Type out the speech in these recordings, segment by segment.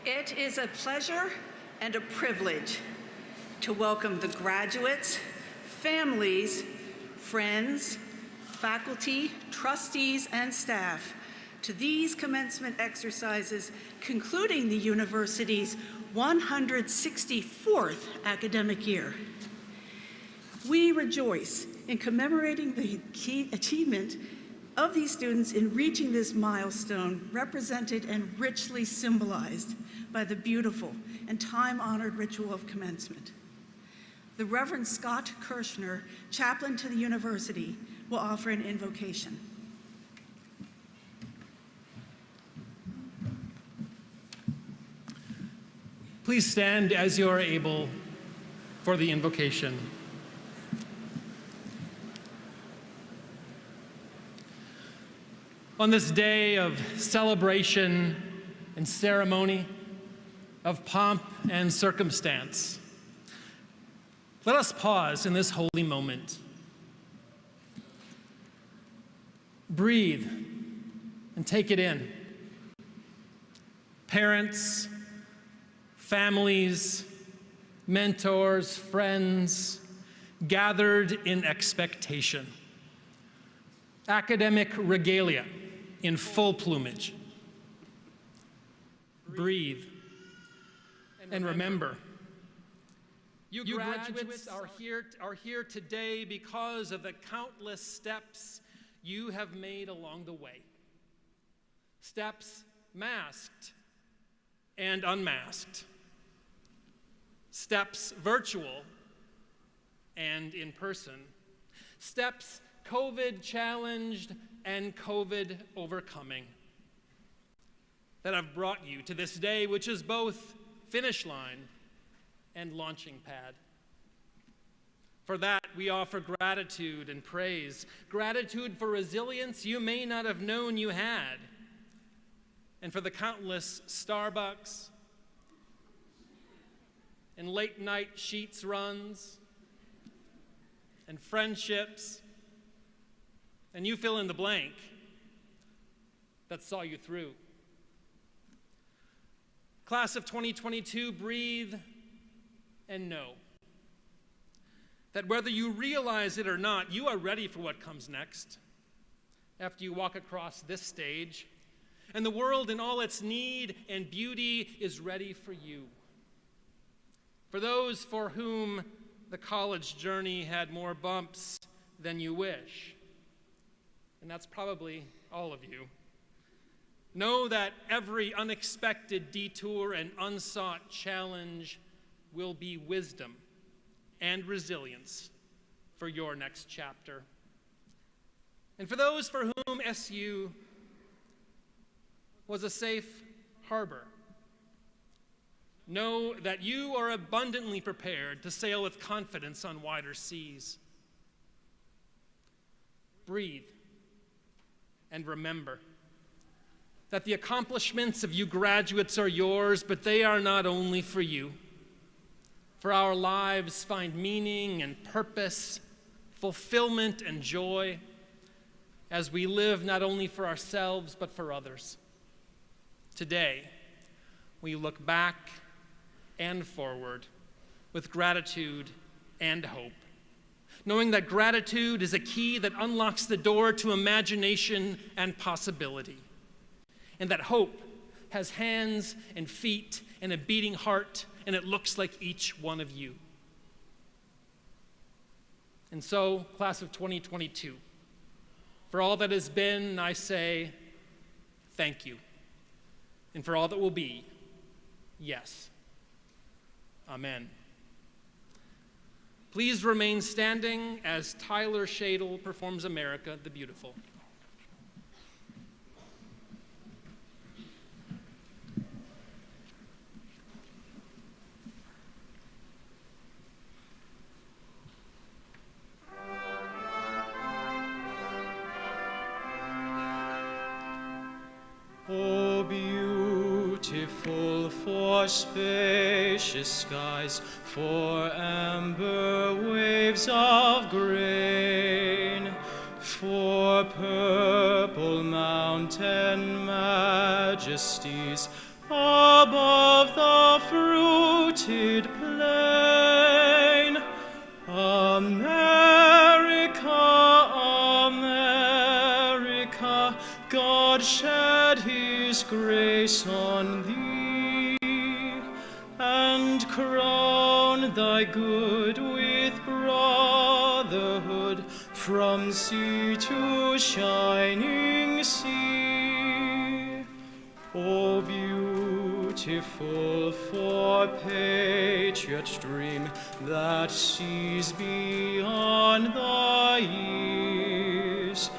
It is a pleasure and a privilege to welcome the graduates, families, friends, faculty, trustees, and staff to these commencement exercises concluding the university's 164th academic year. We rejoice in commemorating the key achievement of these students in reaching this milestone, represented and richly symbolized by the beautiful and time-honored ritual of commencement. The Reverend Scott Kirshner, chaplain to the university, will offer an invocation. Please stand as you are able for the invocation. On this day of celebration and ceremony, of pomp and circumstance, let us pause in this holy moment. Breathe and take it in. Parents, families, mentors, friends, gathered in expectation. Academic regalia in full plumage. Breathe and remember. You graduates are here today because of the countless steps you have made along the way. Steps masked and unmasked. Steps virtual and in person. Steps COVID challenged and COVID overcoming that have brought you to this day, which is both finish line and launching pad. For that, we offer gratitude and praise. Gratitude for resilience you may not have known you had, and for the countless Starbucks and late night sheets runs and friendships, and you fill in the blank, that saw you through. Class of 2022, breathe and know that whether you realize it or not, you are ready for what comes next after you walk across this stage, and the world in all its need and beauty is ready for you. For those for whom the college journey had more bumps than you wish, and that's probably all of you, know that every unexpected detour and unsought challenge will be wisdom and resilience for your next chapter. And for those for whom SU was a safe harbor, know that you are abundantly prepared to sail with confidence on wider seas. Breathe and remember that the accomplishments of you graduates are yours, but they are not only for you. For our lives find meaning and purpose, fulfillment and joy as we live not only for ourselves, but for others. Today, we look back and forward with gratitude and hope, knowing that gratitude is a key that unlocks the door to imagination and possibility, and that hope has hands and feet and a beating heart, and it looks like each one of you. And so, class of 2022, for all that has been, I say thank you. And for all that will be, yes. Amen. Please remain standing as Tyler Shadle performs America the Beautiful. Oh, beautiful for spacious skies, for amber waves of grain, for purple mountain majesties above the fruited plain. America, America. God shed his grace on thee, and crown thy good with brotherhood from sea to shining sea. O beautiful for patriot's dream that sees beyond the years,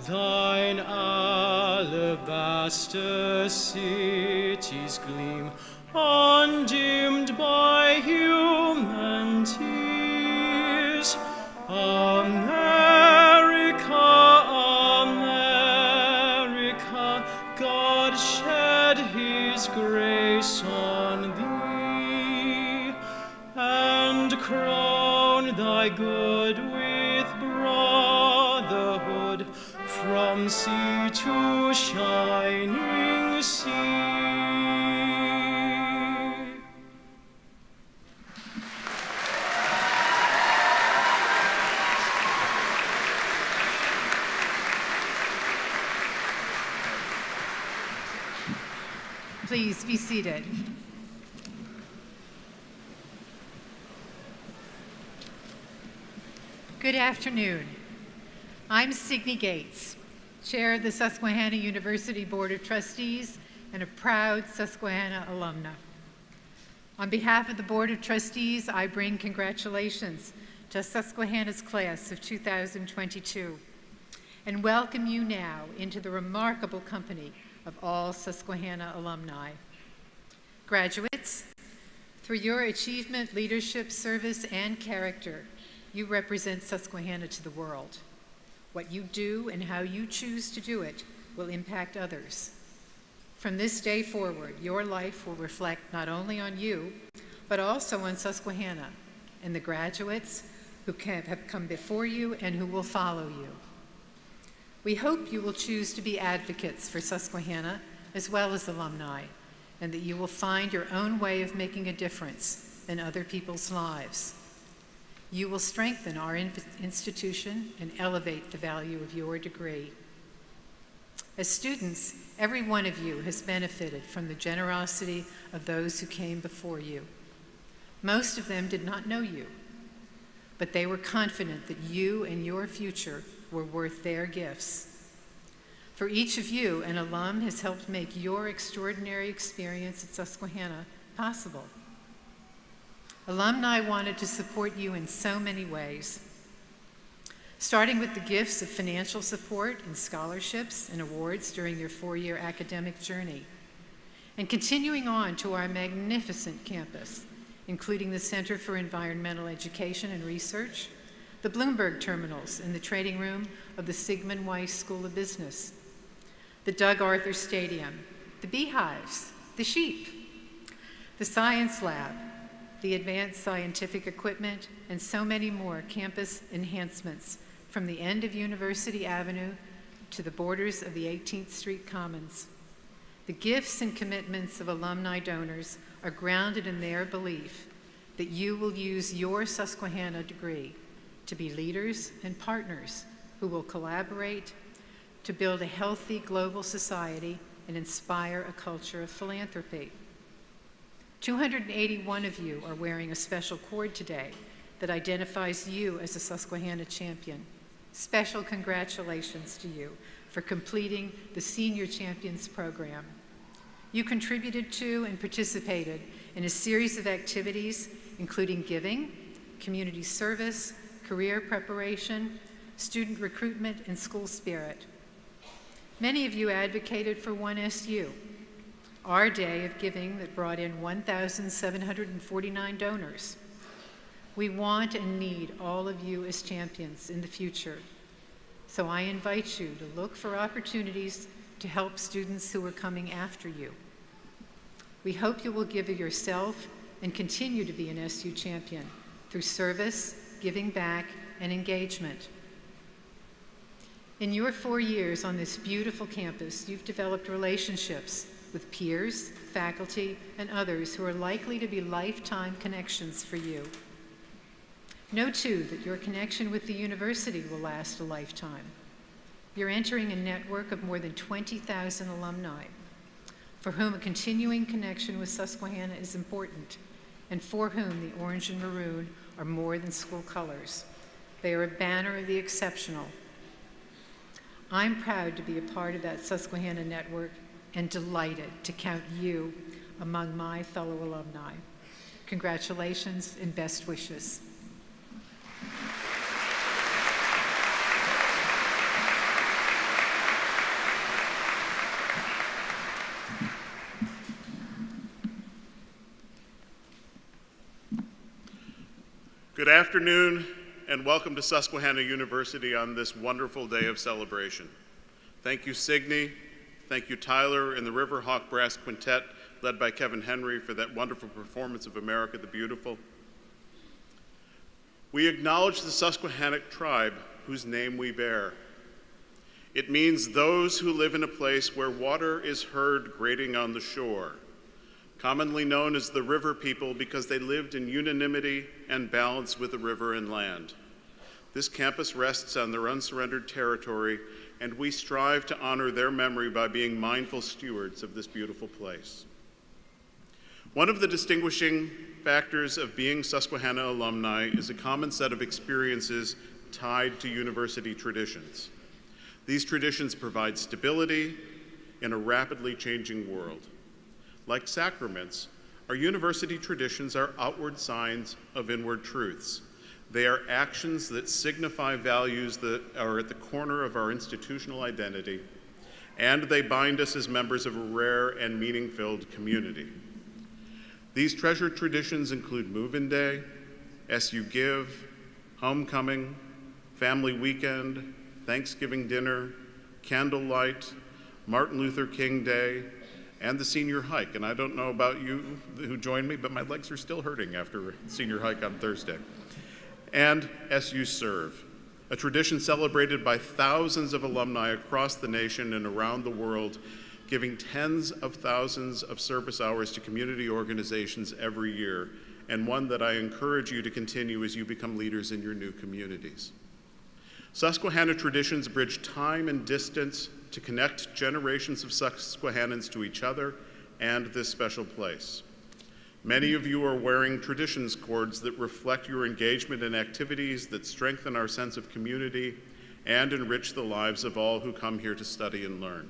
thine alabaster cities gleam, undimmed by human tears. America, America, God shed his grace on thee, and crown thy good with brotherhood from sea to shining sea. Please be seated. Good afternoon. I'm Signe Gates, Chair of the Susquehanna University Board of Trustees and a proud Susquehanna alumna. On behalf of the Board of Trustees, I bring congratulations to Susquehanna's class of 2022 and welcome you now into the remarkable company of all Susquehanna alumni. Graduates, through your achievement, leadership, service, and character, you represent Susquehanna to the world. What you do and how you choose to do it will impact others. From this day forward, your life will reflect not only on you, but also on Susquehanna and the graduates who have come before you and who will follow you. We hope you will choose to be advocates for Susquehanna as well as alumni, and that you will find your own way of making a difference in other people's lives. You will strengthen our institution and elevate the value of your degree. As students, every one of you has benefited from the generosity of those who came before you. Most of them did not know you, but they were confident that you and your future were worth their gifts. For each of you, an alum has helped make your extraordinary experience at Susquehanna possible. Alumni wanted to support you in so many ways, starting with the gifts of financial support and scholarships and awards during your four-year academic journey, and continuing on to our magnificent campus, including the Center for Environmental Education and Research, the Bloomberg terminals in the trading room of the Sigmund Weiss School of Business, the Doug Arthur Stadium, the beehives, the sheep, the science lab, the advanced scientific equipment, and so many more campus enhancements from the end of University Avenue to the borders of the 18th Street Commons. The gifts and commitments of alumni donors are grounded in their belief that you will use your Susquehanna degree to be leaders and partners who will collaborate to build a healthy global society and inspire a culture of philanthropy. 281 of you are wearing a special cord today that identifies you as a Susquehanna champion. Special congratulations to you for completing the Senior Champions program. You contributed to and participated in a series of activities, including giving, community service, career preparation, student recruitment, and school spirit. Many of you advocated for 1SU, our day of giving that brought in 1,749 donors. We want and need all of you as champions in the future. So I invite you to look for opportunities to help students who are coming after you. We hope you will give of yourself and continue to be an SU champion through service, giving back, and engagement. In your 4 years on this beautiful campus, you've developed relationships with peers, faculty, and others who are likely to be lifetime connections for you. Know, too, that your connection with the university will last a lifetime. You're entering a network of more than 20,000 alumni for whom a continuing connection with Susquehanna is important, and for whom the orange and maroon are more than school colors. They are a banner of the exceptional. I'm proud to be a part of that Susquehanna network and delighted to count you among my fellow alumni. Congratulations and best wishes. Good afternoon, and welcome to Susquehanna University on this wonderful day of celebration. Thank you, Signe. Thank you, Tyler and the Riverhawk Brass Quintet, led by Kevin Henry, for that wonderful performance of America the Beautiful. We acknowledge the Susquehanna tribe whose name we bear. It means those who live in a place where water is heard grating on the shore, commonly known as the river people because they lived in unanimity and balance with the river and land. This campus rests on their unsurrendered territory, and we strive to honor their memory by being mindful stewards of this beautiful place. One of the distinguishing factors of being Susquehanna alumni is a common set of experiences tied to university traditions. These traditions provide stability in a rapidly changing world. Like sacraments, our university traditions are outward signs of inward truths. They are actions that signify values that are at the corner of our institutional identity, and they bind us as members of a rare and meaning-filled community. These treasured traditions include Move-In Day, SU Give, Homecoming, Family Weekend, Thanksgiving Dinner, Candlelight, Martin Luther King Day, and the senior hike. And I don't know about you who joined me, but my legs are still hurting after a senior hike on Thursday. And SU Serve, a tradition celebrated by thousands of alumni across the nation and around the world, giving tens of thousands of service hours to community organizations every year, and one that I encourage you to continue as you become leaders in your new communities. Susquehanna traditions bridge time and distance to connect generations of Susquehannans to each other and this special place. Many of you are wearing traditions cords that reflect your engagement in activities that strengthen our sense of community and enrich the lives of all who come here to study and learn.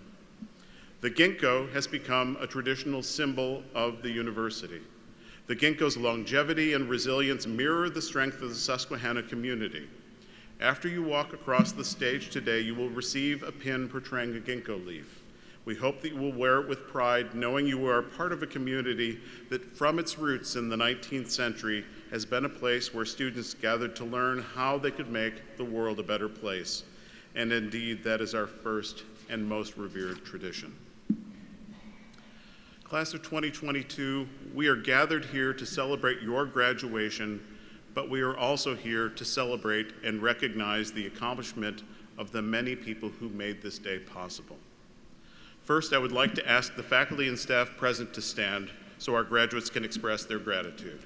The ginkgo has become a traditional symbol of the university. The ginkgo's longevity and resilience mirror the strength of the Susquehanna community. After you walk across the stage today, you will receive a pin portraying a ginkgo leaf. We hope that you will wear it with pride, knowing you are part of a community that from its roots in the 19th century has been a place where students gathered to learn how they could make the world a better place. And indeed, that is our first and most revered tradition. Class of 2022, we are gathered here to celebrate your graduation, but we are also here to celebrate and recognize the accomplishment of the many people who made this day possible. First, I would like to ask the faculty and staff present to stand so our graduates can express their gratitude.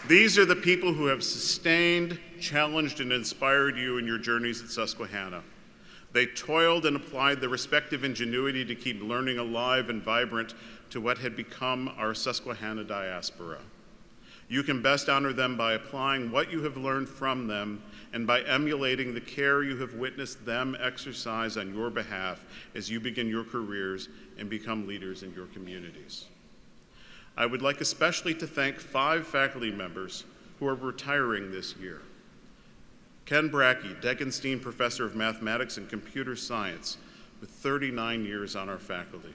These are the people who have sustained, challenged, and inspired you in your journeys at Susquehanna. They toiled and applied their respective ingenuity to keep learning alive and vibrant to what had become our Susquehanna diaspora. You can best honor them by applying what you have learned from them and by emulating the care you have witnessed them exercise on your behalf as you begin your careers and become leaders in your communities. I would like especially to thank 5 faculty members who are retiring this year. Ken Brackey, Degenstein Professor of Mathematics and Computer Science, with 39 years on our faculty.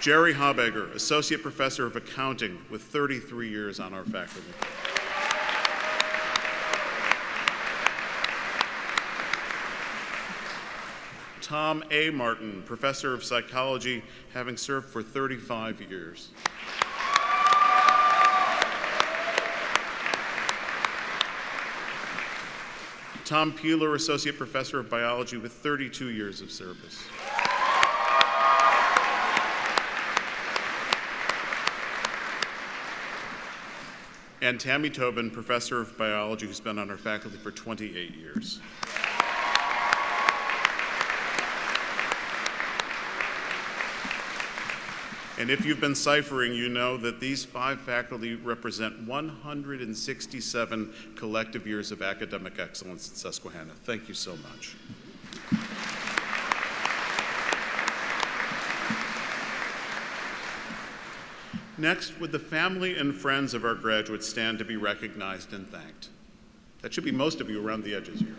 Jerry Habegger, Associate Professor of Accounting, with 33 years on our faculty. Tom A. Martin, Professor of Psychology, having served for 35 years. Tom Peeler, Associate Professor of Biology with 32 years of service. And Tammy Tobin, Professor of Biology, who's been on our faculty for 28 years. And if you've been ciphering, you know that these 5 faculty represent 167 collective years of academic excellence at Susquehanna. Thank you so much. Next, would the family and friends of our graduates stand to be recognized and thanked? That should be most of you around the edges here.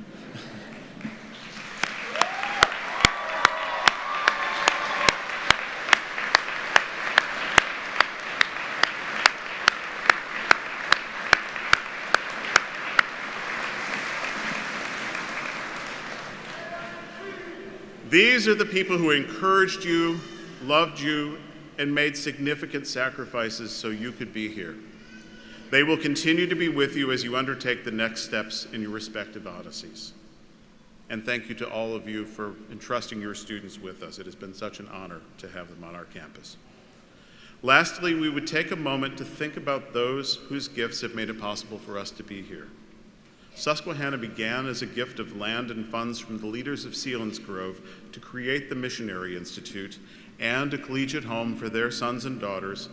These are the people who encouraged you, loved you, and made significant sacrifices so you could be here. They will continue to be with you as you undertake the next steps in your respective odysseys. And thank you to all of you for entrusting your students with us. It has been such an honor to have them on our campus. Lastly, we would take a moment to think about those whose gifts have made it possible for us to be here. Susquehanna began as a gift of land and funds from the leaders of Selinsgrove to create the Missionary Institute and a collegiate home for their sons and daughters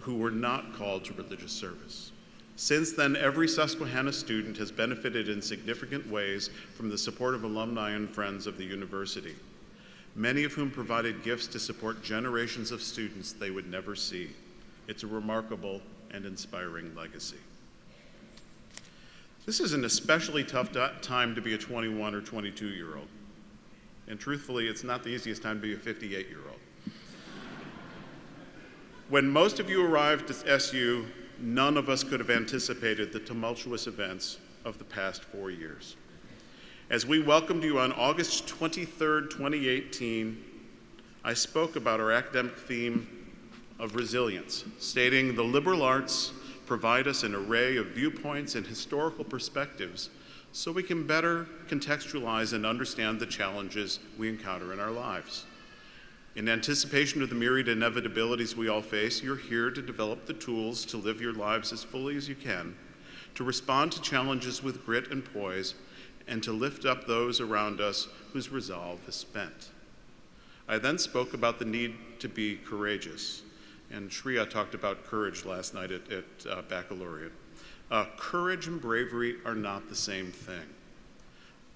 who were not called to religious service. Since then, every Susquehanna student has benefited in significant ways from the support of alumni and friends of the university, many of whom provided gifts to support generations of students they would never see. It's a remarkable and inspiring legacy. This is an especially tough time to be a 21 or 22-year-old. And truthfully, it's not the easiest time to be a 58-year-old. When most of you arrived at SU, none of us could have anticipated the tumultuous events of the past 4 years. As we welcomed you on August 23rd, 2018, I spoke about our academic theme of resilience, stating the liberal arts provide us an array of viewpoints and historical perspectives so we can better contextualize and understand the challenges we encounter in our lives. In anticipation of the myriad inevitabilities we all face, you're here to develop the tools to live your lives as fully as you can, to respond to challenges with grit and poise, and to lift up those around us whose resolve is spent. I then spoke about the need to be courageous, and Shreya talked about courage last night at Baccalaureate. Courage and bravery are not the same thing.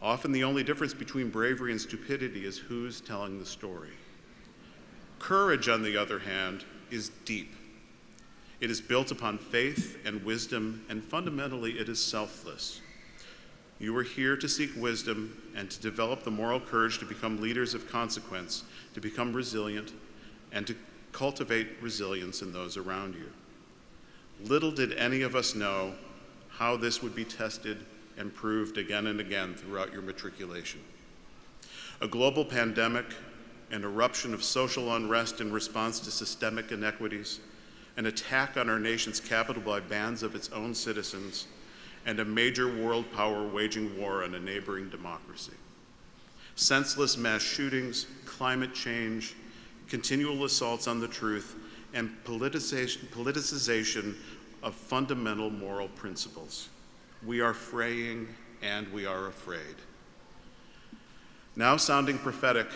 Often the only difference between bravery and stupidity is who's telling the story. Courage, on the other hand, is deep. It is built upon faith and wisdom, and fundamentally it is selfless. You are here to seek wisdom and to develop the moral courage to become leaders of consequence, to become resilient, and to cultivate resilience in those around you. Little did any of us know how this would be tested and proved again and again throughout your matriculation. A global pandemic, an eruption of social unrest in response to systemic inequities, an attack on our nation's capital by bands of its own citizens, and a major world power waging war on a neighboring democracy. Senseless mass shootings, climate change, continual assaults on the truth, and politicization of fundamental moral principles. We are fraying and we are afraid. Now sounding prophetic,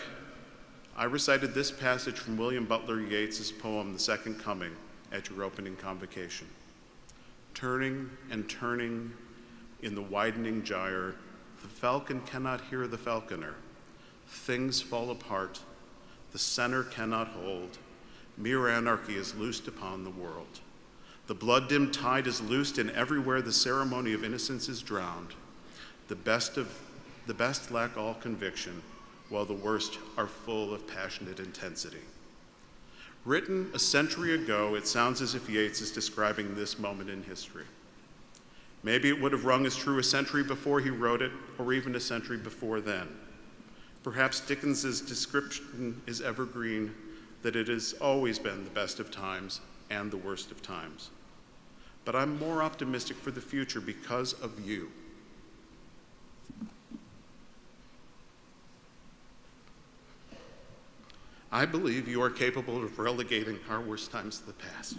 I recited this passage from William Butler Yeats' poem, The Second Coming, at your opening convocation. Turning and turning in the widening gyre, the falcon cannot hear the falconer. Things fall apart, the center cannot hold. Mere anarchy is loosed upon the world. The blood-dimmed tide is loosed, and everywhere the ceremony of innocence is drowned. The best lack all conviction, while the worst are full of passionate intensity. Written a century ago, it sounds as if Yeats is describing this moment in history. Maybe it would have rung as true a century before he wrote it, or even a century before then. Perhaps Dickens's description is evergreen, that it has always been the best of times and the worst of times. But I'm more optimistic for the future because of you. I believe you are capable of relegating our worst times to the past.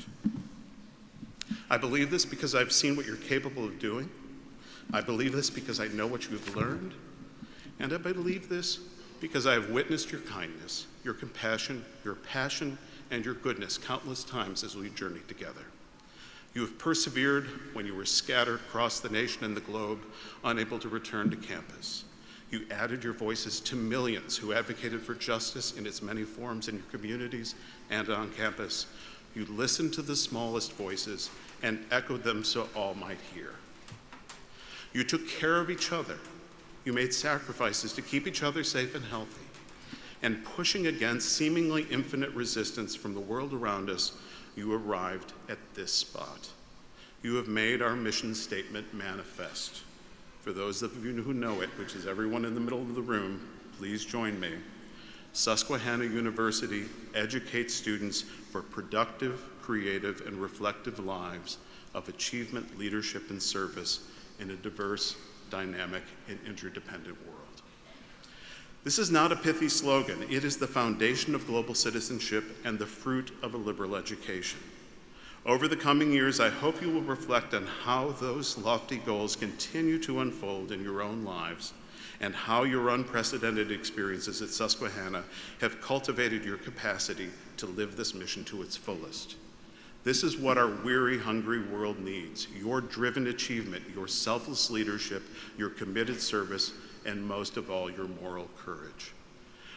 I believe this because I've seen what you're capable of doing. I believe this because I know what you've learned. And I believe this because I have witnessed your kindness, your compassion, your passion, and your goodness countless times as we journeyed together. You have persevered when you were scattered across the nation and the globe, unable to return to campus. You added your voices to millions who advocated for justice in its many forms in your communities and on campus. You listened to the smallest voices and echoed them so all might hear. You took care of each other. You made sacrifices to keep each other safe and healthy. And pushing against seemingly infinite resistance from the world around us, you arrived at this spot. You have made our mission statement manifest. For those of you who know it, which is everyone in the middle of the room, please join me. Susquehanna University educates students for productive, creative, and reflective lives of achievement, leadership, and service in a diverse, dynamic, and interdependent world. This is not a pithy slogan. It is the foundation of global citizenship and the fruit of a liberal education. Over the coming years, I hope you will reflect on how those lofty goals continue to unfold in your own lives and how your unprecedented experiences at Susquehanna have cultivated your capacity to live this mission to its fullest. This is what our weary, hungry world needs: your driven achievement, your selfless leadership, your committed service, and most of all, your moral courage.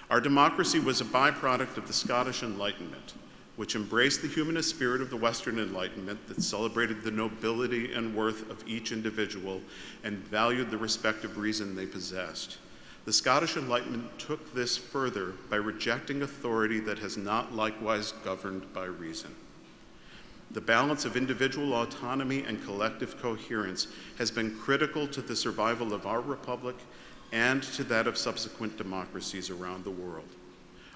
Our democracy was a byproduct of the Scottish Enlightenment, which embraced the humanist spirit of the Western Enlightenment that celebrated the nobility and worth of each individual and valued the respective reason they possessed. The Scottish Enlightenment took this further by rejecting authority that has not likewise governed by reason. The balance of individual autonomy and collective coherence has been critical to the survival of our republic and to that of subsequent democracies around the world.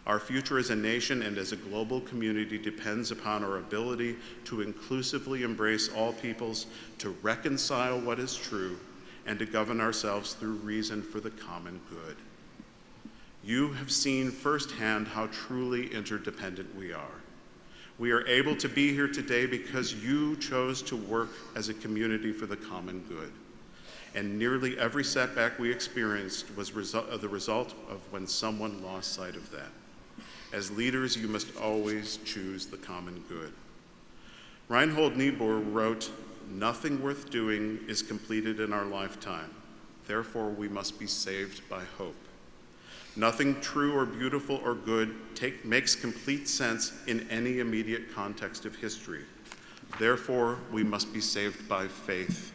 Our future as a nation and as a global community depends upon our ability to inclusively embrace all peoples, to reconcile what is true, and to govern ourselves through reason for the common good. You have seen firsthand how truly interdependent we are. We are able to be here today because you chose to work as a community for the common good. And nearly every setback we experienced was the result of when someone lost sight of that. As leaders, you must always choose the common good. Reinhold Niebuhr wrote, "Nothing worth doing is completed in our lifetime. Therefore, we must be saved by hope. Nothing true or beautiful or good makes complete sense in any immediate context of history. Therefore, we must be saved by faith.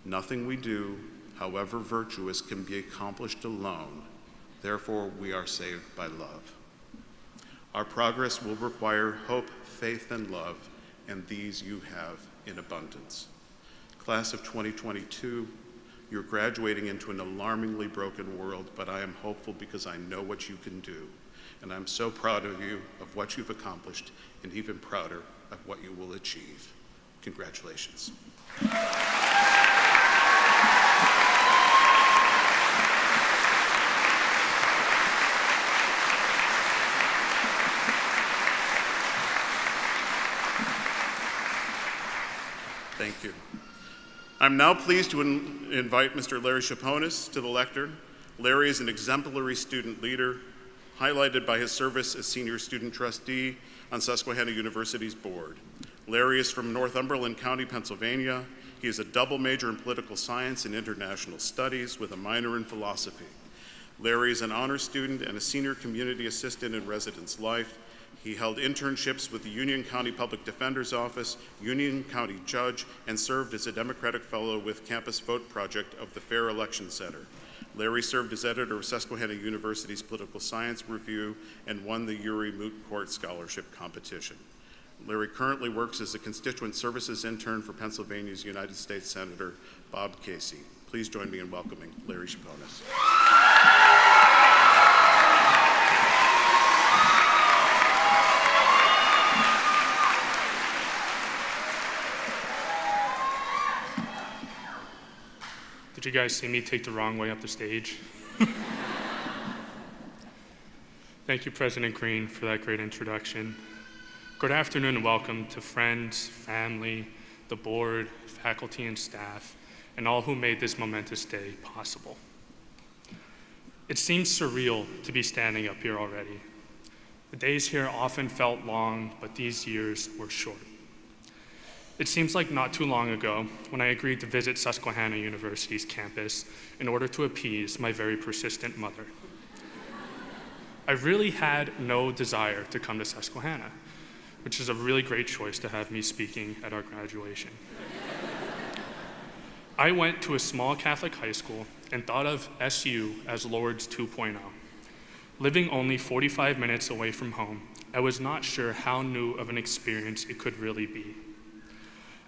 Nothing we do, however virtuous, can be accomplished alone. Therefore, we are saved by love." Our progress will require hope, faith, and love, and these you have in abundance. Class of 2022, you're graduating into an alarmingly broken world, but I am hopeful because I know what you can do. And I'm so proud of you, of what you've accomplished, and even prouder of what you will achieve. Congratulations. Thank you. I'm now pleased to invite Mr. Larry Chaponis to the lectern. Larry is an exemplary student leader, highlighted by his service as senior student trustee on Susquehanna University's board. Larry is from Northumberland County, Pennsylvania. He is a double major in political science and international studies with a minor in philosophy. Larry is an honor student and a senior community assistant in residence life. He held internships with the Union County Public Defender's Office, Union County Judge, and served as a Democratic Fellow with Campus Vote Project of the Fair Election Center. Larry served as editor of Susquehanna University's Political Science Review and won the Urey Moot Court Scholarship Competition. Larry currently works as a constituent services intern for Pennsylvania's United States Senator Bob Casey. Please join me in welcoming Larry Chaponis. Did you guys see me take the wrong way up the stage? Thank you, President Green, for that great introduction. Good afternoon and welcome to friends, family, the board, faculty and staff, and all who made this momentous day possible. It seems surreal to be standing up here already. The days here often felt long, but these years were short. It seems like not too long ago when I agreed to visit Susquehanna University's campus in order to appease my very persistent mother. I really had no desire to come to Susquehanna, which is a really great choice to have me speaking at our graduation. I went to a small Catholic high school and thought of SU as Lourdes 2.0. Living only 45 minutes away from home, I was not sure how new of an experience it could really be.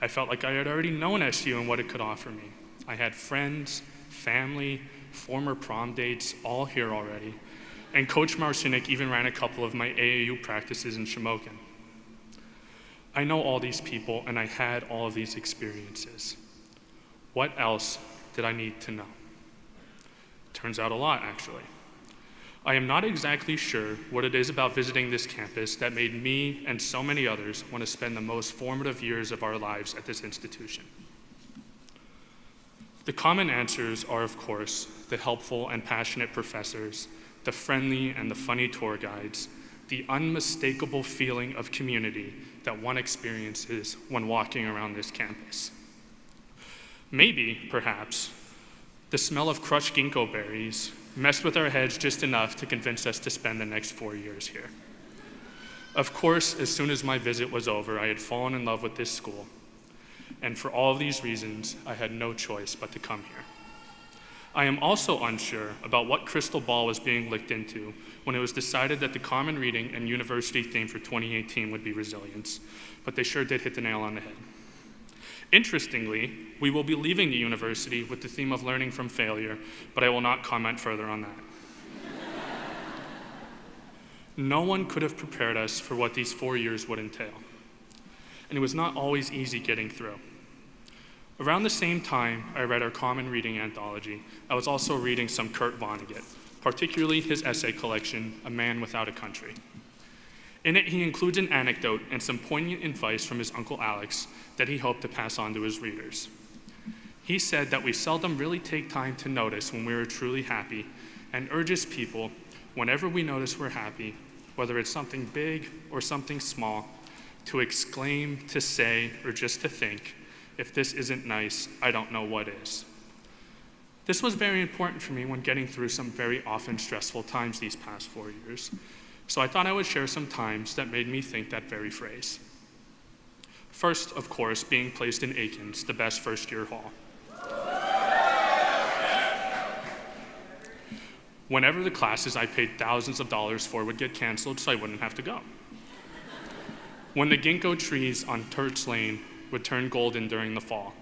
I felt like I had already known SU and what it could offer me. I had friends, family, former prom dates, all here already, and Coach Marcinek even ran a couple of my AAU practices in Shamokin. I know all these people, and I had all of these experiences. What else did I need to know? Turns out a lot, actually. I am not exactly sure what it is about visiting this campus that made me and so many others want to spend the most formative years of our lives at this institution. The common answers are, of course, the helpful and passionate professors, the friendly and the funny tour guides, the unmistakable feeling of community that one experiences when walking around this campus. Maybe, perhaps, the smell of crushed ginkgo berries messed with our heads just enough to convince us to spend the next 4 years here. Of course, as soon as my visit was over, I had fallen in love with this school. And for all of these reasons, I had no choice but to come here. I am also unsure about what crystal ball was being looked into when it was decided that the common reading and university theme for 2018 would be resilience, but they sure did hit the nail on the head. Interestingly, we will be leaving the university with the theme of learning from failure, but I will not comment further on that. No one could have prepared us for what these 4 years would entail, and it was not always easy getting through. Around the same time I read our common reading anthology, I was also reading some Kurt Vonnegut, particularly his essay collection, A Man Without a Country. In it, he includes an anecdote and some poignant advice from his Uncle Alex that he hoped to pass on to his readers. He said that we seldom really take time to notice when we are truly happy, and urges people, whenever we notice we're happy, whether it's something big or something small, to exclaim, to say, or just to think, if this isn't nice, I don't know what is. This was very important for me when getting through some very often stressful times these past 4 years. So I thought I would share some times that made me think that very phrase. First, of course, being placed in Aikens, the best first-year hall. Whenever the classes I paid thousands of dollars for would get canceled so I wouldn't have to go. When the ginkgo trees on Turt's Lane would turn golden during the fall.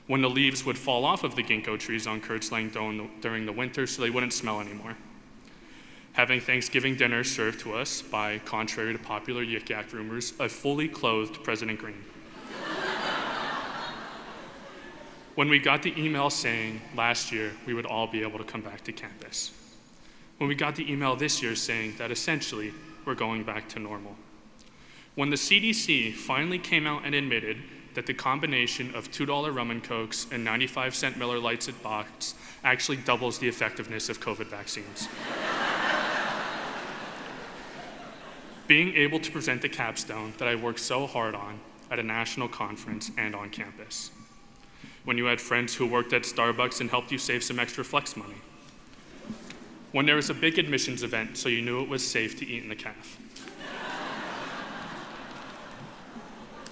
When the leaves would fall off of the ginkgo trees on Kurt's Lane during the winter so they wouldn't smell anymore. Having Thanksgiving dinner served to us by, contrary to popular yik-yak rumors, a fully clothed President Green. When we got the email saying last year we would all be able to come back to campus. When we got the email this year saying that essentially we're going back to normal. When the CDC finally came out and admitted that the combination of $2 rum and cokes and 95-cent Miller Lights at box actually doubles the effectiveness of COVID vaccines. Being able to present the capstone that I worked so hard on at a national conference and on campus. When you had friends who worked at Starbucks and helped you save some extra flex money. When there was a big admissions event so you knew it was safe to eat in the caf.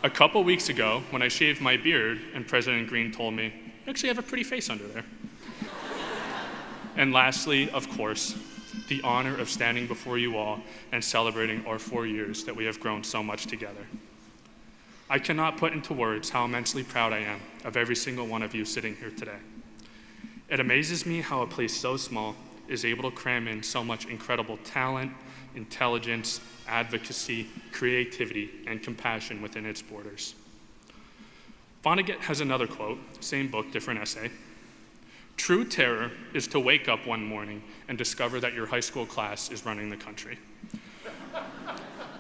A couple weeks ago, when I shaved my beard and President Green told me, you actually have a pretty face under there. And lastly, of course, the honor of standing before you all and celebrating our 4 years that we have grown so much together. I cannot put into words how immensely proud I am of every single one of you sitting here today. It amazes me how a place so small is able to cram in so much incredible talent, intelligence, advocacy, creativity, and compassion within its borders. Vonnegut has another quote, same book, different essay. True terror is to wake up one morning and discover that your high school class is running the country.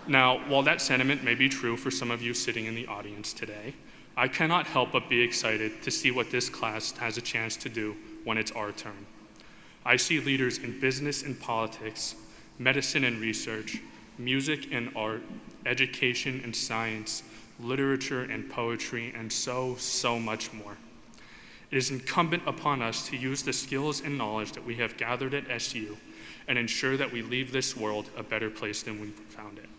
Now, while that sentiment may be true for some of you sitting in the audience today, I cannot help but be excited to see what this class has a chance to do when it's our turn. I see leaders in business and politics, medicine and research, music and art, education and science, literature and poetry, and so much more. It is incumbent upon us to use the skills and knowledge that we have gathered at SU and ensure that we leave this world a better place than we found it.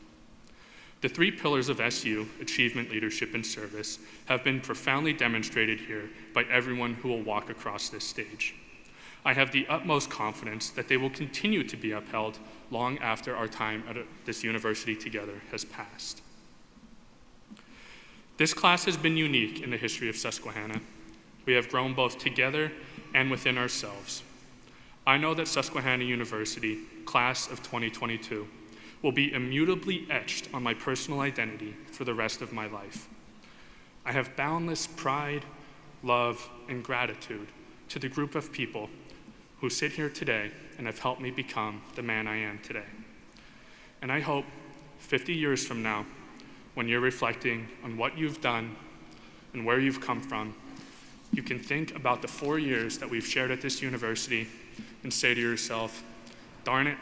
The 3 pillars of SU, achievement, leadership, and service, have been profoundly demonstrated here by everyone who will walk across this stage. I have the utmost confidence that they will continue to be upheld long after our time at this university together has passed. This class has been unique in the history of Susquehanna. We have grown both together and within ourselves. I know that Susquehanna University, class of 2022, will be immutably etched on my personal identity for the rest of my life. I have boundless pride, love, and gratitude to the group of people who sit here today and have helped me become the man I am today. And I hope 50 years from now, when you're reflecting on what you've done and where you've come from, you can think about the 4 years that we've shared at this university and say to yourself, darn it,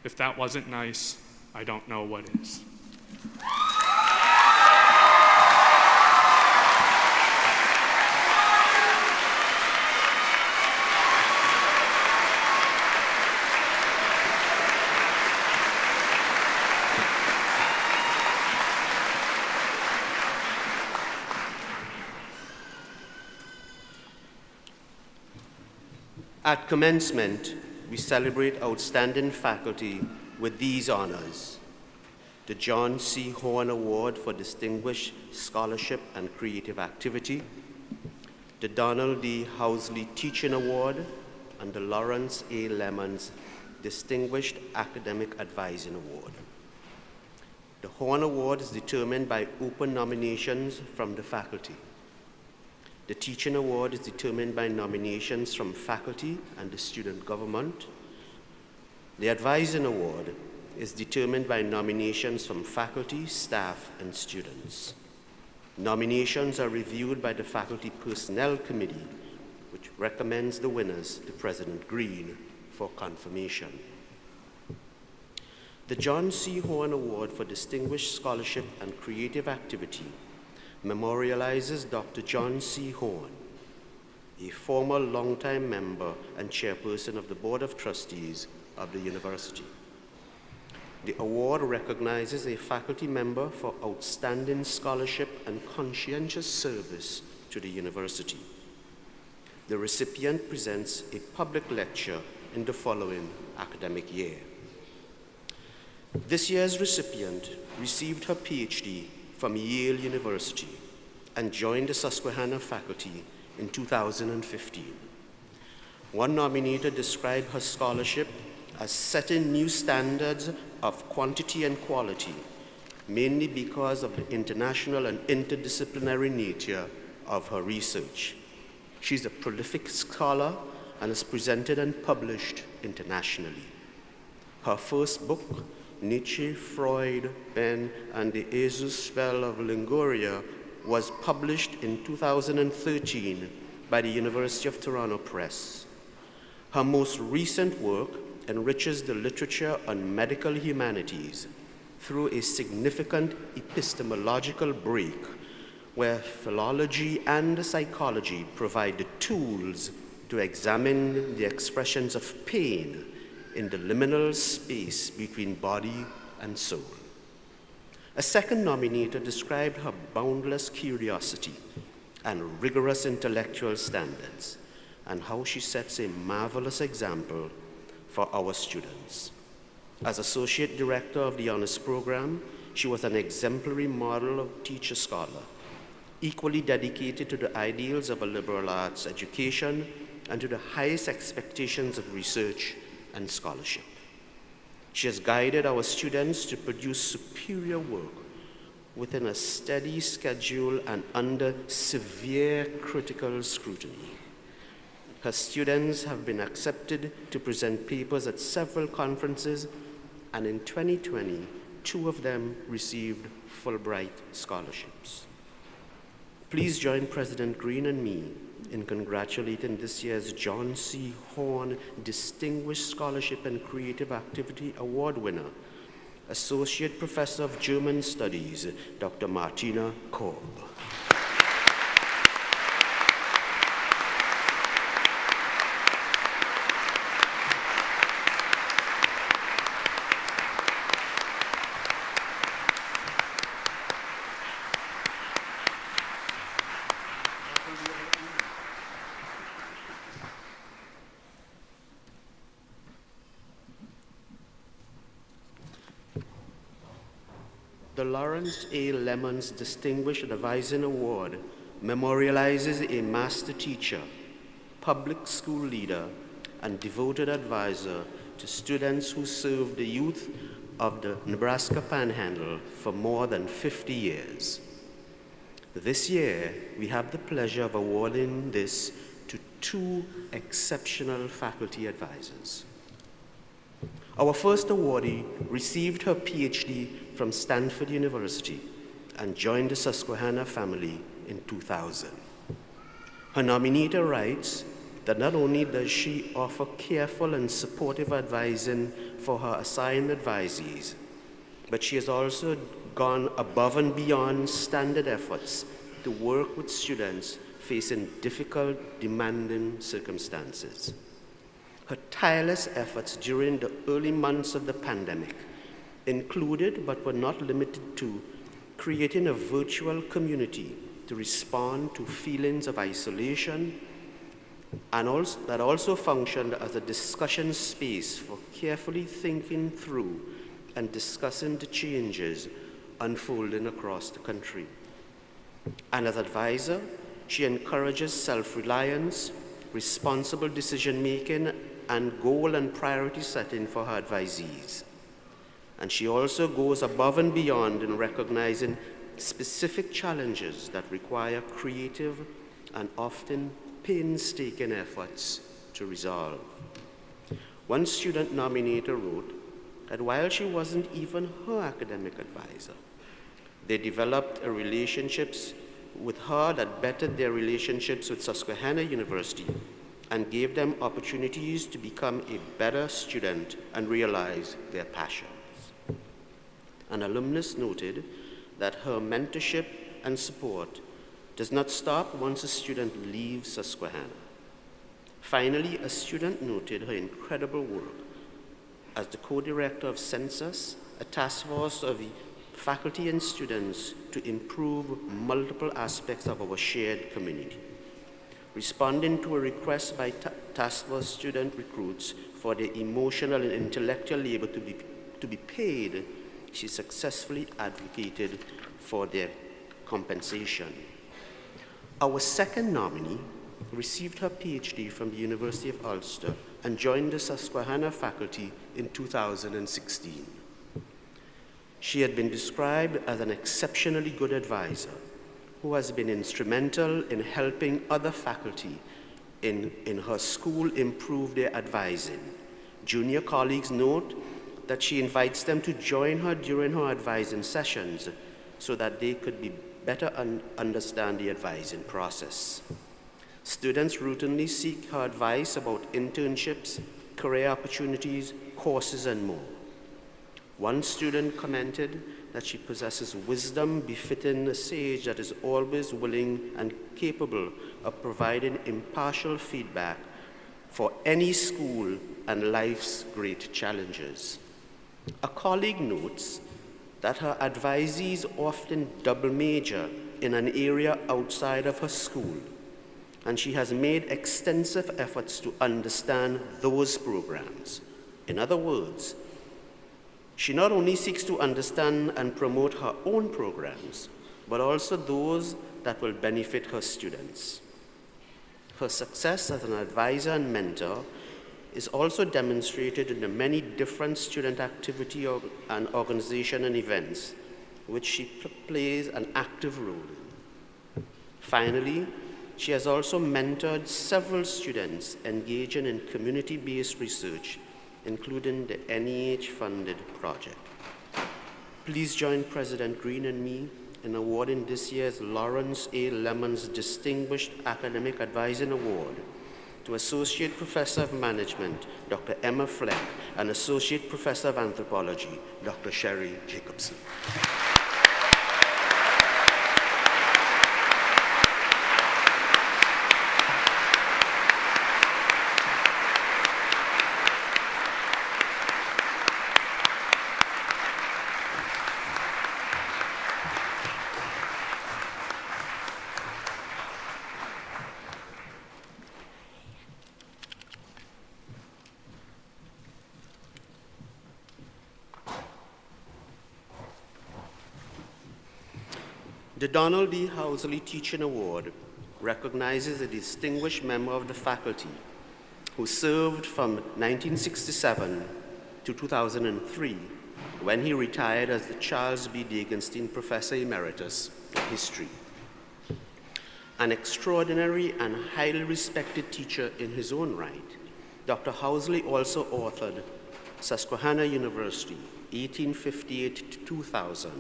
if that wasn't nice, I don't know what is. At commencement, we celebrate outstanding faculty with these honors: the John C. Horn Award for Distinguished Scholarship and Creative Activity, the Donald D. Housley Teaching Award, and the Lawrence A. Lemons Distinguished Academic Advising Award. The Horn Award is determined by open nominations from the faculty. The Teaching Award is determined by nominations from faculty and the student government. The Advising Award is determined by nominations from faculty, staff, and students. Nominations are reviewed by the Faculty Personnel Committee, which recommends the winners to President Green for confirmation. The John C. Horn Award for Distinguished Scholarship and Creative Activity memorializes Dr. John C. Horn, a former longtime member and chairperson of the Board of Trustees of the university. The award recognizes a faculty member for outstanding scholarship and conscientious service to the university. The recipient presents a public lecture in the following academic year. This year's recipient received her PhD from Yale University and joined the Susquehanna faculty in 2015. One nominator described her scholarship as setting new standards of quantity and quality, mainly because of the international and interdisciplinary nature of her research. She's a prolific scholar and is presented and published internationally. Her first book, Nietzsche, Freud, Ben, and the Azus Spell of Lingoria, was published in 2013 by the University of Toronto Press. Her most recent work enriches the literature on medical humanities through a significant epistemological break where philology and psychology provide the tools to examine the expressions of pain in the liminal space between body and soul. A second nominator described her boundless curiosity and rigorous intellectual standards and how she sets a marvelous example for our students. As Associate Director of the Honors Program, she was an exemplary model of teacher-scholar, equally dedicated to the ideals of a liberal arts education and to the highest expectations of research and scholarship. She has guided our students to produce superior work within a steady schedule and under severe critical scrutiny. Her students have been accepted to present papers at several conferences, and in 2020, 2 of them received Fulbright scholarships. Please join President Green and me in congratulating this year's John C. Horn Distinguished Scholarship and Creative Activity Award winner, Associate Professor of German Studies, Dr. Martina Korb. The Lawrence A. Lemons Distinguished Advising Award memorializes a master teacher, public school leader, and devoted advisor to students who served the youth of the Nebraska Panhandle for more than 50 years. This year, we have the pleasure of awarding this to 2 exceptional faculty advisors. Our first awardee received her PhD from Stanford University and joined the Susquehanna family in 2000. Her nominator writes that not only does she offer careful and supportive advising for her assigned advisees, but she has also gone above and beyond standard efforts to work with students facing difficult, demanding circumstances. Her tireless efforts during the early months of the pandemic included, but were not limited to, creating a virtual community to respond to feelings of isolation, and that also functioned as a discussion space for carefully thinking through and discussing the changes unfolding across the country. And as advisor, she encourages self-reliance, responsible decision-making, and goal and priority setting for her advisees. And she also goes above and beyond in recognizing specific challenges that require creative and often painstaking efforts to resolve. One student nominator wrote that while she wasn't even her academic advisor, they developed relationships with her that bettered their relationships with Susquehanna University and gave them opportunities to become a better student and realize their passions. An alumnus noted that her mentorship and support does not stop once a student leaves Susquehanna. Finally, a student noted her incredible work as the co-director of Census, a task force of faculty and students to improve multiple aspects of our shared community. Responding to a request by task force student recruits for their emotional and intellectual labor to be paid, she successfully advocated for their compensation. Our second nominee received her PhD from the University of Ulster and joined the Susquehanna faculty in 2016. She had been described as an exceptionally good advisor who has been instrumental in helping other faculty in her school improve their advising. Junior colleagues note that she invites them to join her during her advising sessions so that they could better understand the advising process. Students routinely seek her advice about internships, career opportunities, courses, and more. One student commented that she possesses wisdom befitting a sage that is always willing and capable of providing impartial feedback for any school and life's great challenges. A colleague notes that her advisees often double major in an area outside of her school, and she has made extensive efforts to understand those programs. In other words, she not only seeks to understand and promote her own programs, but also those that will benefit her students. Her success as an advisor and mentor is also demonstrated in the many different student activity and organization and events, which she plays an active role in. Finally, she has also mentored several students engaging in community-based research, including the NEH-funded project. Please join President Green and me in awarding this year's Lawrence A. Lemons Distinguished Academic Advising Award to Associate Professor of Management, Dr. Emma Fleck, and Associate Professor of Anthropology, Dr. Sherry Jacobson. The Donald D. Housley Teaching Award recognizes a distinguished member of the faculty who served from 1967 to 2003, when he retired as the Charles B. Dagenstein Professor Emeritus of History. An extraordinary and highly respected teacher in his own right, Dr. Housley also authored Susquehanna University, 1858 to 2000,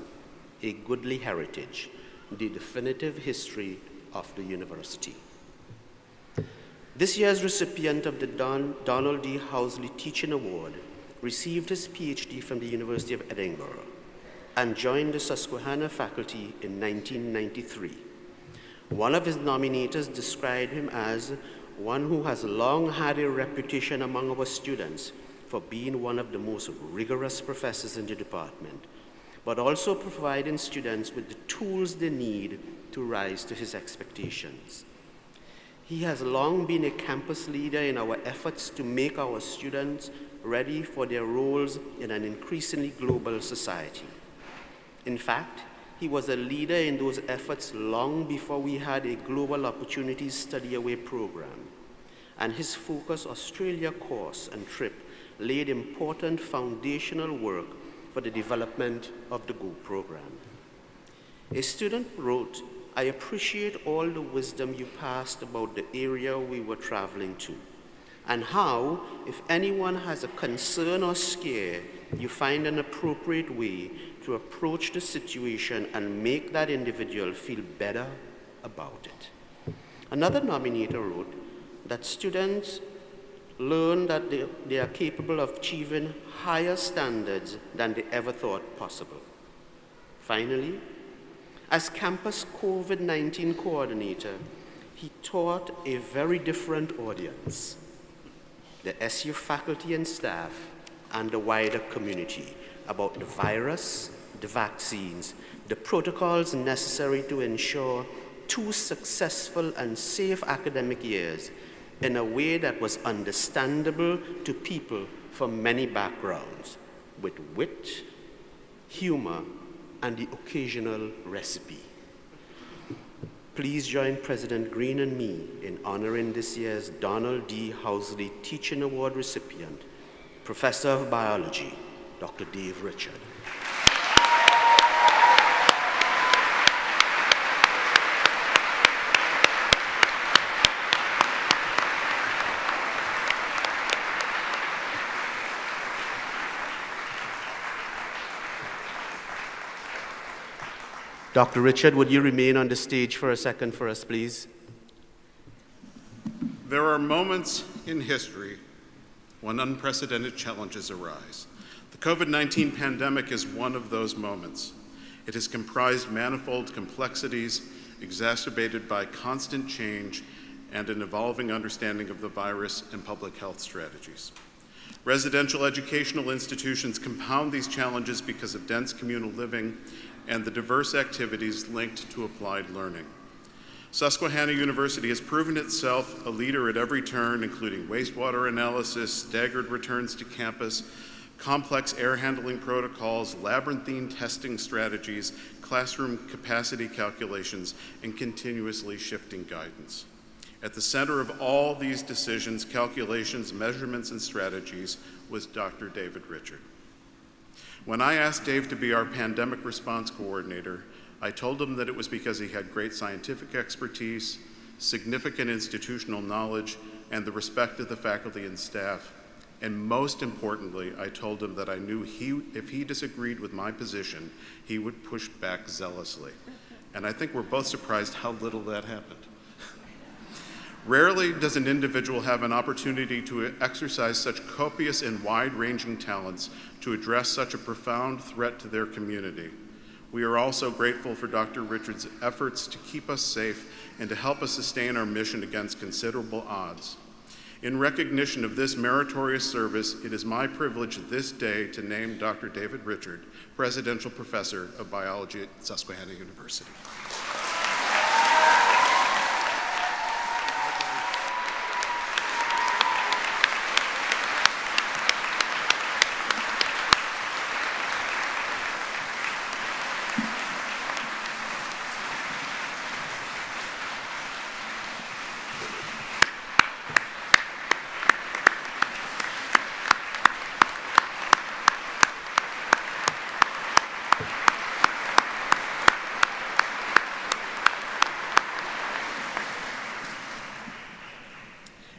A Goodly Heritage, the definitive history of the university. This year's recipient of the Donald D. Housley Teaching Award received his PhD from the University of Edinburgh and joined the Susquehanna faculty in 1993. One of his nominators described him as one who has long had a reputation among our students for being one of the most rigorous professors in the department, but also providing students with the tools they need to rise to his expectations. He has long been a campus leader in our efforts to make our students ready for their roles in an increasingly global society. In fact, he was a leader in those efforts long before we had a Global Opportunities Study Away program, and his Focus Australia course and trip laid important foundational work for the development of the GO program. A student wrote, "I appreciate all the wisdom you passed about the area we were traveling to, and how, if anyone has a concern or scare, you find an appropriate way to approach the situation and make that individual feel better about it." Another nominator wrote that students learn that they are capable of achieving higher standards than they ever thought possible. Finally, as campus COVID-19 coordinator, he taught a very different audience, the SU faculty and staff, and the wider community, about the virus, the vaccines, the protocols necessary to ensure 2 successful and safe academic years in a way that was understandable to people from many backgrounds, with wit, humor, and the occasional recipe. Please join President Green and me in honoring this year's Donald D. Housley Teaching Award recipient, Professor of Biology, Dr. Dave Richard. Dr. Richard, would you remain on the stage for a second for us, please? There are moments in history when unprecedented challenges arise. The COVID-19 pandemic is one of those moments. It has comprised manifold complexities exacerbated by constant change and an evolving understanding of the virus and public health strategies. Residential educational institutions compound these challenges because of dense communal living and the diverse activities linked to applied learning. Susquehanna University has proven itself a leader at every turn, including wastewater analysis, staggered returns to campus, complex air handling protocols, labyrinthine testing strategies, classroom capacity calculations, and continuously shifting guidance. At the center of all these decisions, calculations, measurements, and strategies was Dr. David Richard. When I asked Dave to be our pandemic response coordinator, I told him that it was because he had great scientific expertise, significant institutional knowledge, and the respect of the faculty and staff. And most importantly, I told him that I knew if he disagreed with my position, he would push back zealously. And I think we're both surprised how little that happened. Rarely does an individual have an opportunity to exercise such copious and wide-ranging talents to address such a profound threat to their community. We are also grateful for Dr. Richard's efforts to keep us safe and to help us sustain our mission against considerable odds. In recognition of this meritorious service, it is my privilege this day to name Dr. David Richard, Presidential Professor of Biology at Susquehanna University.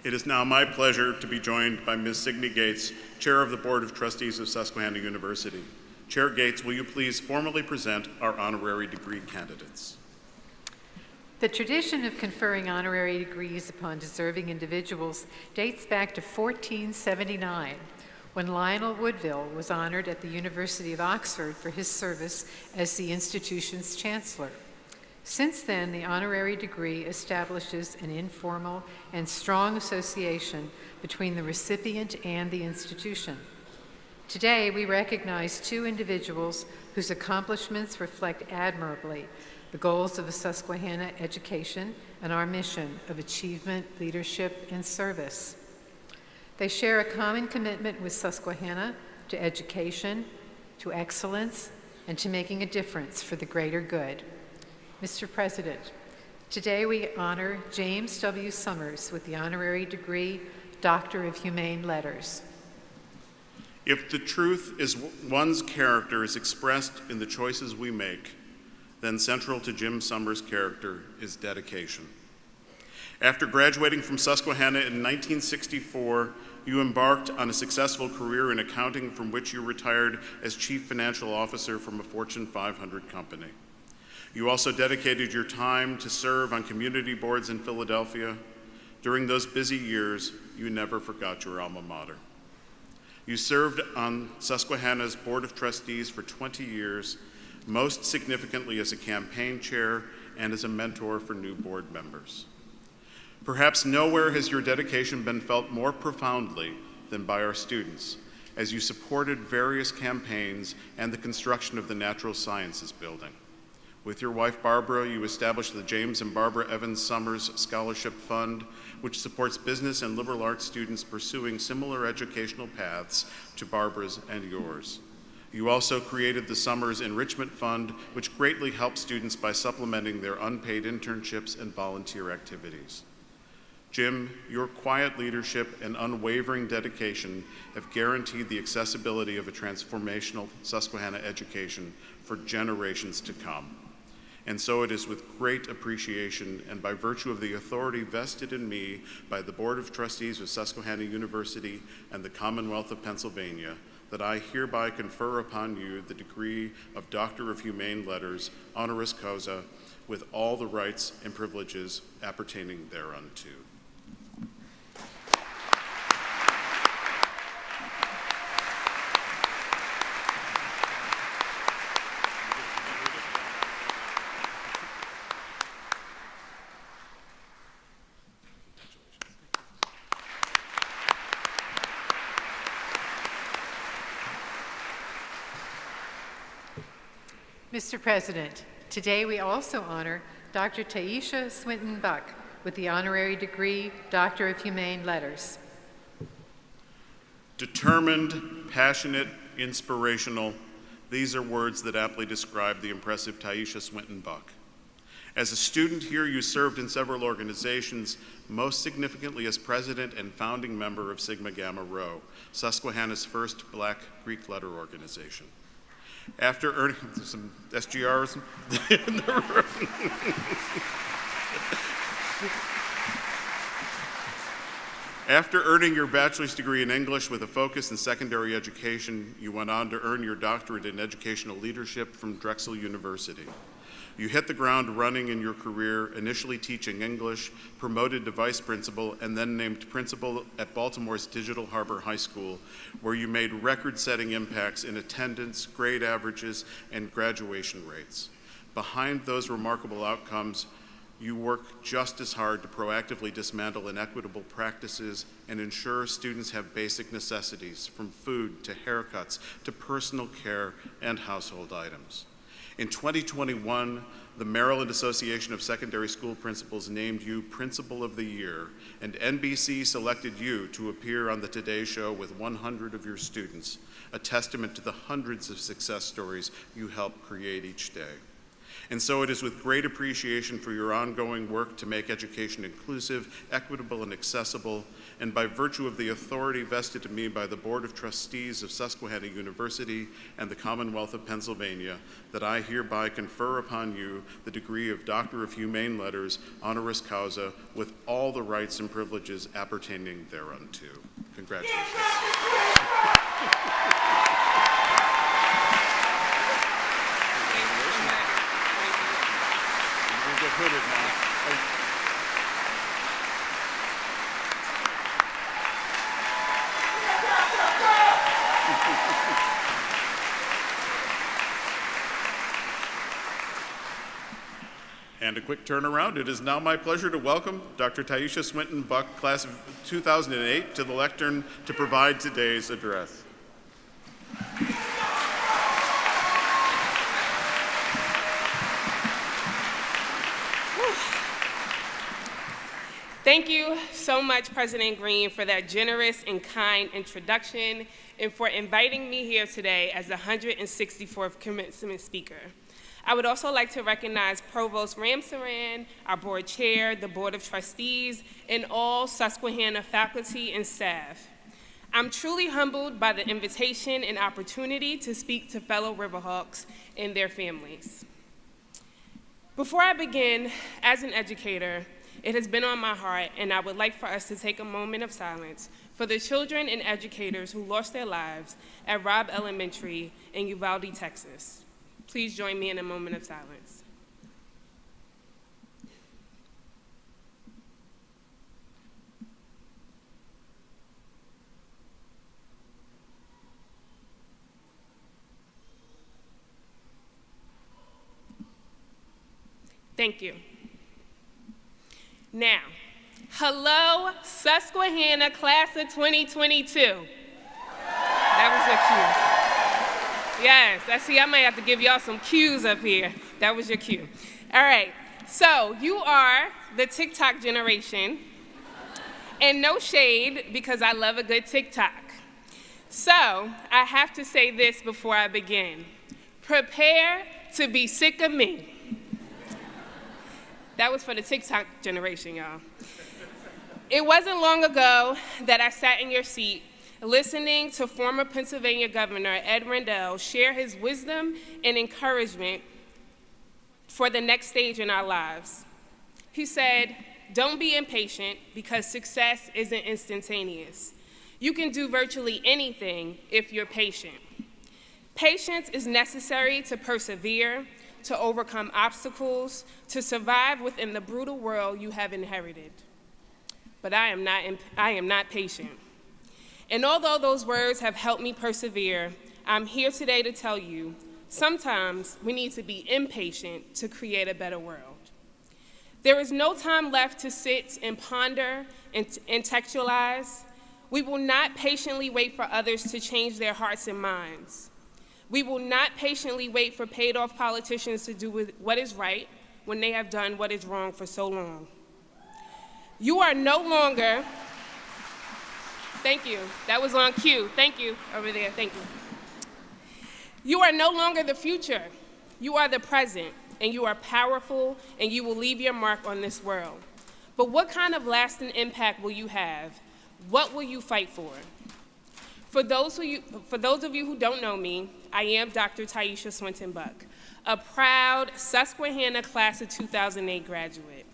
It is now my pleasure to be joined by Ms. Signe Gates, Chair of the Board of Trustees of Susquehanna University. Chair Gates, will you please formally present our honorary degree candidates? The tradition of conferring honorary degrees upon deserving individuals dates back to 1479, when Lionel Woodville was honored at the University of Oxford for his service as the institution's chancellor. Since then, the honorary degree establishes an informal and strong association between the recipient and the institution. Today, we recognize two individuals whose accomplishments reflect admirably the goals of a Susquehanna education and our mission of achievement, leadership, and service. They share a common commitment with Susquehanna to education, to excellence, and to making a difference for the greater good. Mr. President, today we honor James W. Summers with the honorary degree, Doctor of Humane Letters. If the truth is one's character is expressed in the choices we make, then central to Jim Summers' character is dedication. After graduating from Susquehanna in 1964, you embarked on a successful career in accounting, from which you retired as Chief Financial Officer from a Fortune 500 company. You also dedicated your time to serve on community boards in Philadelphia. During those busy years, you never forgot your alma mater. You served on Susquehanna's Board of Trustees for 20 years, most significantly as a campaign chair and as a mentor for new board members. Perhaps nowhere has your dedication been felt more profoundly than by our students, as you supported various campaigns and the construction of the Natural Sciences Building. With your wife, Barbara, you established the James and Barbara Evans Summers Scholarship Fund, which supports business and liberal arts students pursuing similar educational paths to Barbara's and yours. You also created the Summers Enrichment Fund, which greatly helps students by supplementing their unpaid internships and volunteer activities. Jim, your quiet leadership and unwavering dedication have guaranteed the accessibility of a transformational Susquehanna education for generations to come. And so it is with great appreciation and by virtue of the authority vested in me by the Board of Trustees of Susquehanna University and the Commonwealth of Pennsylvania that I hereby confer upon you the degree of Doctor of Humane Letters, honoris causa, with all the rights and privileges appertaining thereunto. Mr. President, today we also honor Dr. Taiisha Swinton-Buck with the honorary degree, Doctor of Humane Letters. Determined, passionate, inspirational, these are words that aptly describe the impressive Taiisha Swinton-Buck. As a student here, you served in several organizations, most significantly as president and founding member of Sigma Gamma Rho, Susquehanna's first Black Greek letter organization. After earning some SGRs in the room. After earning your bachelor's degree in English with a focus in secondary education, you went on to earn your doctorate in educational leadership from Drexel University. You hit the ground running in your career, initially teaching English, promoted to vice principal, and then named principal at Baltimore's Digital Harbor High School, where you made record-setting impacts in attendance, grade averages, and graduation rates. Behind those remarkable outcomes, you work just as hard to proactively dismantle inequitable practices and ensure students have basic necessities, from food to haircuts to personal care and household items. In 2021, the Maryland Association of Secondary School Principals named you Principal of the Year, and NBC selected you to appear on the Today Show with 100 of your students, a testament to the hundreds of success stories you help create each day. And so it is with great appreciation for your ongoing work to make education inclusive, equitable, and accessible, and by virtue of the authority vested in me by the Board of Trustees of Susquehanna University and the Commonwealth of Pennsylvania, that I hereby confer upon you the degree of Doctor of Humane Letters, honoris causa, with all the rights and privileges appertaining thereunto. Congratulations. Get hooded now. And a quick turnaround. It is now my pleasure to welcome Dr. Taiisha Swinton-Buck, class of 2008, to the lectern to provide today's address. Thank you so much, President Green, for that generous and kind introduction and for inviting me here today as the 164th commencement speaker. I would also like to recognize Provost Ramsaran, our board chair, the Board of Trustees, and all Susquehanna faculty and staff. I'm truly humbled by the invitation and opportunity to speak to fellow Riverhawks and their families. Before I begin, as an educator, it has been on my heart, and I would like for us to take a moment of silence for the children and educators who lost their lives at Robb Elementary in Uvalde, Texas. Please join me in a moment of silence. Thank you. Now, hello, Susquehanna class of 2022. That was your cue. Yes, I see, I might have to give y'all some cues up here. That was your cue. All right, so you are the TikTok generation, and no shade, because I love a good TikTok. So I have to say this before I begin. Prepare to be sick of me. That was for the TikTok generation, y'all. It wasn't long ago that I sat in your seat listening to former Pennsylvania Governor Ed Rendell share his wisdom and encouragement for the next stage in our lives. He said, "Don't be impatient because success isn't instantaneous. You can do virtually anything if you're patient. Patience is necessary to persevere, to overcome obstacles, to survive within the brutal world you have inherited." But I am not patient. And although those words have helped me persevere, I'm here today to tell you, sometimes we need to be impatient to create a better world. There is no time left to sit and ponder and intellectualize. We will not patiently wait for others to change their hearts and minds. We will not patiently wait for paid-off politicians to do what is right when they have done what is wrong for so long. You are no longer, thank you, that was on cue, thank you, over there, thank you. You are no longer the future, you are the present, and you are powerful, and you will leave your mark on this world. But what kind of lasting impact will you have? What will you fight for? For those of you who don't know me, I am Dr. Taiisha Swinton-Buck, a proud Susquehanna class of 2008 graduate.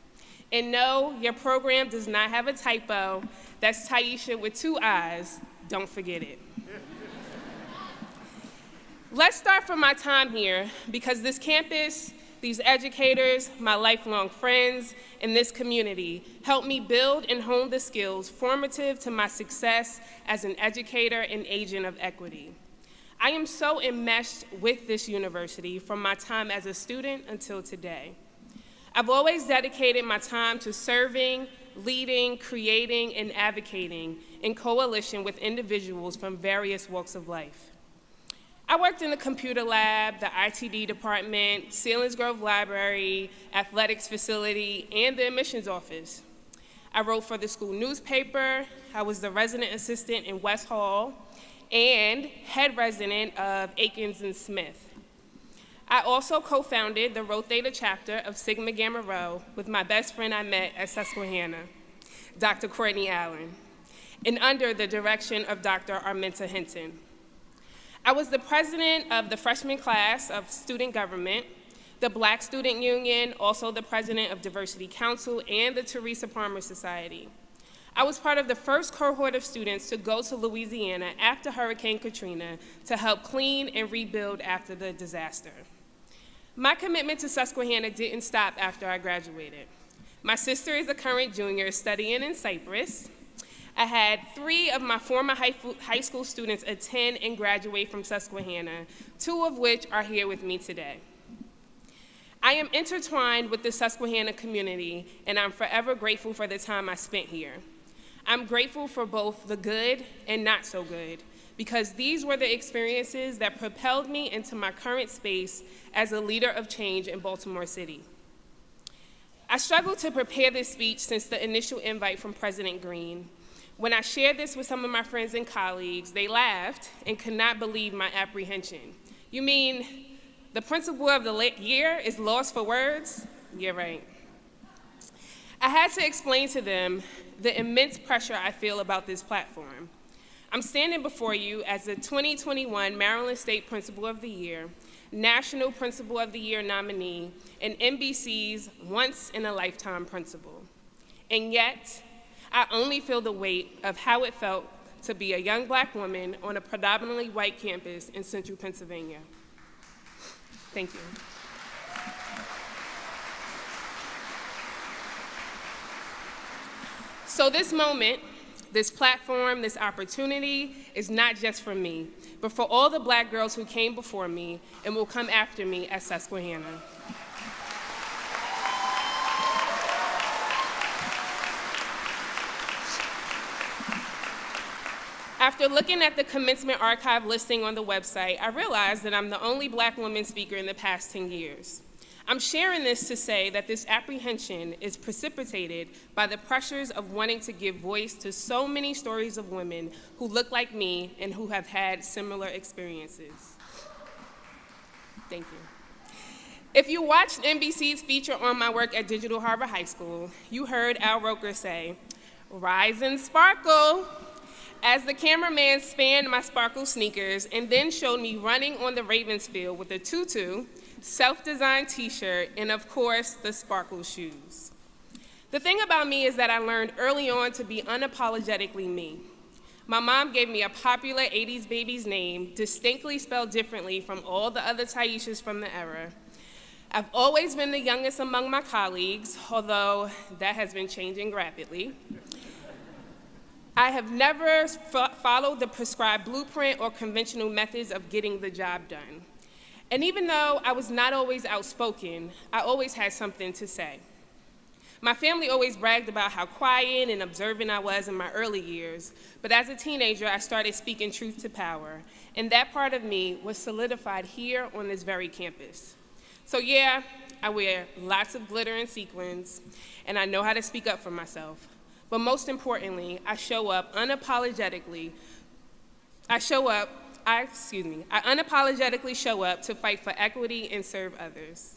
And no, your program does not have a typo. That's Taiisha with 2 eyes. Don't forget it. Let's start from my time here, because this campus, these educators, my lifelong friends, and this community helped me build and hone the skills formative to my success as an educator and agent of equity. I am so enmeshed with this university from my time as a student until today. I've always dedicated my time to serving, leading, creating, and advocating in coalition with individuals from various walks of life. I worked in the computer lab, the ITD department, Selinsgrove Library, athletics facility, and the admissions office. I wrote for the school newspaper. I was the resident assistant in West Hall and head resident of Akins and Smith. I also co-founded the Rho Theta chapter of Sigma Gamma Rho with my best friend I met at Susquehanna, Dr. Courtney Allen, and under the direction of Dr. Arminta Hinton. I was the president of the freshman class of student government, the Black Student Union, also the president of Diversity Council, and the Taiisha Palmer Society. I was part of the first cohort of students to go to Louisiana after Hurricane Katrina to help clean and rebuild after the disaster. My commitment to Susquehanna didn't stop after I graduated. My sister is a current junior studying in Cyprus. I had 3 of my former high school students attend and graduate from Susquehanna, 2 of which are here with me today. I am intertwined with the Susquehanna community, and I'm forever grateful for the time I spent here. I'm grateful for both the good and not so good, because these were the experiences that propelled me into my current space as a leader of change in Baltimore City. I struggled to prepare this speech since the initial invite from President Green. When I shared this with some of my friends and colleagues, they laughed and could not believe my apprehension. You mean the principal of the year is lost for words? You're right. I had to explain to them the immense pressure I feel about this platform. I'm standing before you as the 2021 Maryland State Principal of the Year, National Principal of the Year nominee, and NBC's once-in-a-lifetime principal. And yet, I only feel the weight of how it felt to be a young Black woman on a predominantly white campus in central Pennsylvania. Thank you. So this moment, this platform, this opportunity is not just for me, but for all the Black girls who came before me and will come after me at Susquehanna. After looking at the commencement archive listing on the website, I realized that I'm the only Black woman speaker in the past 10 years. I'm sharing this to say that this apprehension is precipitated by the pressures of wanting to give voice to so many stories of women who look like me and who have had similar experiences. Thank you. If you watched NBC's feature on my work at Digital Harbor High School, you heard Al Roker say, "Rise and sparkle," as the cameraman spanned my sparkle sneakers and then showed me running on the Ravens field with a tutu, self-designed t-shirt, and of course, the sparkle shoes. The thing about me is that I learned early on to be unapologetically me. My mom gave me a popular 80s baby's name, distinctly spelled differently from all the other Taiishas from the era. I've always been the youngest among my colleagues, although that has been changing rapidly. I have never followed the prescribed blueprint or conventional methods of getting the job done. And even though I was not always outspoken, I always had something to say. My family always bragged about how quiet and observant I was in my early years, but as a teenager, I started speaking truth to power, and that part of me was solidified here on this very campus. So yeah, I wear lots of glitter and sequins, and I know how to speak up for myself. But most importantly, I unapologetically show up to fight for equity and serve others.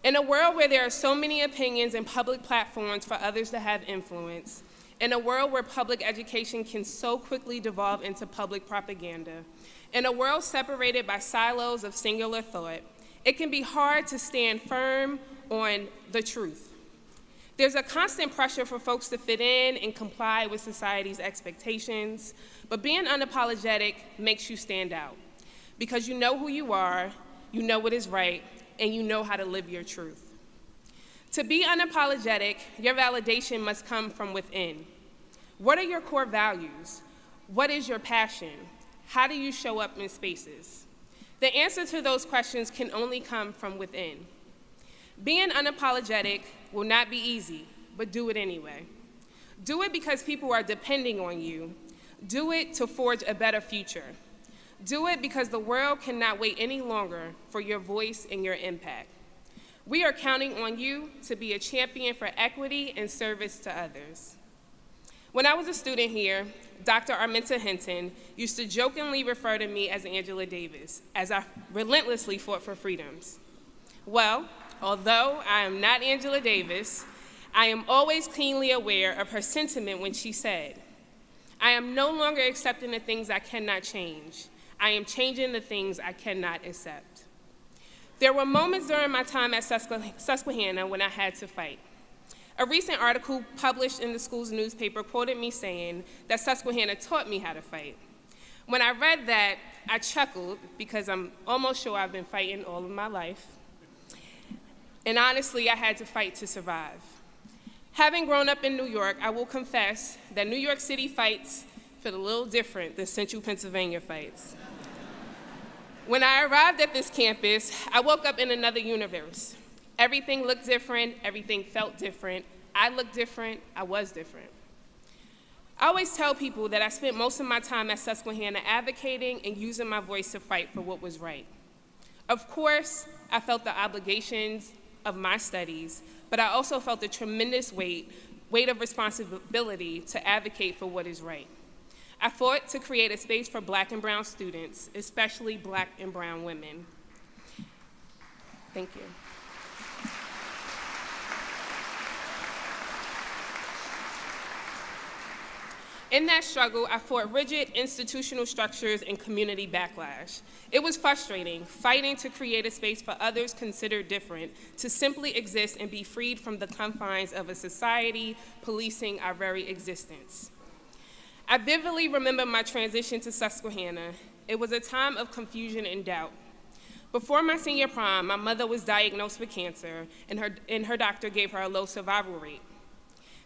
In a world where there are so many opinions and public platforms for others to have influence, in a world where public education can so quickly devolve into public propaganda, in a world separated by silos of singular thought, it can be hard to stand firm on the truth. There's a constant pressure for folks to fit in and comply with society's expectations, but being unapologetic makes you stand out because you know who you are, you know what is right, and you know how to live your truth. To be unapologetic, your validation must come from within. What are your core values? What is your passion? How do you show up in spaces? The answer to those questions can only come from within. Being unapologetic will not be easy, but do it anyway. Do it because people are depending on you. Do it to forge a better future. Do it because the world cannot wait any longer for your voice and your impact. We are counting on you to be a champion for equity and service to others. When I was a student here, Dr. Arminta Hinton used to jokingly refer to me as Angela Davis, as I relentlessly fought for freedoms. Well, although I am not Angela Davis, I am always keenly aware of her sentiment when she said, "I am no longer accepting the things I cannot change. I am changing the things I cannot accept." There were moments during my time at Susquehanna when I had to fight. A recent article published in the school's newspaper quoted me saying that Susquehanna taught me how to fight. When I read that, I chuckled because I'm almost sure I've been fighting all of my life. And honestly, I had to fight to survive. Having grown up in New York, I will confess that New York City fights feel a little different than Central Pennsylvania fights. When I arrived at this campus, I woke up in another universe. Everything looked different, everything felt different. I looked different, I was different. I always tell people that I spent most of my time at Susquehanna advocating and using my voice to fight for what was right. Of course, I felt the obligations of my studies, but I also felt the tremendous weight of responsibility to advocate for what is right. I fought to create a space for Black and brown students, especially Black and brown women. Thank you. In that struggle, I fought rigid institutional structures and community backlash. It was frustrating, fighting to create a space for others considered different, to simply exist and be freed from the confines of a society policing our very existence. I vividly remember my transition to Susquehanna. It was a time of confusion and doubt. Before my senior prom, my mother was diagnosed with cancer, and her doctor gave her a low survival rate.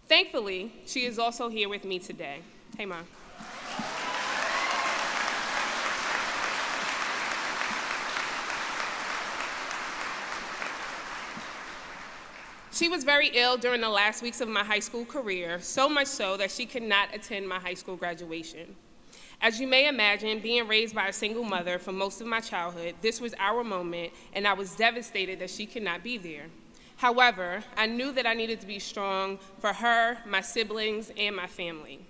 Thankfully, she is also here with me today. Hey, Mom. She was very ill during the last weeks of my high school career, so much so that she could not attend my high school graduation. As you may imagine, being raised by a single mother for most of my childhood, this was our moment, and I was devastated that she could not be there. However, I knew that I needed to be strong for her, my siblings, and my family.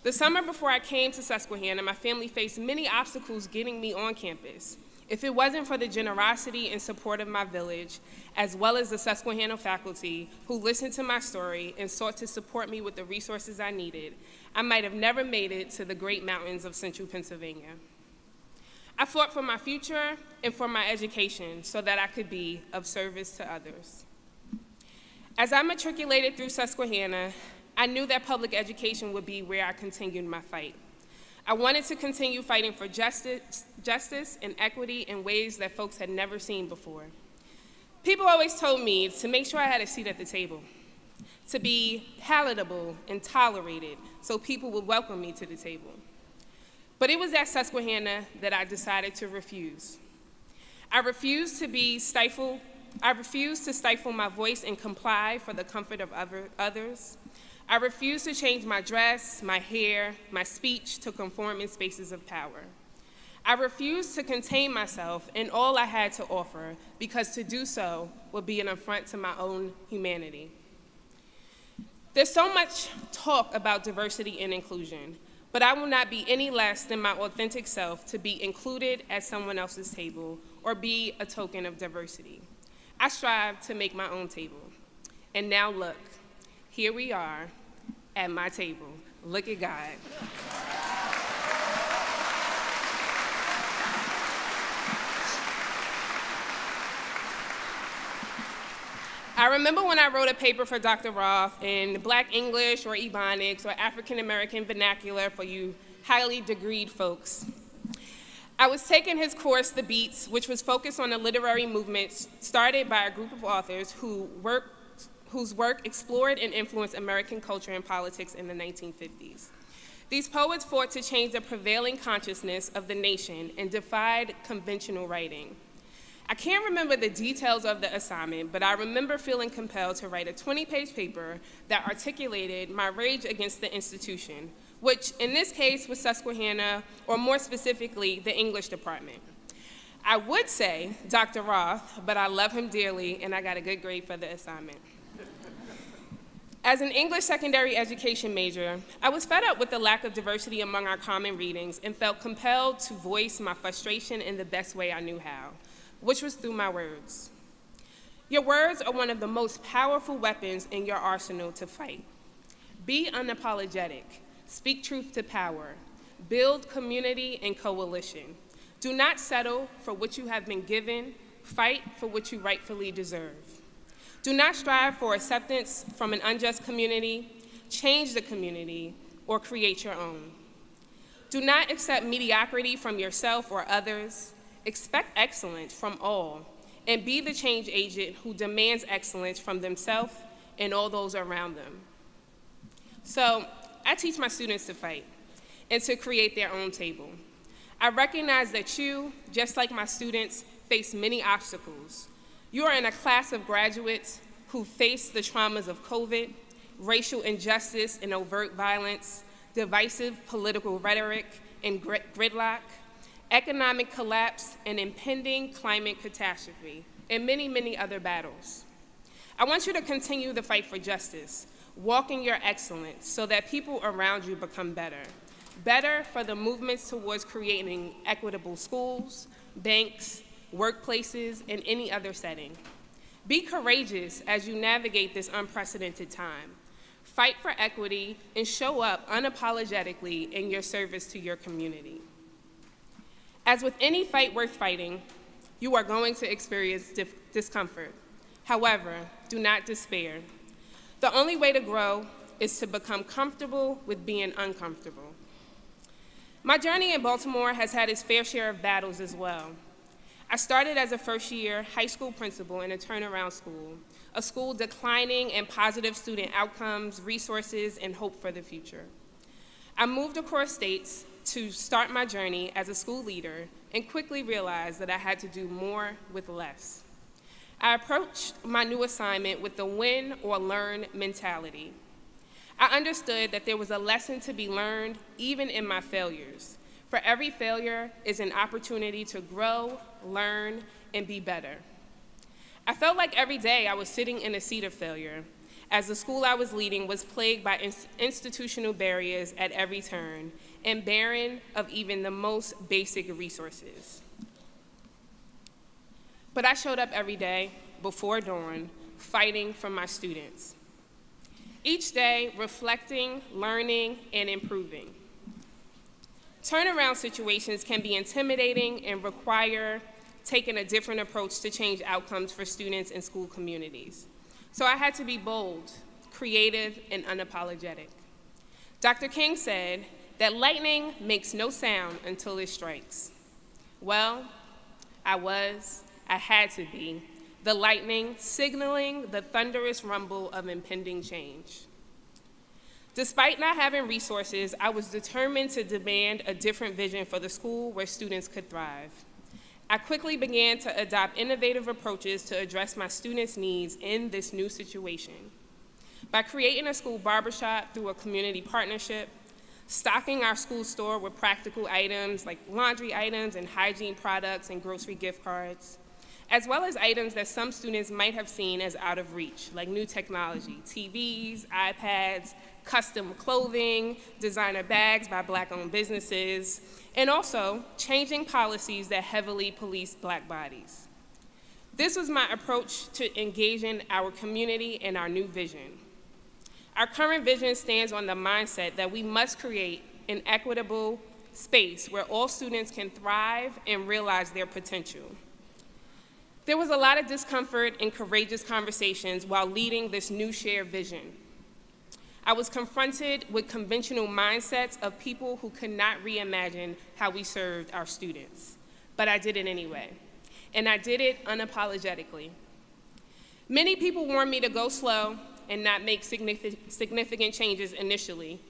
The summer before I came to Susquehanna, my family faced many obstacles getting me on campus. If it wasn't for the generosity and support of my village, as well as the Susquehanna faculty who listened to my story and sought to support me with the resources I needed, I might have never made it to the great mountains of Central Pennsylvania. I fought for my future and for my education so that I could be of service to others. As I matriculated through Susquehanna, I knew that public education would be where I continued my fight. I wanted to continue fighting for justice and equity in ways that folks had never seen before. People always told me to make sure I had a seat at the table, to be palatable and tolerated so people would welcome me to the table. But it was at Susquehanna that I decided to refuse. I refused to stifle my voice and comply for the comfort of others. I refused to change my dress, my hair, my speech to conform in spaces of power. I refused to contain myself in all I had to offer because to do so would be an affront to my own humanity. There's so much talk about diversity and inclusion, but I will not be any less than my authentic self to be included at someone else's table or be a token of diversity. I strive to make my own table. And now look, here we are at my table. Look at God. I remember when I wrote a paper for Dr. Roth in Black English or Ebonics or African American vernacular for you highly degreed folks. I was taking his course, The Beats, which was focused on a literary movement started by a group of authors whose work explored and influenced American culture and politics in the 1950s. These poets fought to change the prevailing consciousness of the nation and defied conventional writing. I can't remember the details of the assignment, but I remember feeling compelled to write a 20-page paper that articulated my rage against the institution, which in this case was Susquehanna, or more specifically, the English department. I would say Dr. Roth, but I love him dearly, and I got a good grade for the assignment. As an English secondary education major, I was fed up with the lack of diversity among our common readings and felt compelled to voice my frustration in the best way I knew how, which was through my words. Your words are one of the most powerful weapons in your arsenal to fight. Be unapologetic, speak truth to power, build community and coalition. Do not settle for what you have been given, fight for what you rightfully deserve. Do not strive for acceptance from an unjust community, change the community, or create your own. Do not accept mediocrity from yourself or others. Expect excellence from all, and be the change agent who demands excellence from themselves and all those around them. So, I teach my students to fight and to create their own table. I recognize that you, just like my students, face many obstacles. You are in a class of graduates who face the traumas of COVID, racial injustice and overt violence, divisive political rhetoric and gridlock, economic collapse and impending climate catastrophe, and many, many other battles. I want you to continue the fight for justice, walk in your excellence so that people around you become better. Better for the movements towards creating equitable schools, banks, workplaces, and any other setting. Be courageous as you navigate this unprecedented time. Fight for equity and show up unapologetically in your service to your community. As with any fight worth fighting, you are going to experience discomfort. However, do not despair. The only way to grow is to become comfortable with being uncomfortable. My journey in Baltimore has had its fair share of battles as well. I started as a first-year high school principal in a turnaround school, a school declining in positive student outcomes, resources, and hope for the future. I moved across states to start my journey as a school leader and quickly realized that I had to do more with less. I approached my new assignment with the win or learn mentality. I understood that there was a lesson to be learned even in my failures. For every failure is an opportunity to grow, learn, and be better. I felt like every day I was sitting in a seat of failure, as the school I was leading was plagued by institutional barriers at every turn and barren of even the most basic resources. But I showed up every day before dawn, fighting for my students. Each day, reflecting, learning, and improving. Turnaround situations can be intimidating and require taking a different approach to change outcomes for students and school communities. So I had to be bold, creative, and unapologetic. Dr. King said that lightning makes no sound until it strikes. Well, I had to be, the lightning signaling the thunderous rumble of impending change. Despite not having resources, I was determined to demand a different vision for the school where students could thrive. I quickly began to adopt innovative approaches to address my students' needs in this new situation. By creating a school barbershop through a community partnership, stocking our school store with practical items like laundry items and hygiene products and grocery gift cards, as well as items that some students might have seen as out of reach, like new technology, TVs, iPads, custom clothing, designer bags by Black-owned businesses, and also changing policies that heavily police Black bodies. This was my approach to engaging our community and our new vision. Our current vision stands on the mindset that we must create an equitable space where all students can thrive and realize their potential. There was a lot of discomfort and courageous conversations while leading this new shared vision. I was confronted with conventional mindsets of people who could not reimagine how we served our students, but I did it anyway, and I did it unapologetically. Many people warned me to go slow and not make significant changes initially,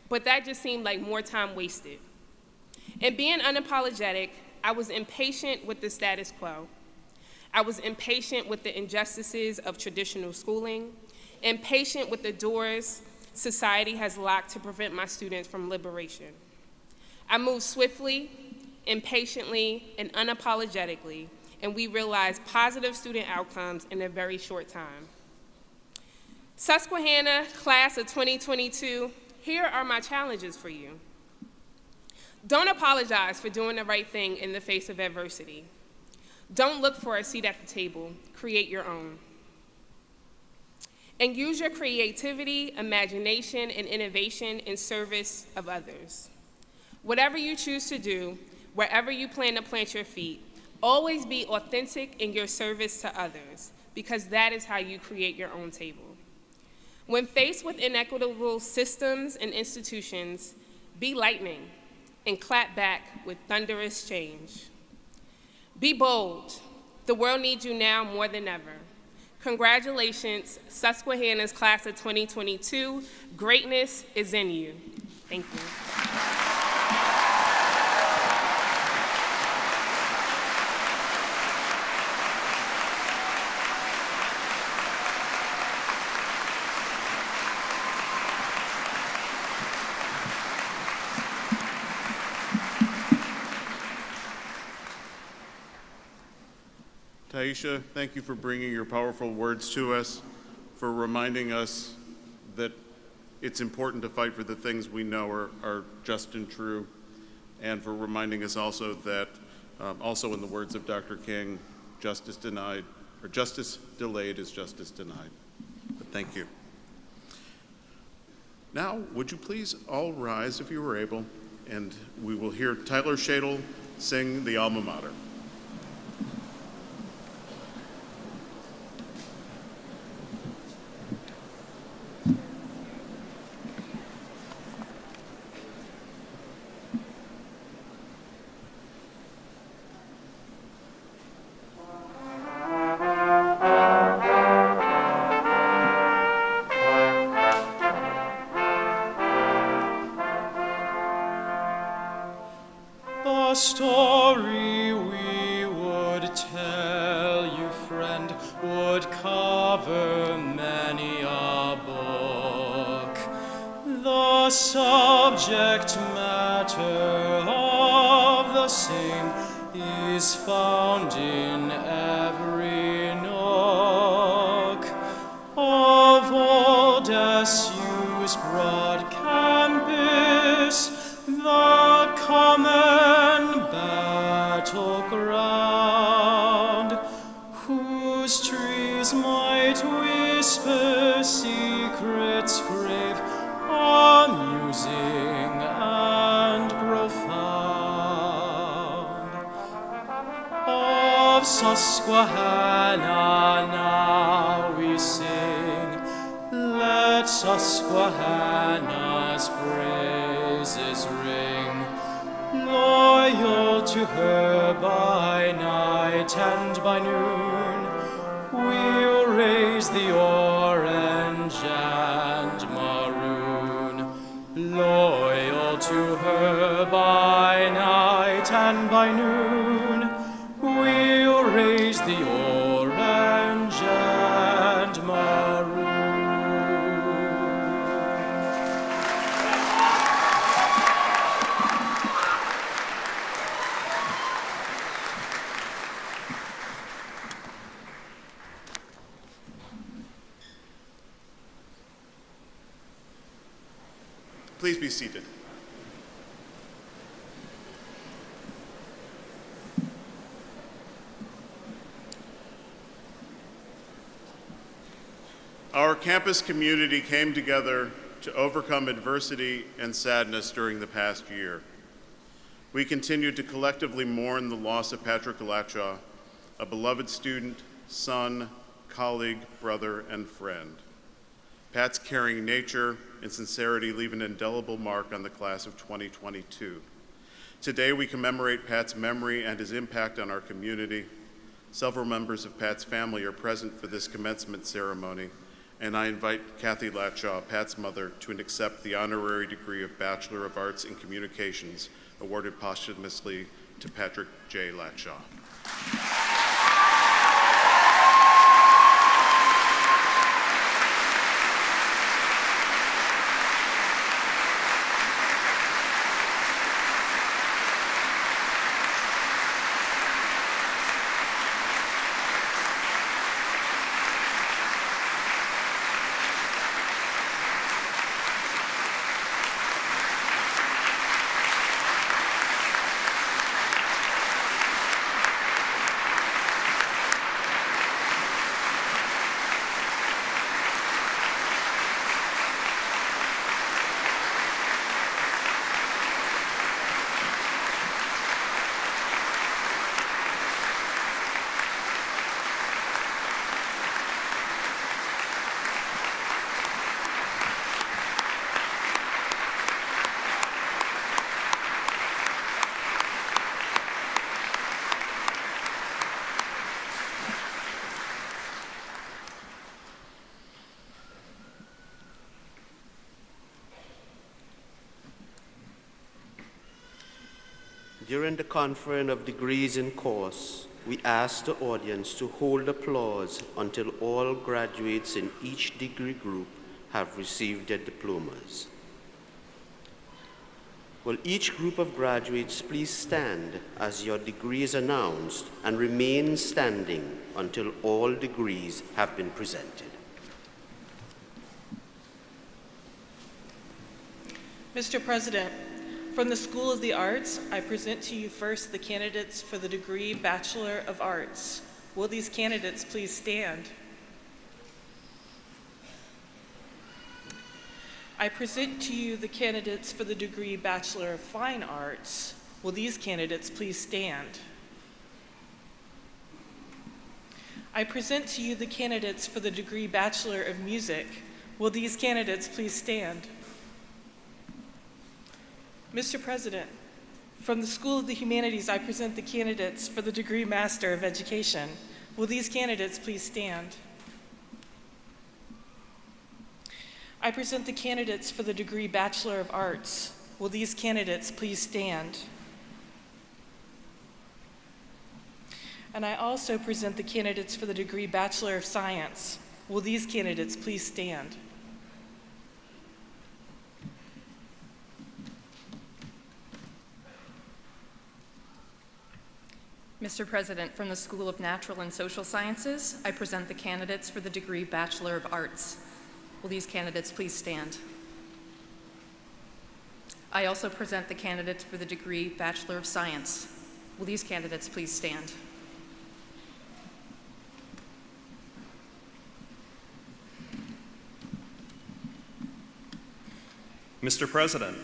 but that just seemed like more time wasted. And being unapologetic, I was impatient with the status quo. I was impatient with the injustices of traditional schooling, impatient with the doors society has locked to prevent my students from liberation. I moved swiftly, impatiently, and unapologetically, and we realized positive student outcomes in a very short time. Susquehanna, class of 2022, here are my challenges for you. Don't apologize for doing the right thing in the face of adversity. Don't look for a seat at the table, create your own. And use your creativity, imagination, and innovation in service of others. Whatever you choose to do, wherever you plan to plant your feet, always be authentic in your service to others, because that is how you create your own table. When faced with inequitable systems and institutions, be lightning and clap back with thunderous change. Be bold. The world needs you now more than ever. Congratulations, Susquehanna's class of 2022. Greatness is in you. Thank you. Taiisha, thank you for bringing your powerful words to us, for reminding us that it's important to fight for the things we know are just and true, and for reminding us also that, also in the words of Dr. King, justice denied, or justice delayed is justice denied. But thank you. Now, would you please all rise if you were able, and we will hear Tyler Shadle sing the alma mater. A story we would tell you, friend, would cover many a book. The subject matter of the same is found in every nook of old SU's broad campus, the common battleground, whose trees might whisper secrets grave, amusing and profound. Of Susquehanna now we sing, let Susquehanna's praises ring. Loyal to her by night and by noon, we'll raise the orange and maroon. Loyal to her by night and by noon, we'll raise the orange and maroon. Please be seated. Our campus community came together to overcome adversity and sadness during the past year. We continue to collectively mourn the loss of Patrick Lachaw, a beloved student, son, colleague, brother, and friend. Pat's caring nature and sincerity leave an indelible mark on the class of 2022. Today, we commemorate Pat's memory and his impact on our community. Several members of Pat's family are present for this commencement ceremony, and I invite Kathy Latshaw, Pat's mother, to accept the honorary degree of Bachelor of Arts in Communications awarded posthumously to Patrick J. Latshaw. During the conferring of degrees in course, we ask the audience to hold applause until all graduates in each degree group have received their diplomas. Will each group of graduates please stand as your degree is announced and remain standing until all degrees have been presented. Mr. President, from the School of the Arts, I present to you first the candidates for the degree Bachelor of Arts. Will these candidates please stand? I present to you the candidates for the degree Bachelor of Fine Arts. Will these candidates please stand? I present to you the candidates for the degree Bachelor of Music. Will these candidates please stand? Mr. President, from the School of the Humanities, I present the candidates for the degree Master of Education. Will these candidates please stand? I present the candidates for the degree Bachelor of Arts. Will these candidates please stand? And I also present the candidates for the degree Bachelor of Science. Will these candidates please stand? Mr. President, from the School of Natural and Social Sciences, I present the candidates for the degree Bachelor of Arts. Will these candidates please stand? I also present the candidates for the degree Bachelor of Science. Will these candidates please stand? Mr. President,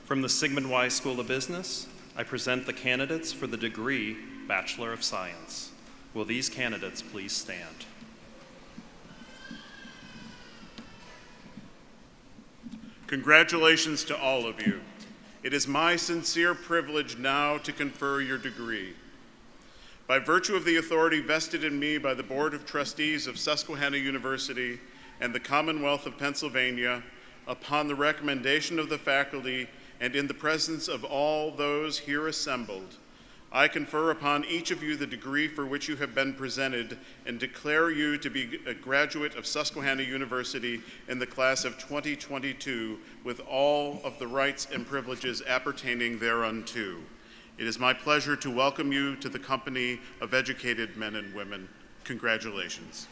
from the Sigmund Y School of Business, I present the candidates for the degree Bachelor of Science. Will these candidates please stand? Congratulations to all of you. It is my sincere privilege now to confer your degree. By virtue of the authority vested in me by the Board of Trustees of Susquehanna University and the Commonwealth of Pennsylvania, upon the recommendation of the faculty and in the presence of all those here assembled, I confer upon each of you the degree for which you have been presented and declare you to be a graduate of Susquehanna University in the class of 2022 with all of the rights and privileges appertaining thereunto. It is my pleasure to welcome you to the company of educated men and women. Congratulations.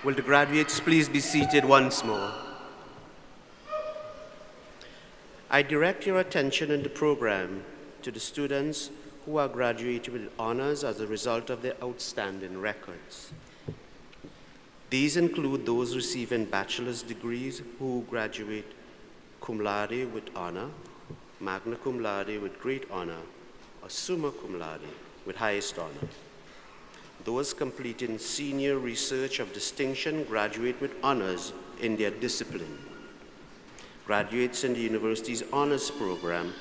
Will the graduates please be seated once more? I direct your attention in the program to the students who are graduating with honors as a result of their outstanding records. These include those receiving bachelor's degrees who graduate cum laude with honor, magna cum laude with great honor, or summa cum laude with highest honor. Those completing senior research of distinction graduate with honors in their discipline. Graduates in the university's honors program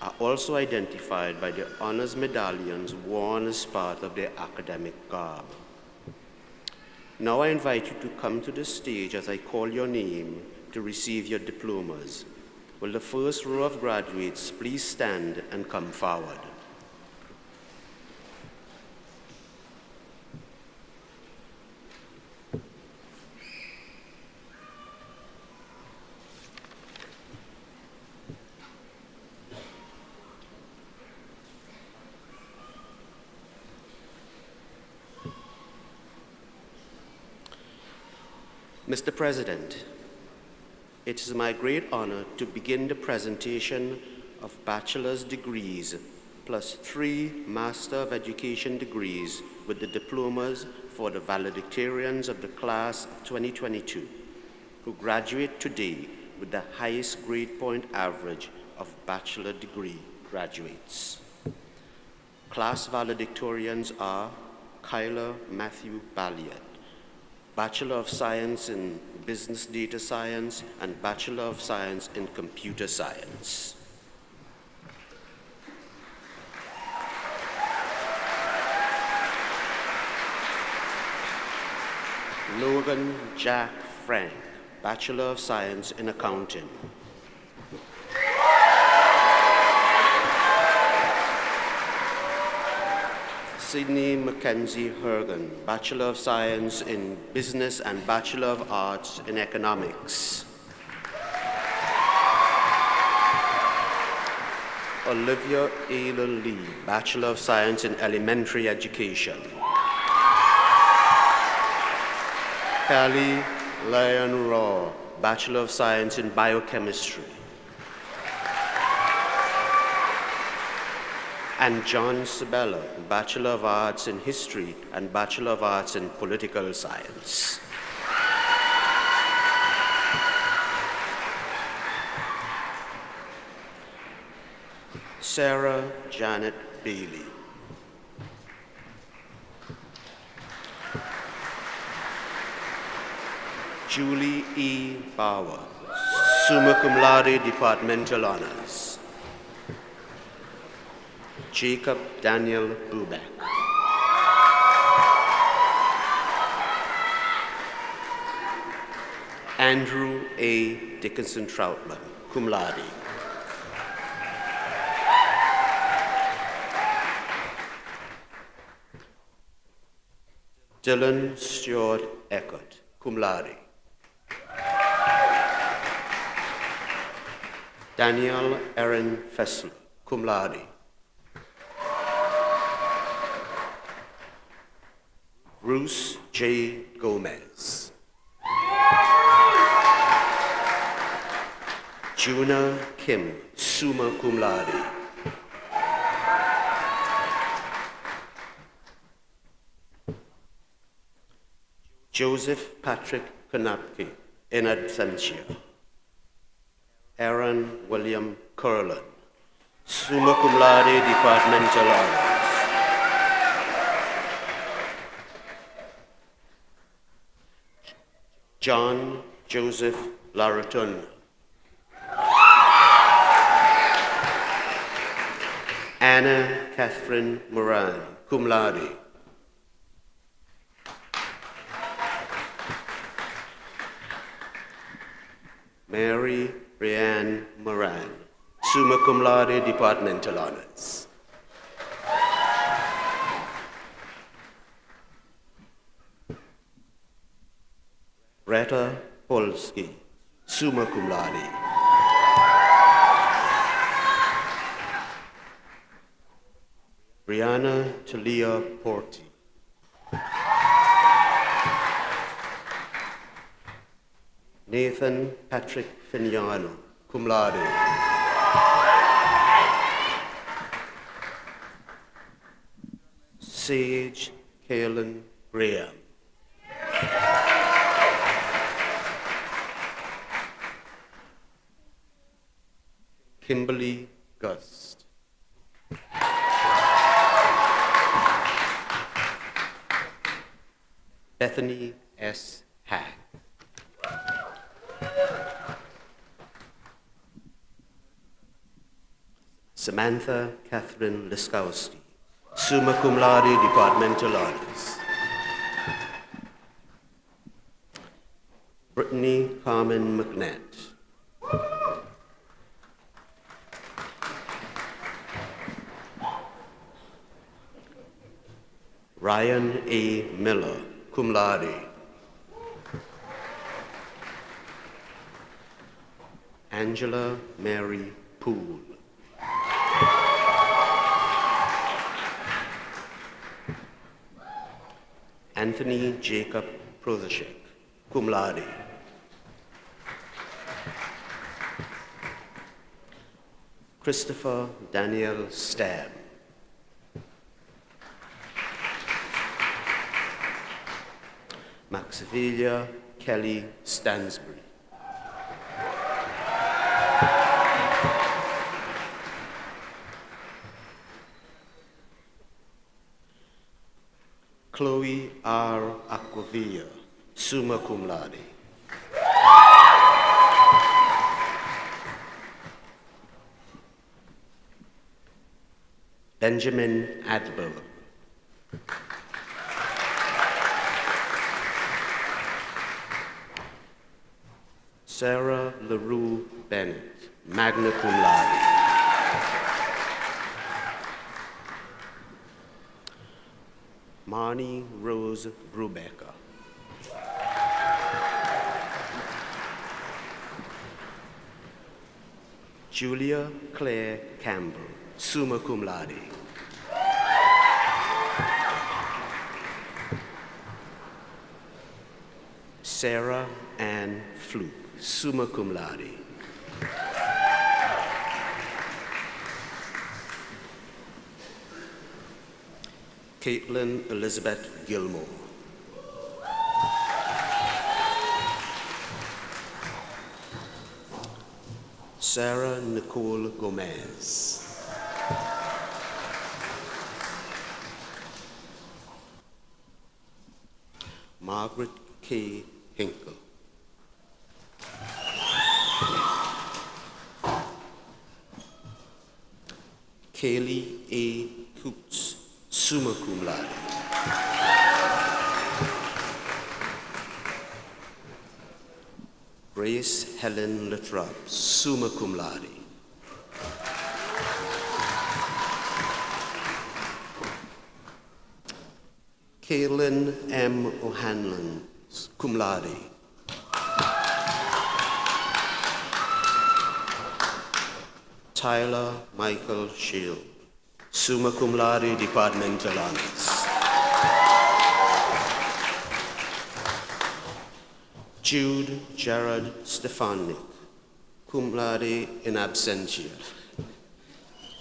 are also identified by their honors medallions worn as part of their academic garb. Now I invite you to come to the stage as I call your name to receive your diplomas. Will the first row of graduates please stand and come forward? Mr. President, it is my great honor to begin the presentation of bachelor's degrees plus 3 Master of Education degrees with the diplomas for the valedictorians of the class of 2022, who graduate today with the highest grade point average of bachelor degree graduates. Class valedictorians are Kyler Matthew Balliet, Bachelor of Science in Business Data Science and Bachelor of Science in Computer Science. Logan Jack Frank, Bachelor of Science in Accounting. Sydney Mackenzie Hergen, Bachelor of Science in Business and Bachelor of Arts in Economics. Olivia Ayla Lee, Bachelor of Science in Elementary Education. Callie Lyon Raw, Bachelor of Science in Biochemistry. And John Sabella, Bachelor of Arts in History and Bachelor of Arts in Political Science. Sarah Janet Bailey. Julie E. Bauer, summa cum laude, departmental honors. Jacob Daniel Bubeck. Andrew A. Dickinson Troutman, cum laude. Dylan Stewart Eckert, cum laude. Daniel Erin Fessler, cum laude. Bruce J. Gomez. Juna Kim, summa cum laude. Joseph Patrick Konapke, in absentia. Aaron William Curlin, summa cum laude, departmental honors. John Joseph Laratun. Anna Catherine Moran, cum laude. Mary Brianne Moran, summa cum laude, departmental honors. Retta Polsky, summa cum laude. Brianna Talia Porti. Nathan Patrick Fignano, cum laude. Sage Kaylin Graham. Kimberly Gust. Bethany S. Hack. Samantha Catherine Liskowski, summa cum laude, departmental honors. Brittany Carmen McNett. Ryan A. Miller, cum laude. Angela Mary Poole. Anthony Jacob Prozashek, cum laude. Christopher Daniel Stab. Maxivilia Kelly Stansbury. Chloe R. Aquavilla, summa cum laude. Benjamin Adler. Sarah LaRue Bennett, magna cum laude. Marnie Rose Brubaker. Julia Claire Campbell, summa cum laude. Sarah Ann Fluke, summa cum laude. Caitlin Elizabeth Gilmore. Sarah Nicole Gomez. Margaret K. Hinkle. Kaylee A. Coots, summa cum laude. Grace Helen Latrobe, summa cum laude. Kaylin M. O'Hanlon, cum laude. Tyler Michael Shield, summa cum laude, departmental honors. Jude Gerard Stefanik, cum laude in absentia.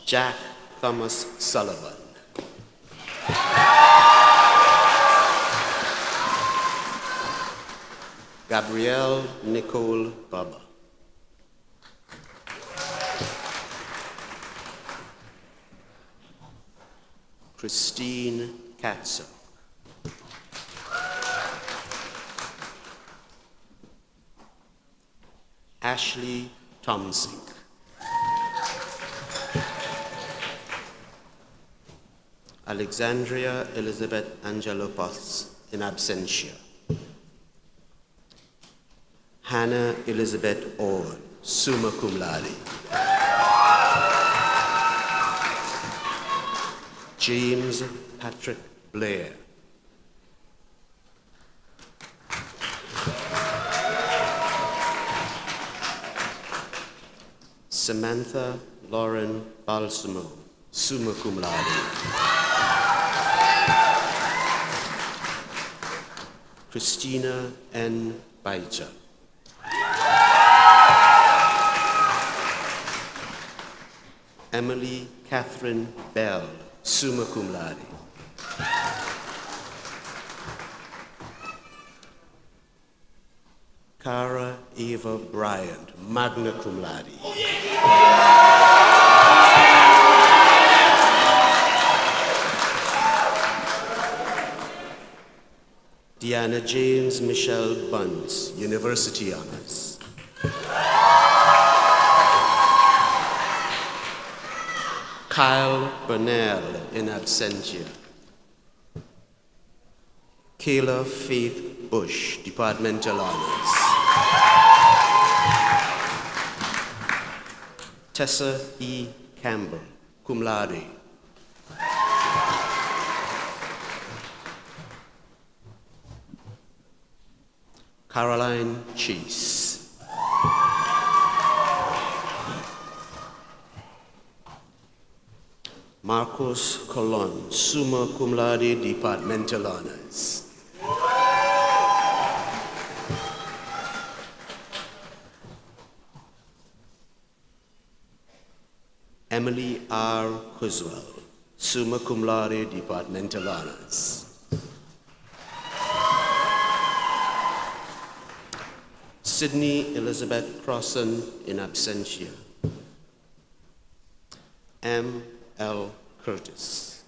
Jack Thomas Sullivan. Gabrielle Nicole Bubba. Christine Katzer. Ashley Thompson. Alexandria Elizabeth Angelopoulos in absentia. Hannah Elizabeth Ord, summa cum laude. James Patrick Blair. Samantha Lauren Balsamo, summa cum laude. Christina N. Baita. Emily Catherine Bell, summa cum laude. Cara Eva Bryant, magna cum laude. Deanna James Michelle Bunce, University Honors. Kyle Burnell, in absentia. Kayla Faith Bush, Departmental Honors. Tessa E. Campbell, cum laude. Caroline Chase. Marcos Colon, summa cum laude, Departmental Honors. Emily R. Criswell, summa cum laude, Departmental Honors. Sydney Elizabeth Crossan, in absentia. M. L. Curtis.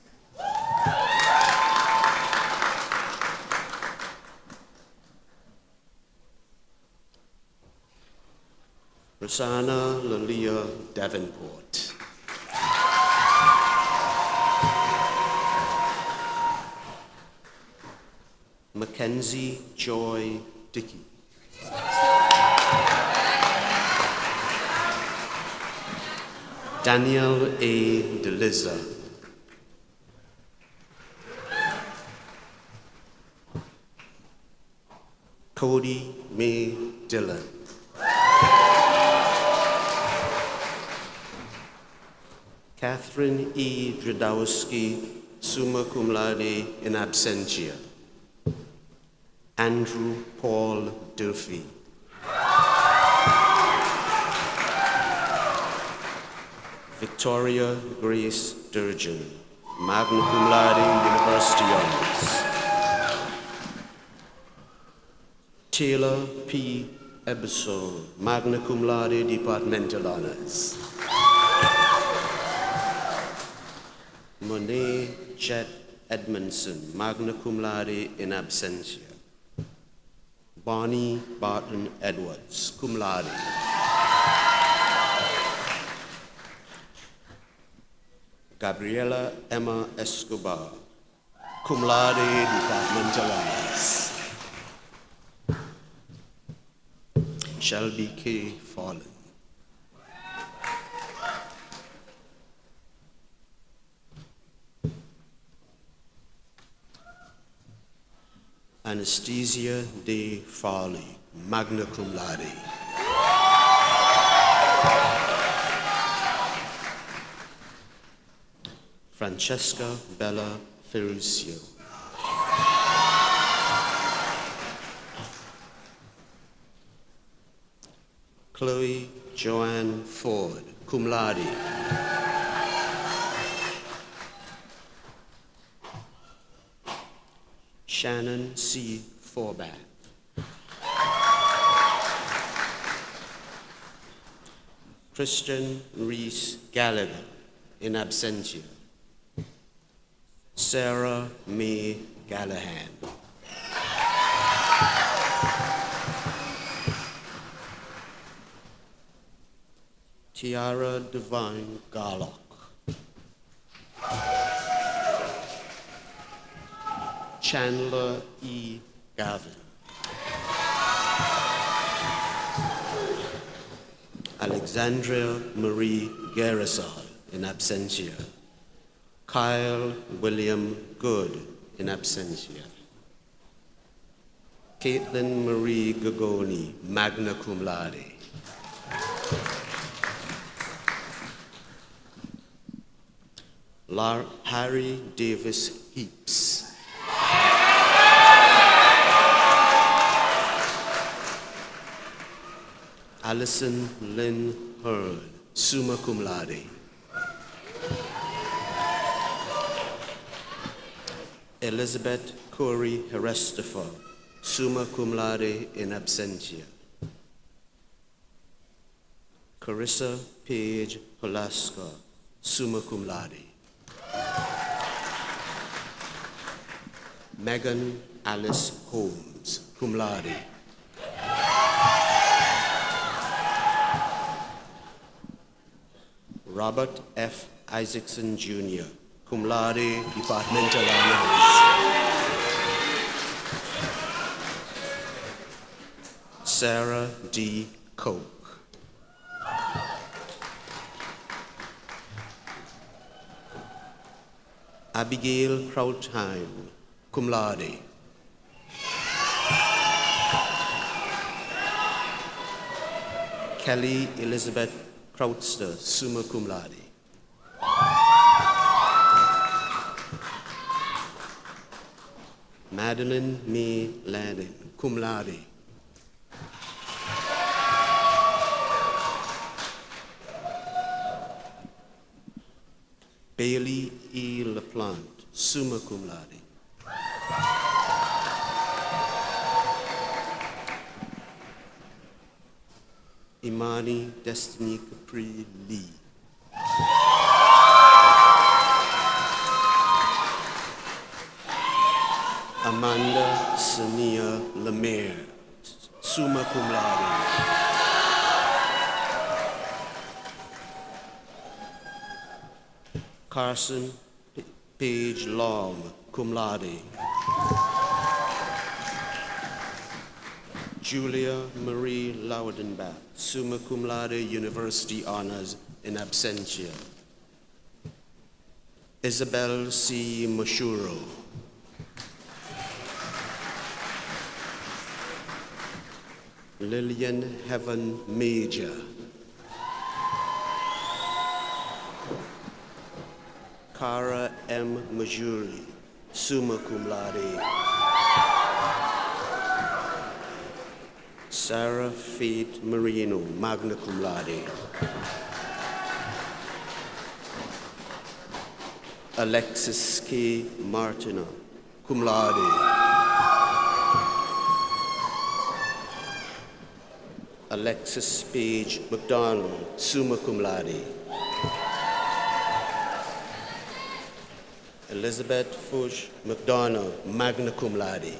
Rosanna Lalia Davenport. Mackenzie Joy Dickey. Daniel A. DeLiza. Cody May Dillon. Catherine E. Dredowski, summa cum laude, in absentia. Andrew Paul Durfee. Victoria Grace Durgeon, magna cum laude, University Honors. Taylor P. Ebersole, magna cum laude, Departmental Honors. Monet Chet Edmondson, magna cum laude, in absentia. Bonnie Barton Edwards, cum laude. Gabriela Emma Escobar, cum laude, Departmental Honors. Shelby K. Fallen. Anastasia De Farley, magna cum laude. Francesca Bella Ferruccio. Chloe Joanne Ford, cum laude. Shannon C. Forbath. Christian Reese Gallagher, in absentia. Sarah May Gallahan. Tiara Devine Garlock. Chandler E. Gavin. Alexandria Marie Gerasol, in absentia. Kyle William Good, in absentia. Caitlin Marie Gagoni, magna cum laude. Harry Davis Heaps. Allison Lynn Hurd, summa cum laude. Elizabeth Corey Herestifer, summa cum laude in absentia. Carissa Page Holaska, summa cum laude. Megan Alice Holmes, cum laude. Robert F. Isaacson, Jr., cum laude, departmental honors. Sarah D. Koch. Abigail Krautheim, cum laude. Kelly Elizabeth Krautster, summa cum laude. Madeline May Ladin, cum laude. Bailey E. LaPlante, summa cum laude. Imani Destiny Capri Lee. Amanda Sania Lemire, summa cum laude. Carson Page Long, cum laude. Julia Marie Laudenbach, summa cum laude, university honors in absentia. Isabel C. Mashuro. Lillian Heaven Major. Cara M. Majuri, summa cum laude. Sarah Faith Marino, magna cum laude. Alexis K. Martina, cum laude. Alexis Page McDonald, summa cum laude. Elizabeth Fush McDonough, magna cum laude.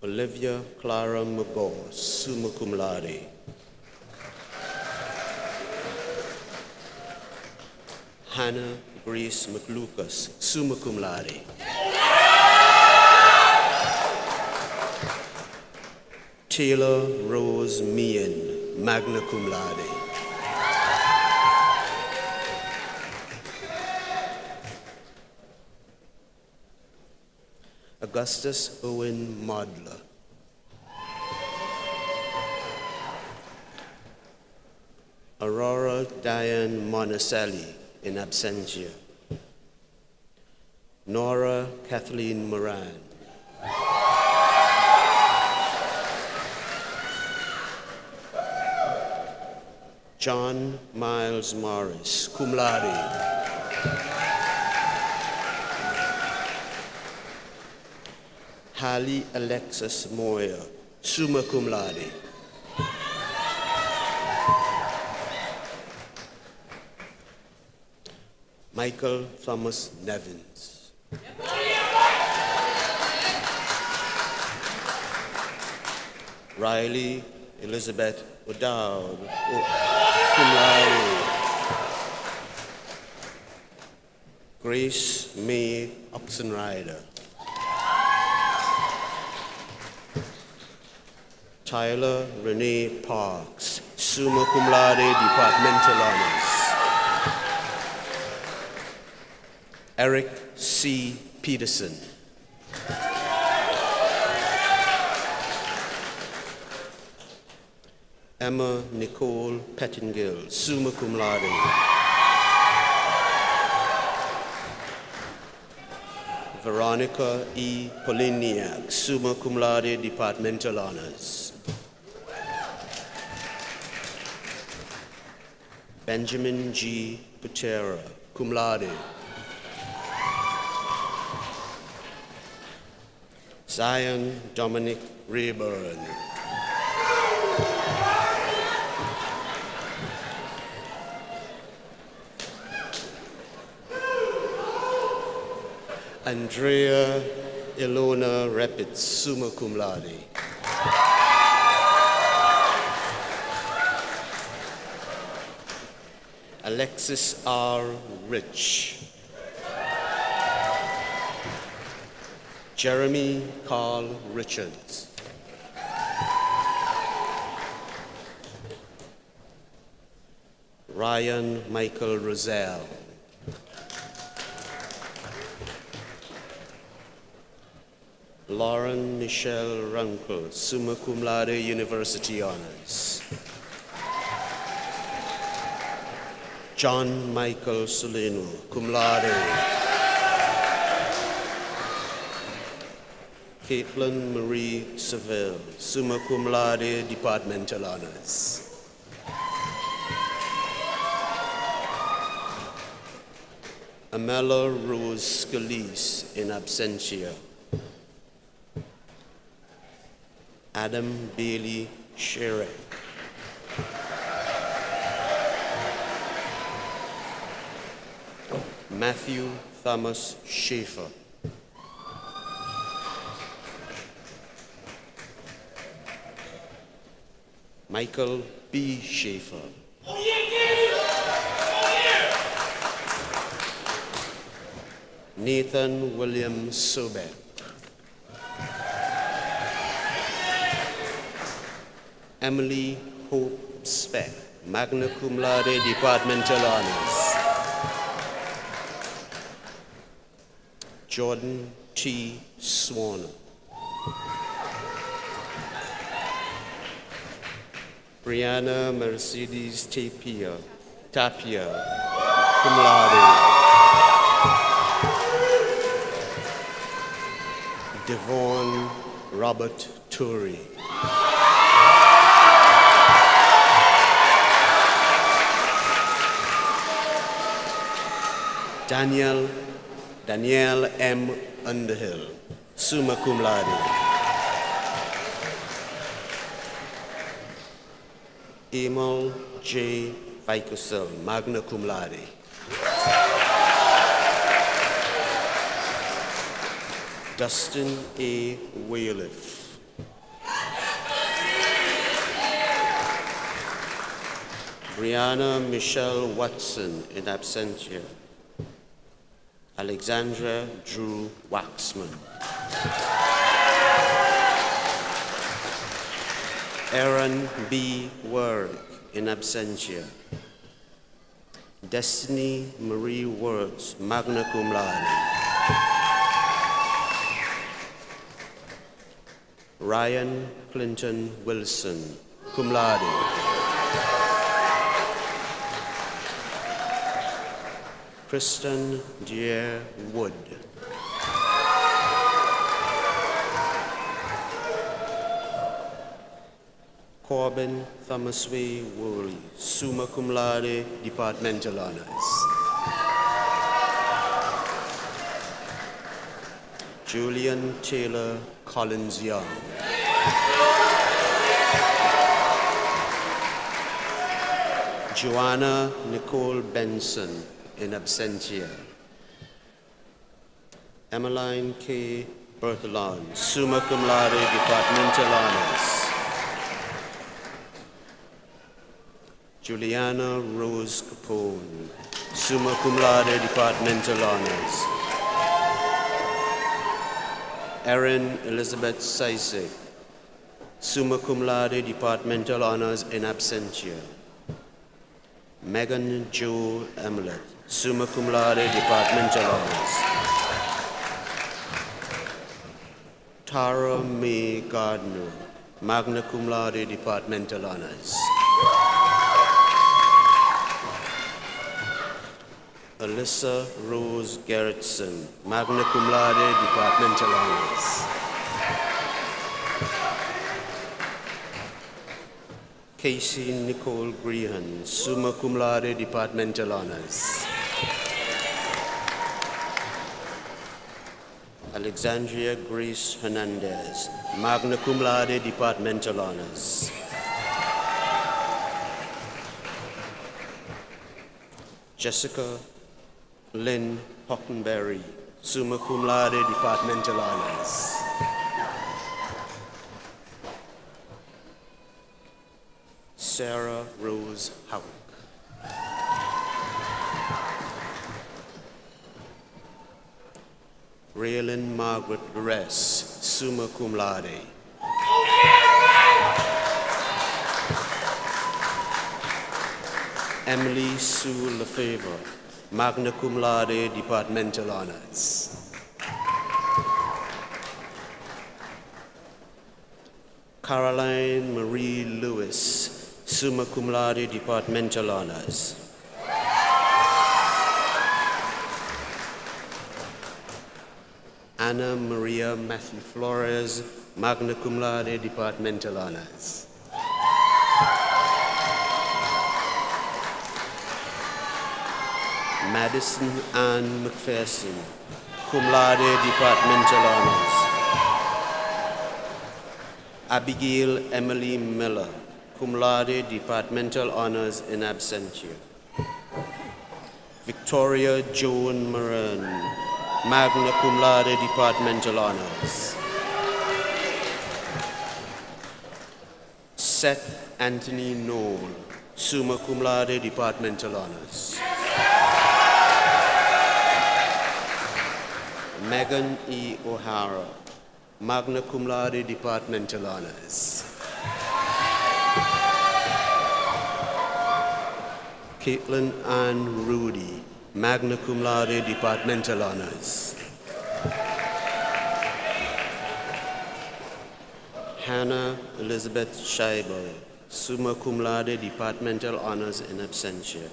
Olivia Clara McGaw, summa cum laude. Hannah Grace McLucas, summa cum laude. Taylor Rose Meehan, magna cum laude. Augustus Owen Modler. Aurora Diane Monticelli, in absentia. Nora Kathleen Moran. John Miles Morris, cum laude. Hallie Alexis Moyer, summa cum laude. Michael Thomas Nevins. Riley Elizabeth O'Dowd, cum laude. Grace May Oxenrider. Tyler Renee Parks, summa cum laude, departmental honors. Eric C. Peterson. Emma Nicole Pettingill, summa cum laude. Veronica E. Poliniak, summa cum laude, departmental honors. Benjamin G. Patera, cum laude. Zion Dominic Rayburn. Andrea Ilona Repitz, summa cum laude. Alexis R. Rich. Jeremy Carl Richards. Ryan Michael Roselle. Lauren Michelle Runkle, summa cum laude, University Honors. John Michael Soleno, cum laude. Caitlin Marie Seville, summa cum laude, Departmental Honors. Amela Rose Scalise, in absentia. Adam Bailey Sherrick. Matthew Thomas Schaefer. Michael B. Schaefer. Nathan William Sobek. Emily Hope Speck, magna cum laude, Departmental Honors. Jordan T. Swanner. Brianna Mercedes Tapia, cum laude. Devon Robert Torrey. Danielle M. Underhill, summa cum laude. Emil J. Vicusel, magna cum laude. Dustin A. Wayliff. Brianna Michelle Watson, in absentia. Alexandra Drew Waxman. Aaron B. Warwick, in absentia. Destiny Marie Words, magna cum laude. Ryan Clinton Wilson, cum laude. Kristen Deere Wood. Corbin Thomasway Worley, summa cum laude, Departmental Honors. Julian Taylor Collins Young. Joanna Nicole Benson, in absentia. Emmeline K. Berthelon, summa cum laude, Departmental Honors. Juliana Rose Capone, summa cum laude, Departmental Honors. Erin Elizabeth Sisek, summa cum laude, Departmental Honors, in absentia. Megan Jo Emlet, summa cum laude, Departmental Honors. Tara May Gardner, magna cum laude, Departmental Honors. Alyssa Rose Gerritsen, magna cum laude, Departmental Honors. Casey Nicole Grehan, summa cum laude, departmental honors. Alexandria Grace Hernandez, magna cum laude, departmental honors. Jessica Lynn Hockenberry, summa cum laude, departmental honors. Sarah Rose Houck. Raylan Margaret Ress, summa cum laude. Emily Sue Lefevre, magna cum laude, departmental honors. Caroline Marie Lewis, summa cum laude, departmental honors. Anna Maria Matthew Flores, magna cum laude, departmental honors. Madison Ann McPherson, cum laude, departmental honors. Abigail Emily Miller, cum laude, departmental honors in absentia. Victoria Joan Moran, magna cum laude, departmental honors. Seth Anthony Knoll, summa cum laude, departmental honors. Megan E. O'Hara, magna cum laude, departmental honors. Caitlin Ann Rudy, magna cum laude, departmental honors. Hannah Elizabeth Scheibel, summa cum laude, departmental honors in absentia.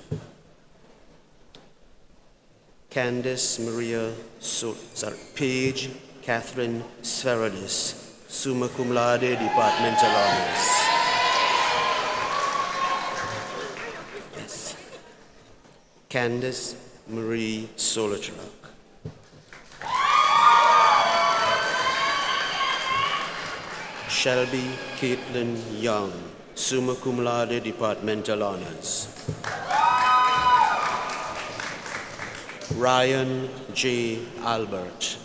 Candice Maria Paige Catherine Sferadis, summa cum laude, departmental honors. Yes. Candice Marie Solotrak. Shelby Caitlin Young, summa cum laude, departmental honors. Ryan J. Albert.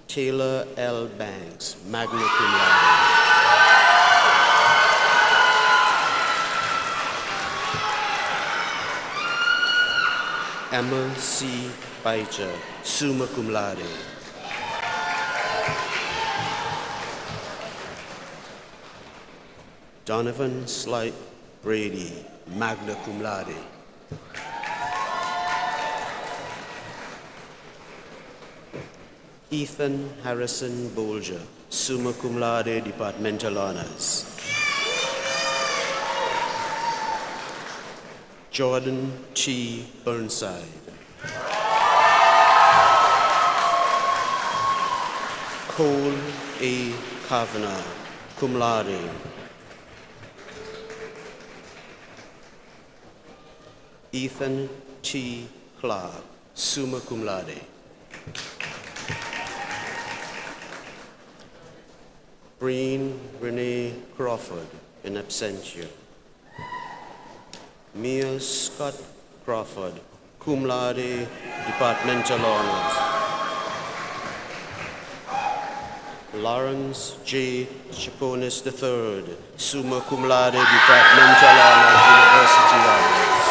Taylor L. Banks, magna cum laude. Emma C. Beicher, summa cum laude. Donovan Slight Brady, magna cum laude. Ethan Harrison Bolger, summa cum laude, departmental honors. Jordan T. Burnside. Cole A. Kavanagh, cum laude. Ethan T. Clark, summa cum laude. Breen Renee Crawford, in absentia. Mia Scott Crawford, cum laude, departmental honors. Lawrence J. Chaponis III, summa cum laude, departmental honors, university honors.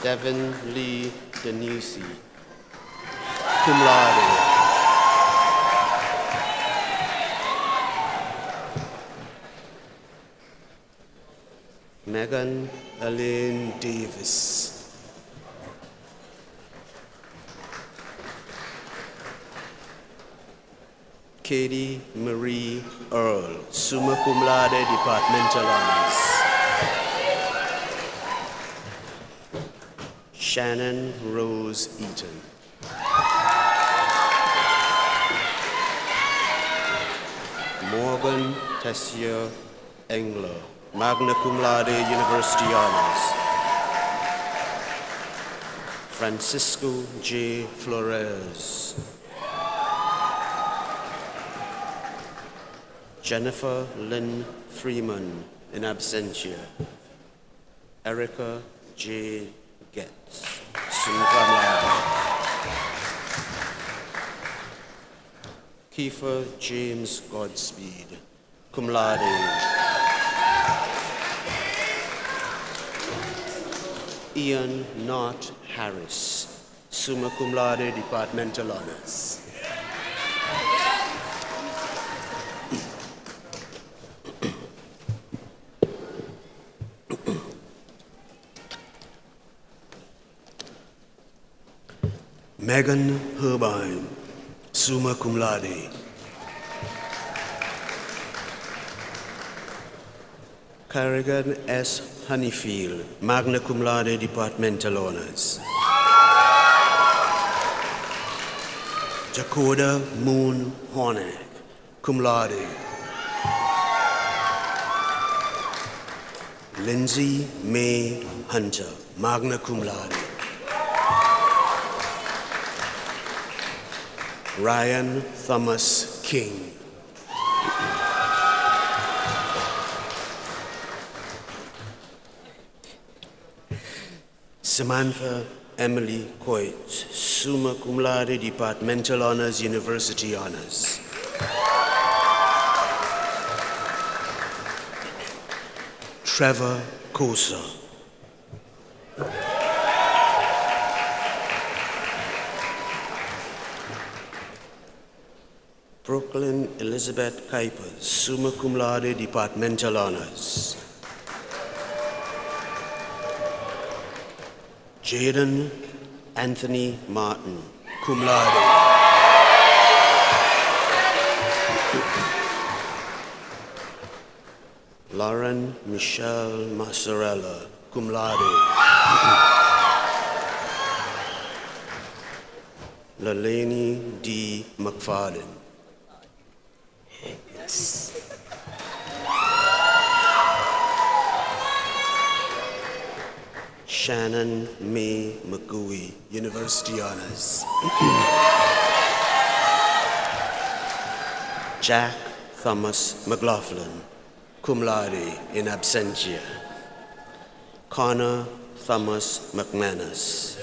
Devin Lee Denisi, cum laude. Megan Elaine Davis. Katie Marie Earl, summa cum laude, departmental honors. Shannon Rose Eaton. Morgan Tessier Engler, magna cum laude, University Honors. Francisco J. Flores. Jennifer Lynn Freeman, in absentia. Erica J. Getz, summa cum laude. Kiefer James Godspeed, cum laude. Ian Knott Harris, summa cum laude, departmental honors. Megan Herbine, summa cum laude. Carrigan S. Honeyfield, magna cum laude, departmental honors. Jacoda Moon Hornack, cum laude. Lindsay May Hunter, magna cum laude. Ryan Thomas King. Samantha Emily Coit, summa cum laude, departmental honors, university honors. Trevor Kosa. Brooklyn Elizabeth Kuipers, summa cum laude, departmental honors. Jaden Anthony Martin, cum laude. Lauren Michelle Massarella, cum laude. Lalani D. McFadden. Yes. Shannon May McGooey, University Honors. Jack Thomas McLaughlin, cum laude, in absentia. Connor Thomas McManus.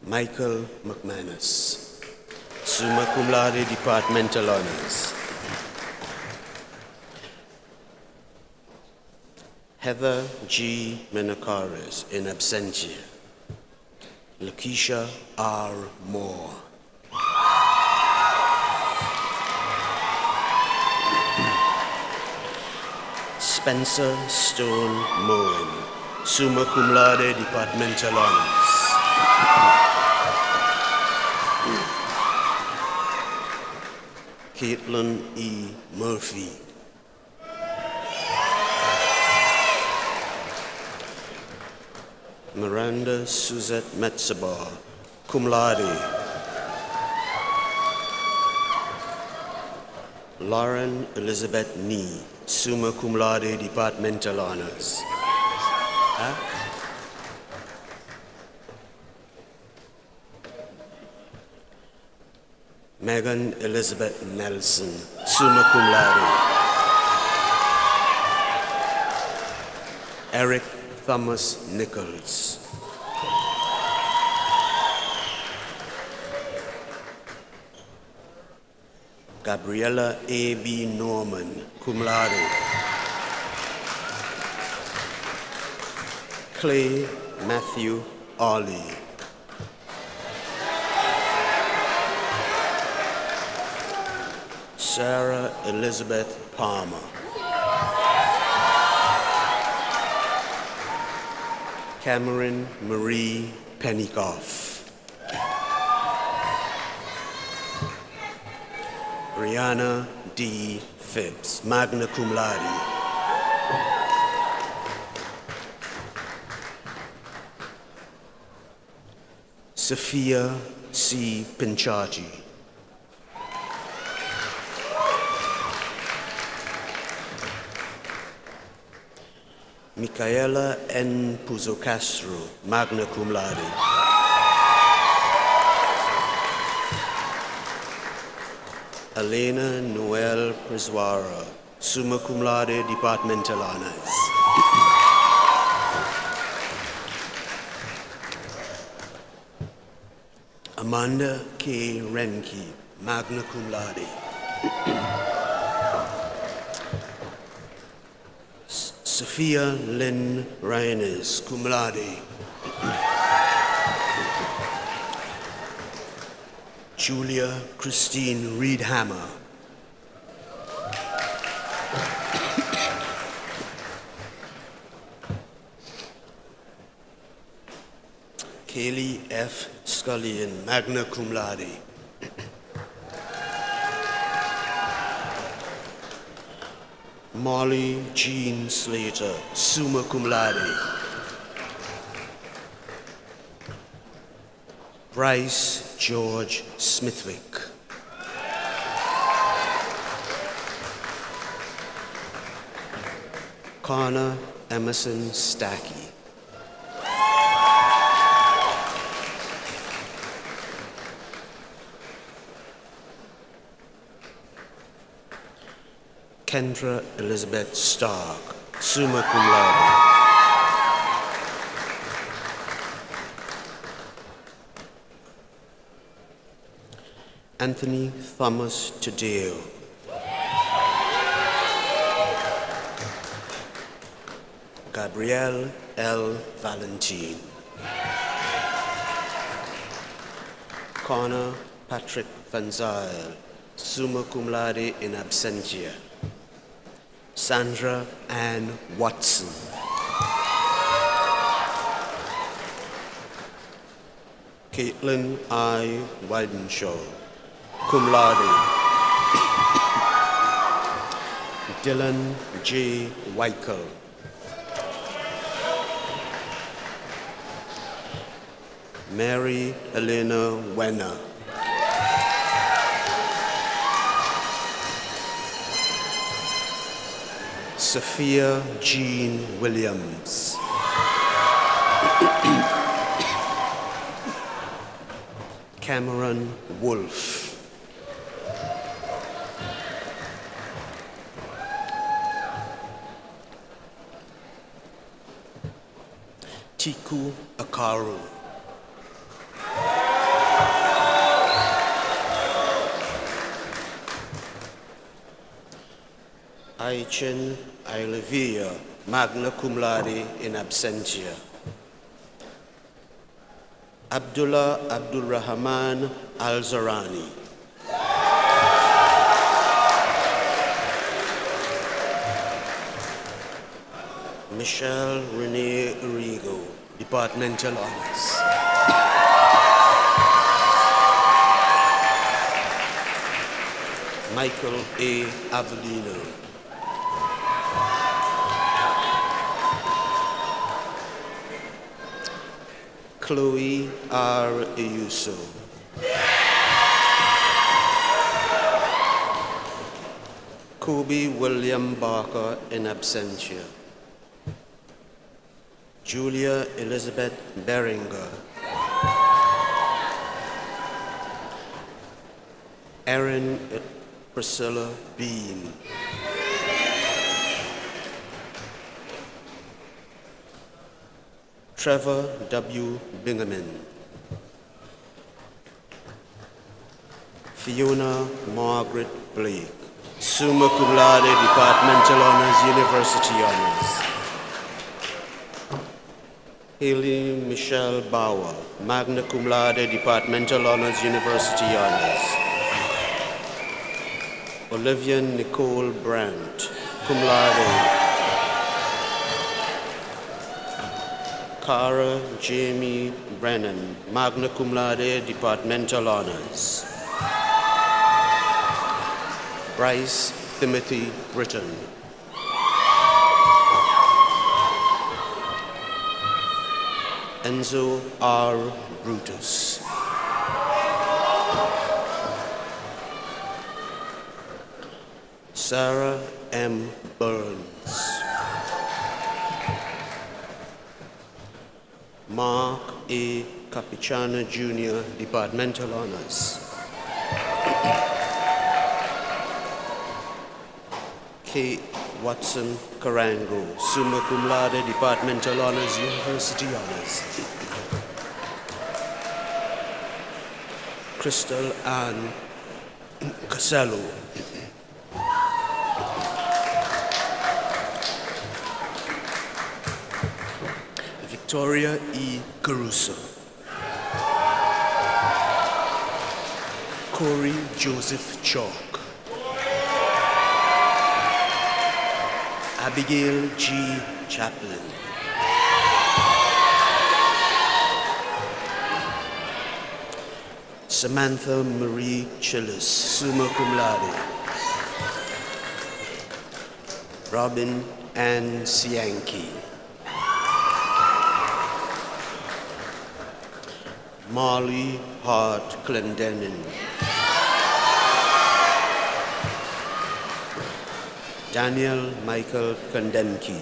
Michael McManus, summa cum laude, departmental honors. Heather G. Menakaris, in absentia. Lakeisha R. Moore. Spencer Stone Moen, summa cum laude, departmental honors. Caitlin E. Murphy. Miranda Suzette Metzabar, cum laude. Lauren Elizabeth Nee, summa cum laude, departmental honors. Huh? Megan Elizabeth Nelson, summa cum laude. Eric Thomas Nichols. Gabriella A. B. Norman, cum laude. Clay Matthew Ollie. Sarah Elizabeth Palmer. Cameron Marie Pennycoff. Brianna D. Phipps, magna cum laude. Sophia C. Pinchachi. Micaela N. Puzo Castro, magna cum laude. Elena Noel Preswara, summa cum laude, departmental honors. Amanda K. Renke, magna cum laude. Sophia Lynn Reines, cum laude. Julia Christine Reed-Hammer. Kaylee F. Scullion, magna cum laude. Molly Jean Slater, summa cum laude. Bryce George Smithwick. Connor Emerson Stacky. Kendra Elizabeth Stark, summa cum laude. Anthony Thomas Tadeo. Gabrielle L. Valentine. Connor Patrick Van Zyl, summa cum laude in absentia. Sandra Ann Watson. Caitlin I. Widenshaw, cum laude. Dylan J. Weichel. Mary Elena Wenner. Sophia Jean Williams. Cameron Wolfe. Tiku Akaru. Aichin Ailevia, magna cum laude in absentia. Abdullah Abdul Rahman Al-Zarani. Michelle Renee Urigo, departmental honors. Michael A. Avellino. Chloe R. Ayuso. Kobe William Barker in absentia. Julia Elizabeth Beringer. Erin Priscilla Bean. Trevor W. Bingaman. Fiona Margaret Blake, summa cum laude, departmental honors, university honors. Haley Michelle Bauer, magna cum laude, departmental honors, university honors. Olivia Nicole Brandt, cum laude. Cara Jamie Brennan, magna cum laude, departmental honors. Bryce Timothy Britton. Enzo R. Brutus. Sarah M. Burns. Mark A. Capichana Jr., Departmental Honors. K. Watson Carango, summa cum laude, Departmental Honors, University Honors. Crystal Ann Casello. Victoria E. Caruso. Corey Joseph Chalk. Abigail G. Chaplin. Samantha Marie Chillis, summa cum laude. Robin Ann Sianki. Marley Hart Clendenin. Daniel Michael Kondenki.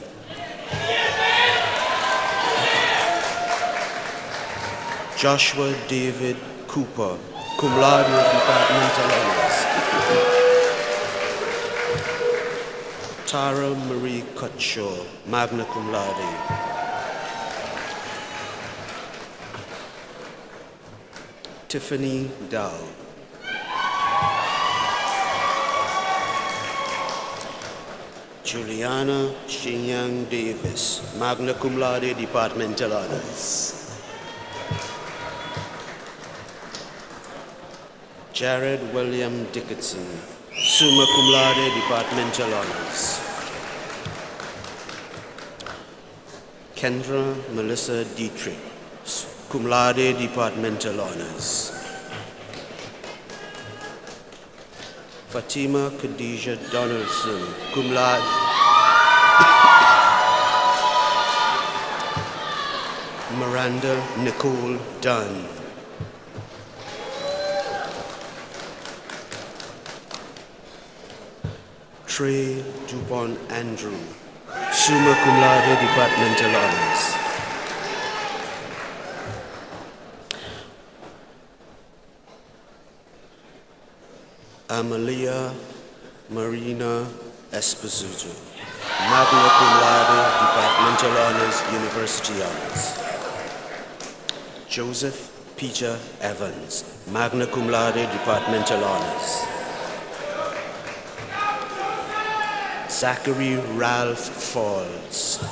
Joshua David Cooper, cum laude, Departmental Honors. Tara Marie Cutshaw, magna cum laude. Tiffany Dow. Juliana Shinyang Davis, magna cum laude, Departmental Honors. Jared William Dickinson, summa cum laude, Departmental Honors. Kendra Melissa Dietrich, cum laude, Departmental Honors. Fatima Khadija Donaldson, cum laude. Miranda Nicole Dunn. Trey Dupont Andrew, summa cum laude, Departmental Honors. Amalia Marina Esposito, magna cum laude, Departmental Honors, University Honors. Joseph Peter Evans, magna cum laude, Departmental Honors. Zachary Ralph Falls.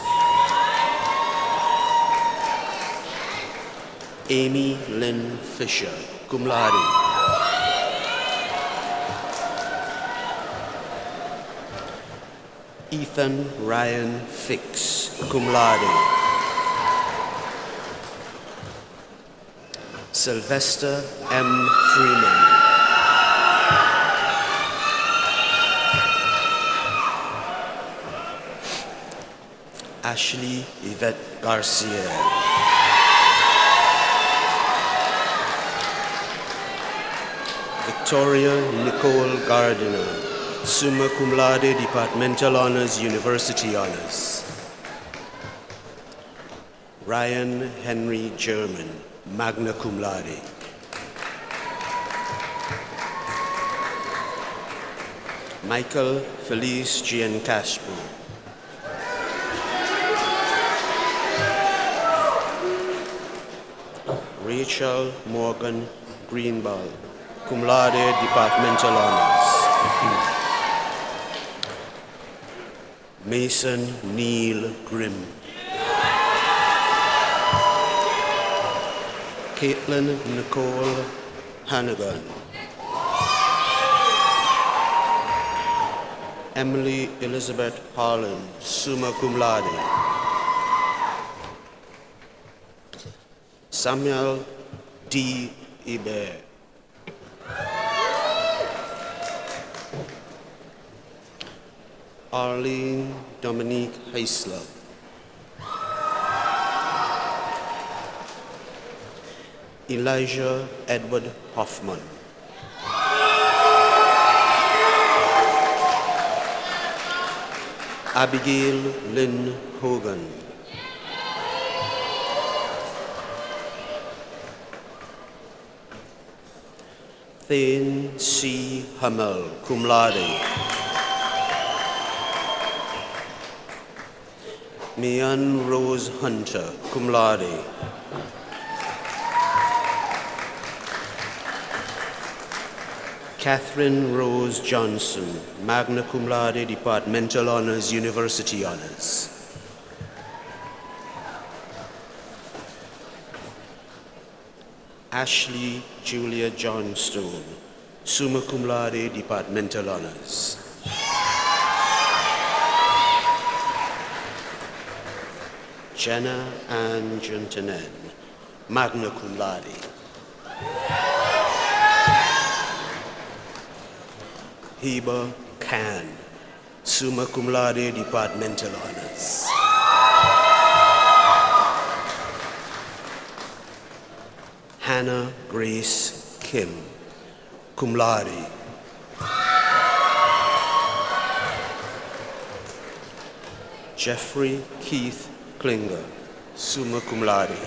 Amy Lynn Fisher, cum laude. Ethan Ryan Fix, cum laude. Sylvester M. Freeman. Ashley Yvette Garcia. Victoria Nicole Gardiner, summa cum laude, Departmental Honors, University Honors. Ryan Henry German, magna cum laude. Michael Felice Giancaspo. Rachel Morgan Greenball, cum laude, Departmental Honors. Mason Neil Grimm. Caitlin Nicole Hannigan. Emily Elizabeth Harlan, summa cum laude. Samuel D. Iber. Arlene Dominique Heisler. Elijah Edward Hoffman. Abigail Lynn Hogan. Thane C. Hummel, cum laude. Mian Rose Hunter, cum laude. Catherine Rose Johnson, magna cum laude, departmental honors, university honors. Ashley Julia Johnstone, summa cum laude, departmental honors. Jenna Ann Juntanen, magna cum laude. Heba Khan, summa cum laude, departmental honors. Hannah Grace Kim, cum laude. Jeffrey Keith Klinger, summa cum laude.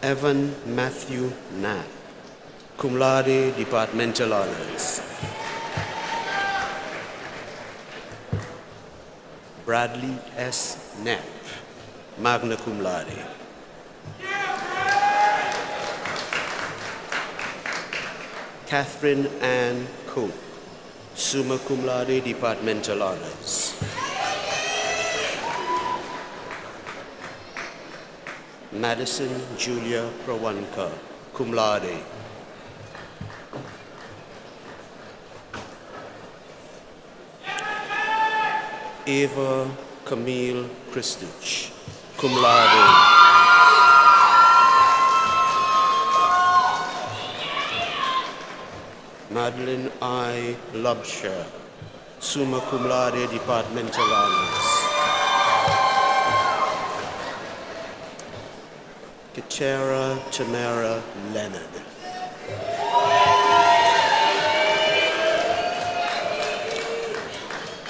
Evan Matthew Knapp, cum laude, departmental honors. Bradley S. Knapp, magna cum laude. Catherine Ann Cope, summa cum laude, departmental honors. Madison Julia Prawanka, cum laude. Eva Camille Kristich, cum laude. Madeline I. Lobsher, summa cum laude, departmental honors. Katera Tamara Leonard.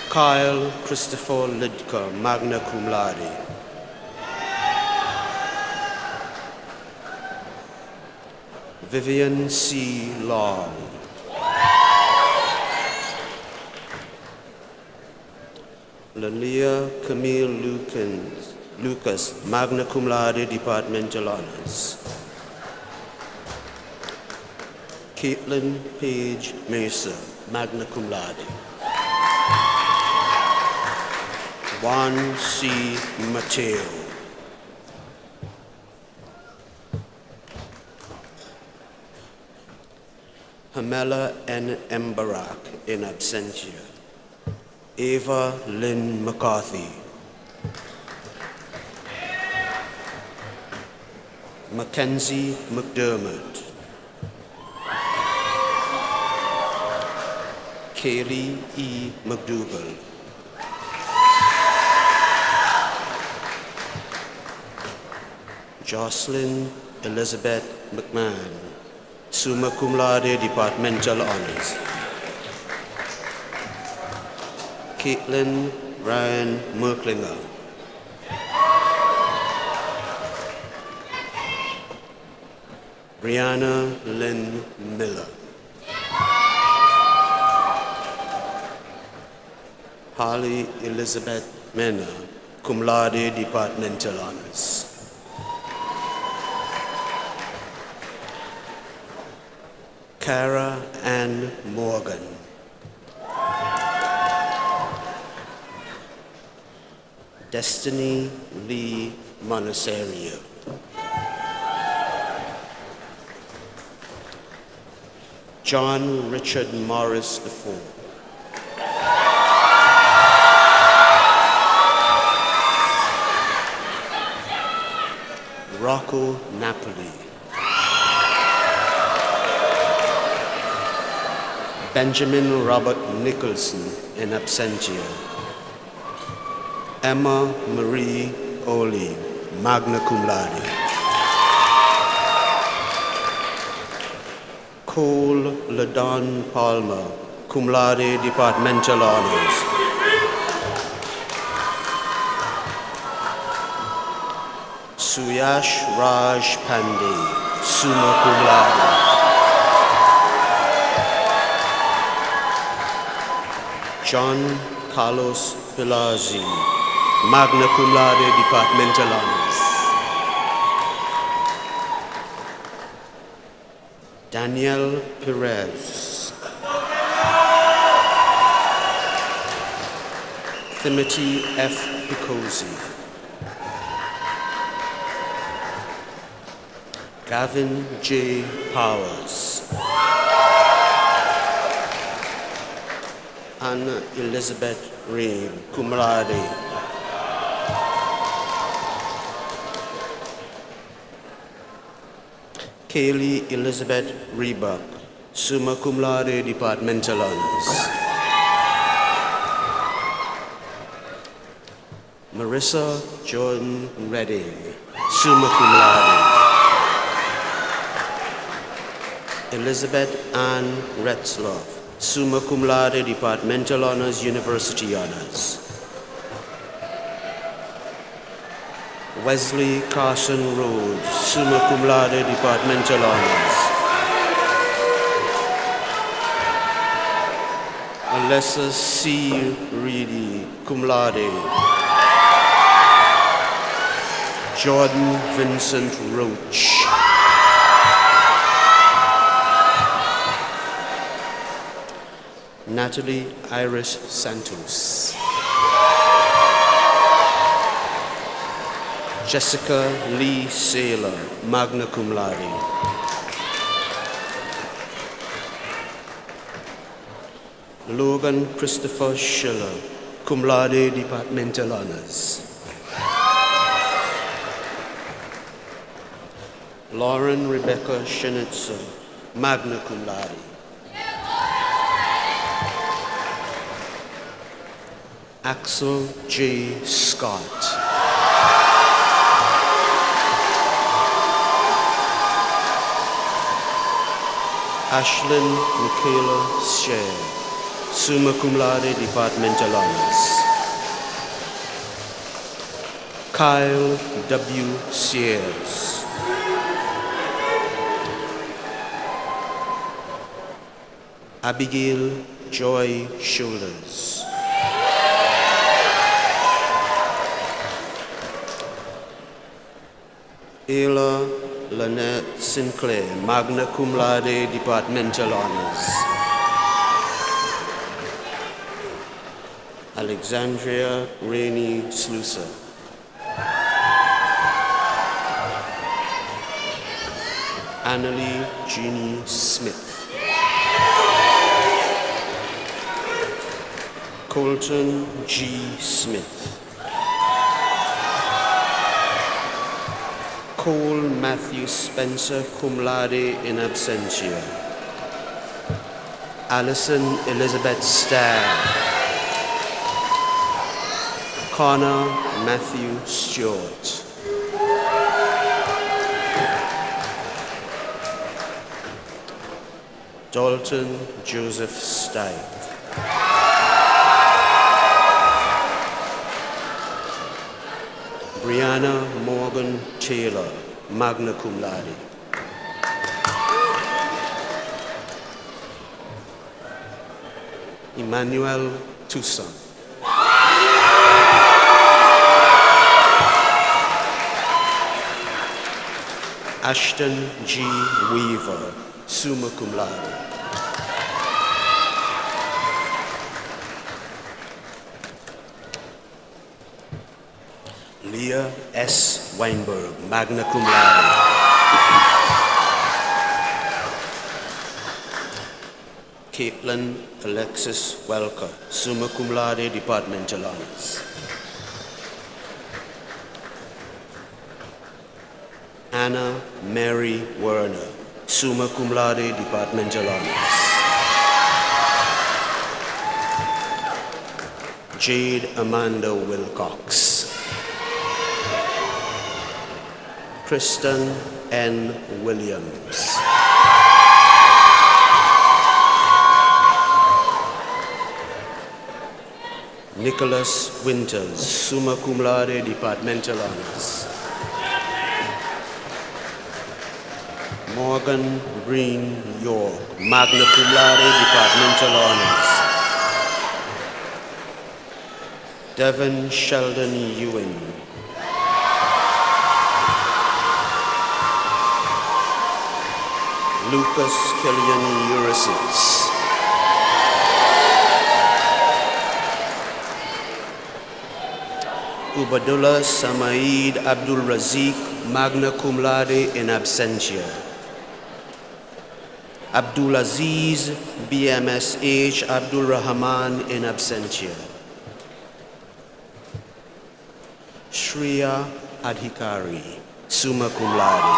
Kyle Christopher Lidker, magna cum laude. Vivian C. Long. Lalia Camille Lucas, magna cum laude, departmental honors. Caitlin Page Mesa, magna cum laude. Juan C. Mateo. Hamela N. Mbarak, in absentia. Ava Lynn McCarthy. Mackenzie McDermott. Kaylee E. McDougall. Jocelyn Elizabeth McMahon, summa cum laude, departmental honors. Caitlin Ryan Merklinger. Brianna Lynn Miller. Harley Elizabeth Mena, cum laude, departmental honors. Cara Ann Morgan. Destiny Lee Monasterio. John Richard Morris IV. Rocco Napoli. Benjamin Robert Nicholson, in absentia. Emma Marie Oli, magna cum laude. Cole Ladon Palmer, cum laude, departmental honors. Suyash Raj Pandey, summa cum laude. John Carlos Pilazzi, magna cum laude, departmental honors. Daniel Perez. Timothy F. Picosi. Gavin J. Powers. Anna Elizabeth Ream, cum laude. Kaylee Elizabeth Rebuck, summa cum laude, departmental honors. Marissa Jordan Redding, summa cum laude. Elizabeth Ann Retzloff, summa cum laude, departmental honors, university honors. Wesley Carson Rhodes, summa cum laude, departmental honors. Alessa C. Reedy, cum laude. Jordan Vincent Roach. Natalie Iris Santos. Jessica Lee Saylor, magna cum laude. Logan Christopher Schiller, cum laude, departmental honors. Lauren Rebecca Schnitzer, magna cum laude. Axel J. Scott. Ashlyn Michaela Sher, summa cum laude, departmental honors. Kyle W. Sears. Abigail Joy Shoulders. Ayla Lynette Sinclair, magna cum laude, departmental honors. Alexandria Rainey Sluicer. Annalie Jeannie Smith. Colton G. Smith. Cole Matthew Spencer, cum laude, in absentia. Allison Elizabeth Starr. Connor Matthew Stewart. Dalton Joseph Stipe. Brianna Morgan Taylor, magna cum laude. Emmanuel Toussaint. Ashton G. Weaver, summa cum laude. Leah S. Weinberg, magna cum laude. Caitlin Alexis Welker, summa cum laude, departmental honors. Anna Mary Werner, summa cum laude, departmental honors. Jade Amanda Wilcox. Kristen N. Williams. Nicholas Winters, summa cum laude, departmental honors. Morgan Breen York, magna cum laude, departmental honors. Devin Sheldon Ewing. Lucas Killian Urisic. Ubadullah Samaid Abdul Razik, magna cum laude in absentia. Abdul Aziz BMSH Abdul Rahman in absentia. Shreya Adhikari, summa cum laude.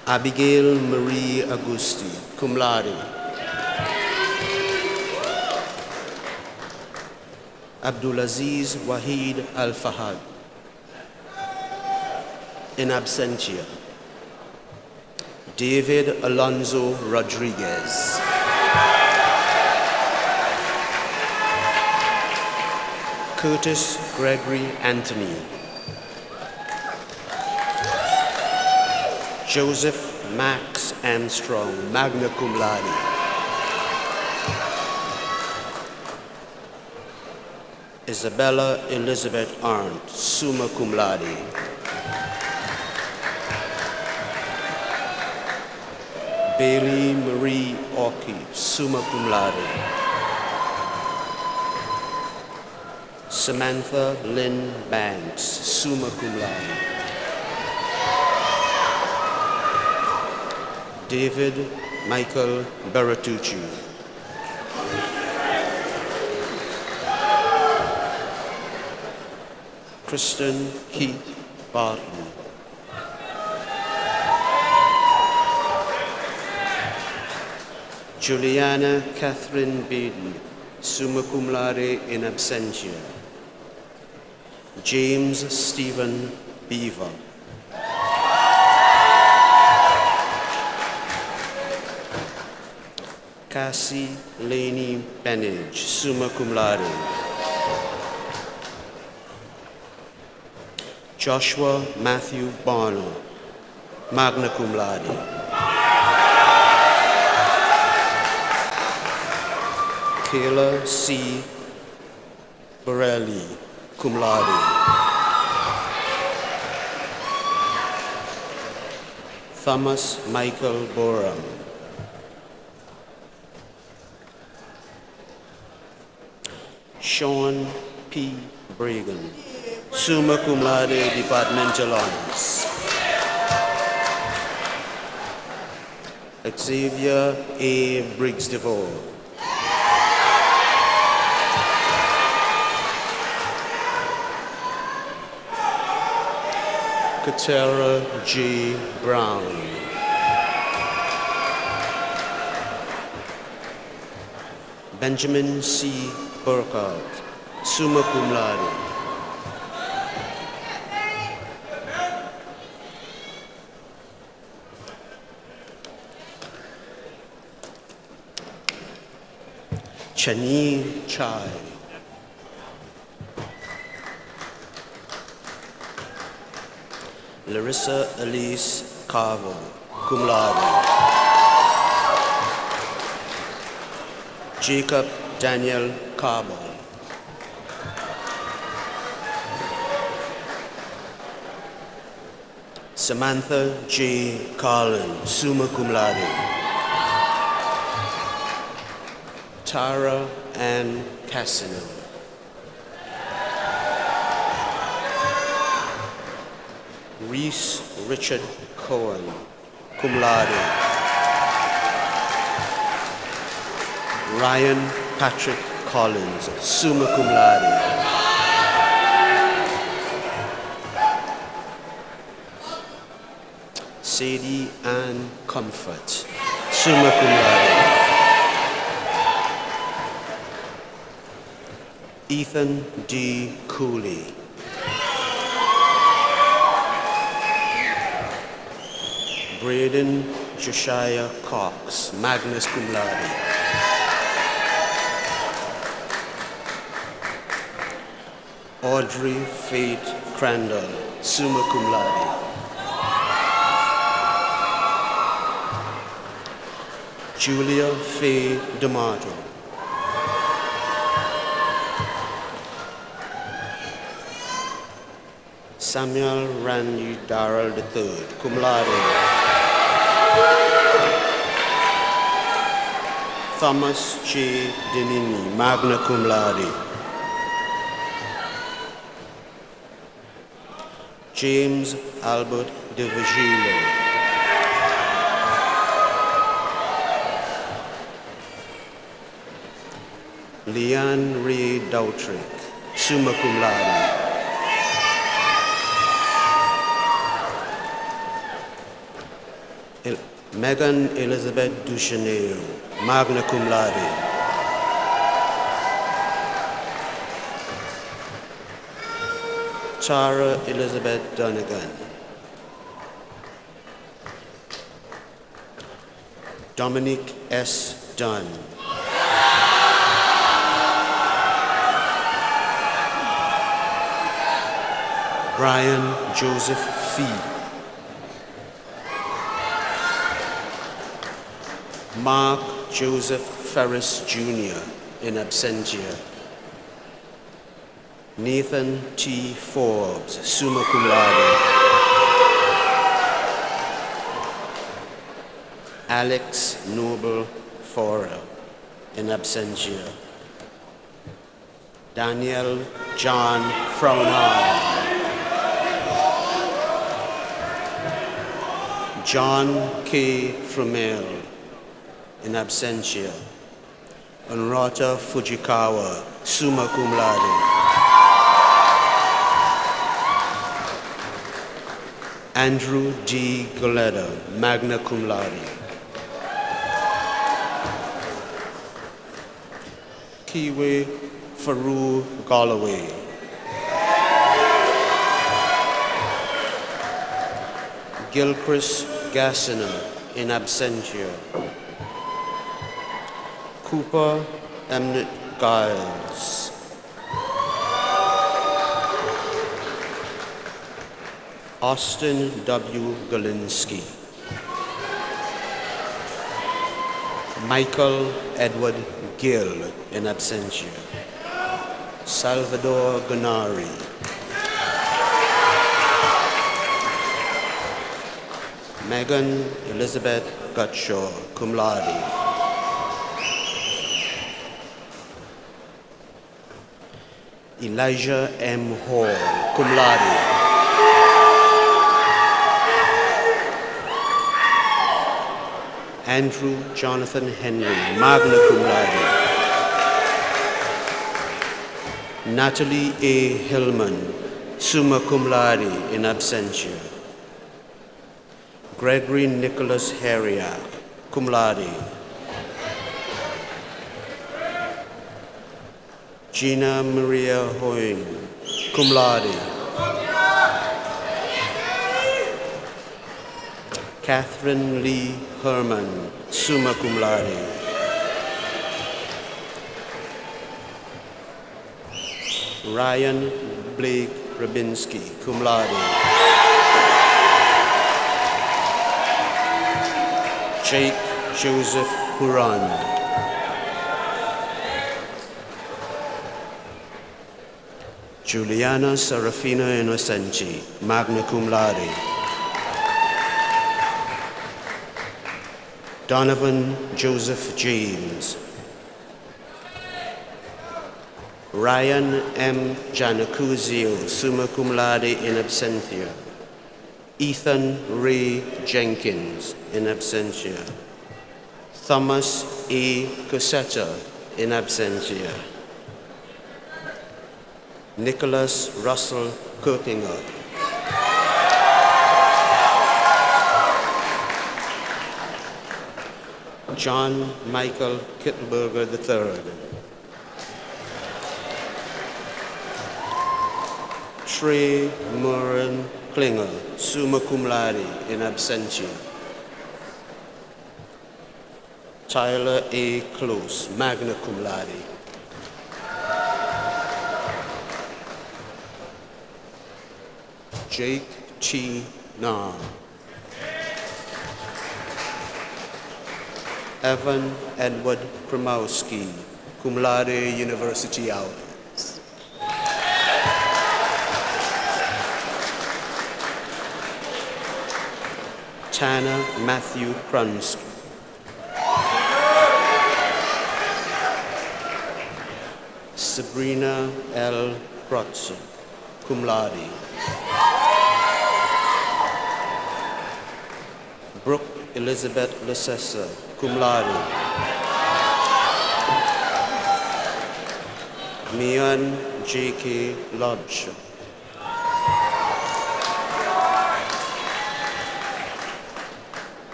Abigail Marie Augusti, cum laude. Abdulaziz Wahid Al-Fahad, in absentia. David Alonzo Rodriguez. Curtis Gregory Anthony. Joseph Max Armstrong, magna cum laude. Isabella Elizabeth Arndt, summa cum laude. Bailey Marie Orkey, summa cum laude. Samantha Lynn Banks, summa cum laude. David Michael Beratucci. Kristen Keith Barton. Juliana Catherine Beatty, summa cum laude in absentia. James Stephen Beaver. Cassie Laney Benage, summa cum laude. Joshua Matthew Barno, magna cum laude. Kayla C. Borelli, cum laude. Thomas Michael Boram. Sean P. Bragan, summa cum laude, departmental honors. Xavier A. Briggs DeVore. Katera J. Brown. Benjamin C. Burkhardt, summa cum laude. Chani Chai. Larissa Elise Carver, cum laude. Jacob Daniel Carver. Samantha J. Carlin, summa cum laude. Tara Ann Cassino. Reese Richard Cohen, cum laude. Ryan Patrick Collins, summa cum laude. Sadie Ann Comfort, summa cum laude. Ethan D. Cooley. Braden Josiah Cox, magna cum laude. Audrey Faith Crandall, summa cum laude. Julia Faye D'Amato. Samuel Randy Darrell III, cum laude. Thomas J. Denini, magna cum laude. James Albert de Vigilo. Leanne Ray Doutrick, summa cum laude. Megan Elizabeth Duchenel, magna cum laude. Tara Elizabeth Donegan. Dominic S. Dunn. Brian Joseph Fee. Mark Joseph Ferris Jr. in absentia. Nathan T. Forbes, summa cum laude. Alex Noble Forer in absentia. Daniel John Frownall. John K. Fromel in absentia. Unrata Fujikawa, summa cum laude. Andrew D. Goleta, magna cum laude. Kiwe Faru Galloway. Gilchrist Gassiner in absentia. Cooper Emnett Giles. Austin W. Galinsky. Michael Edward Gill in absentia. Salvador Ganari. Megan Elizabeth Gutshaw, cum laude. Elijah M. Hall, cum laude. Andrew Jonathan Henry, magna cum laude. Natalie A. Hillman, summa cum laude in absentia. Gregory Nicholas Heriak, cum laude. Gina Maria Hoying, cum laude. Catherine Lee Herman, summa cum laude. Ryan Blake Rabinski, cum laude. Jake Joseph Huron. Juliana Serafina Innocenti, magna cum laude. Donovan Joseph James. Ryan M. Giannacuzio, summa cum laude in absentia. Ethan Ray Jenkins in absentia. Thomas A. Cosetta in absentia. Nicholas Russell Kirkinger. John Michael Kittenberger III. Trey Murren Klinger, summa cum laude, in absentia. Tyler A. Close, magna cum laude. Jake T. Nah. Evan Edward Kramowski, cum laude, University Hours. Tanner Matthew Krunsky. Sabrina L. Krotzer, cum laude. Brooke Elizabeth Lecessa, cum laude. Mian J.K. Lodge.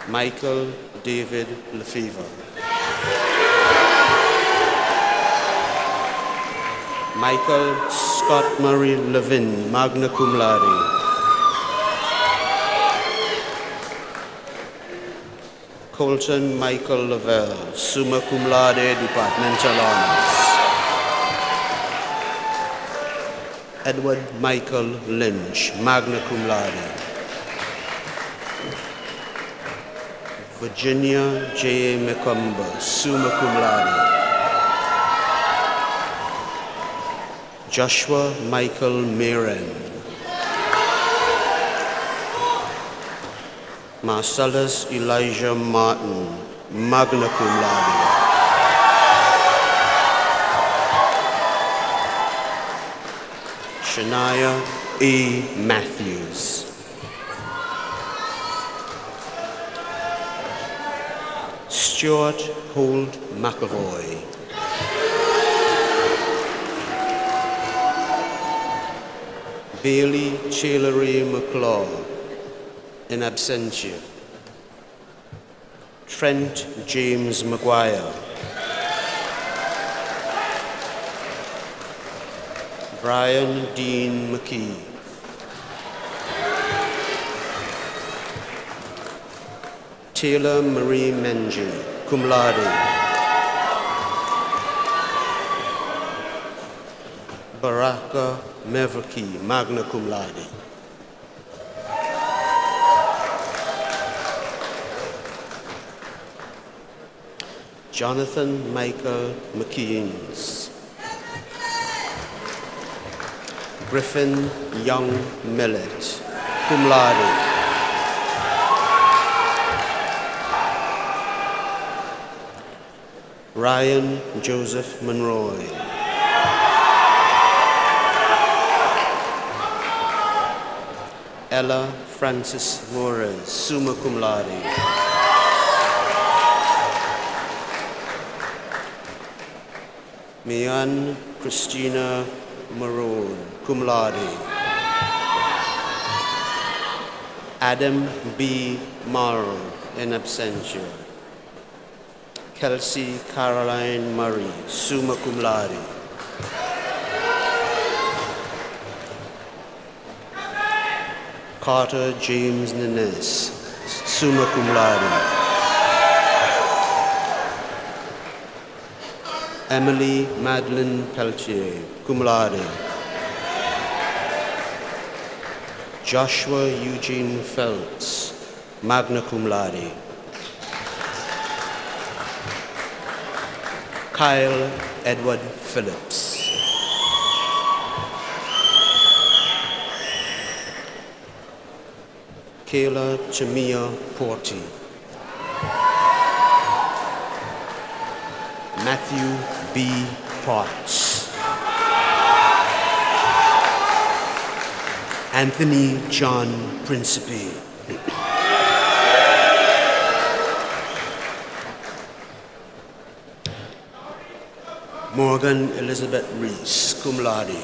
Michael David Lefevre. Michael Scott Murray Levin, magna cum laude. Colton Michael Lavelle, summa cum laude, departmental honors. Edward Michael Lynch, magna cum laude. Virginia J. McCumber, summa cum laude. Joshua Michael Maren. Marcellus Elijah Martin, magna cum laude. Shania A. Matthews. Stuart Holt McAvoy. Bailey Taylory McClaw, in absentia. Trent James McGuire. Brian Dean McKee. Taylor Marie Menji, cum laude. Baraka Meverki, magna cum laude. Jonathan Michael McKeans. Griffin Young Millet, cum laude. Ryan Joseph Monroy. Ella Francis Morez, summa cum laude. Mian Christina Marone, cum laude. Adam B. Morrow, in absentia. Kelsey Caroline Murray, summa cum laude. Carter James Nines, summa cum laude. Emily Madeline Peltier, cum laude. Joshua Eugene Phelps, magna cum laude. Kyle Edward Phillips. Kayla Chamia Porty. Matthew B. Potts. Anthony John Principe. Morgan Elizabeth Reese, cum laude.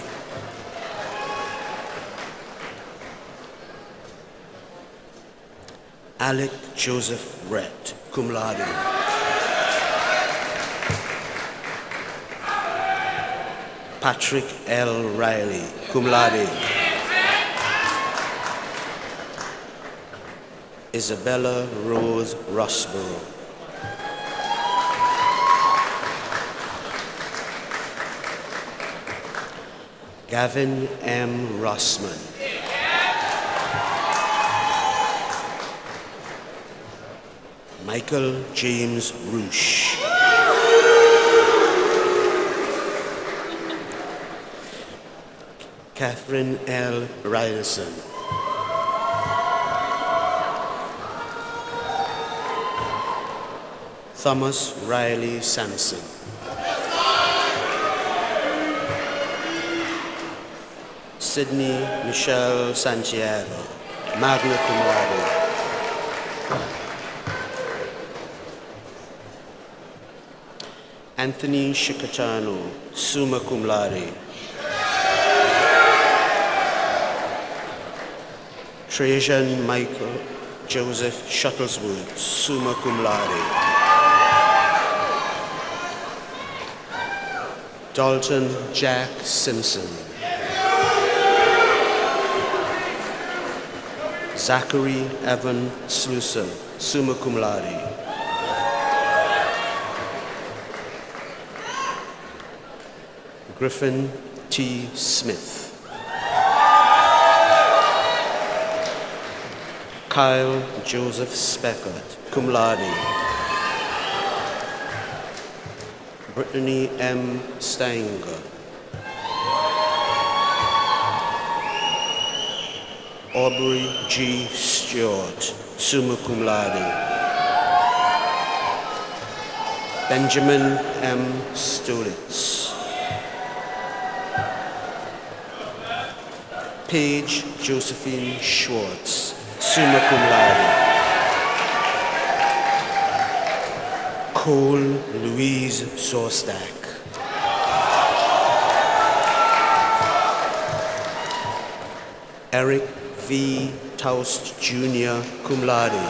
Alec Joseph Brett, cum laude. Patrick L. Riley, cum laude. Isabella Rose Rossborough. Gavin M. Rossman. Michael James Roosh. Catherine L. Ryerson. Thomas Riley Sampson. Sydney Michelle Santiago, magna cum laude. Anthony Shikatano, summa cum laude. Trajan Michael Joseph Shuttlesworth, summa cum laude. Dalton Jack Simpson. Zachary Evan Slusser, summa cum laude. Griffin T. Smith. Kyle Joseph Speckert, cum laude. Brittany M. Steinger. Aubrey G. Stewart, summa cum laude. Benjamin M. Stolitz. Paige Josephine Schwartz, summa cum laude. Cole Louise Sorstack. Eric V. Taust Jr., cum laude.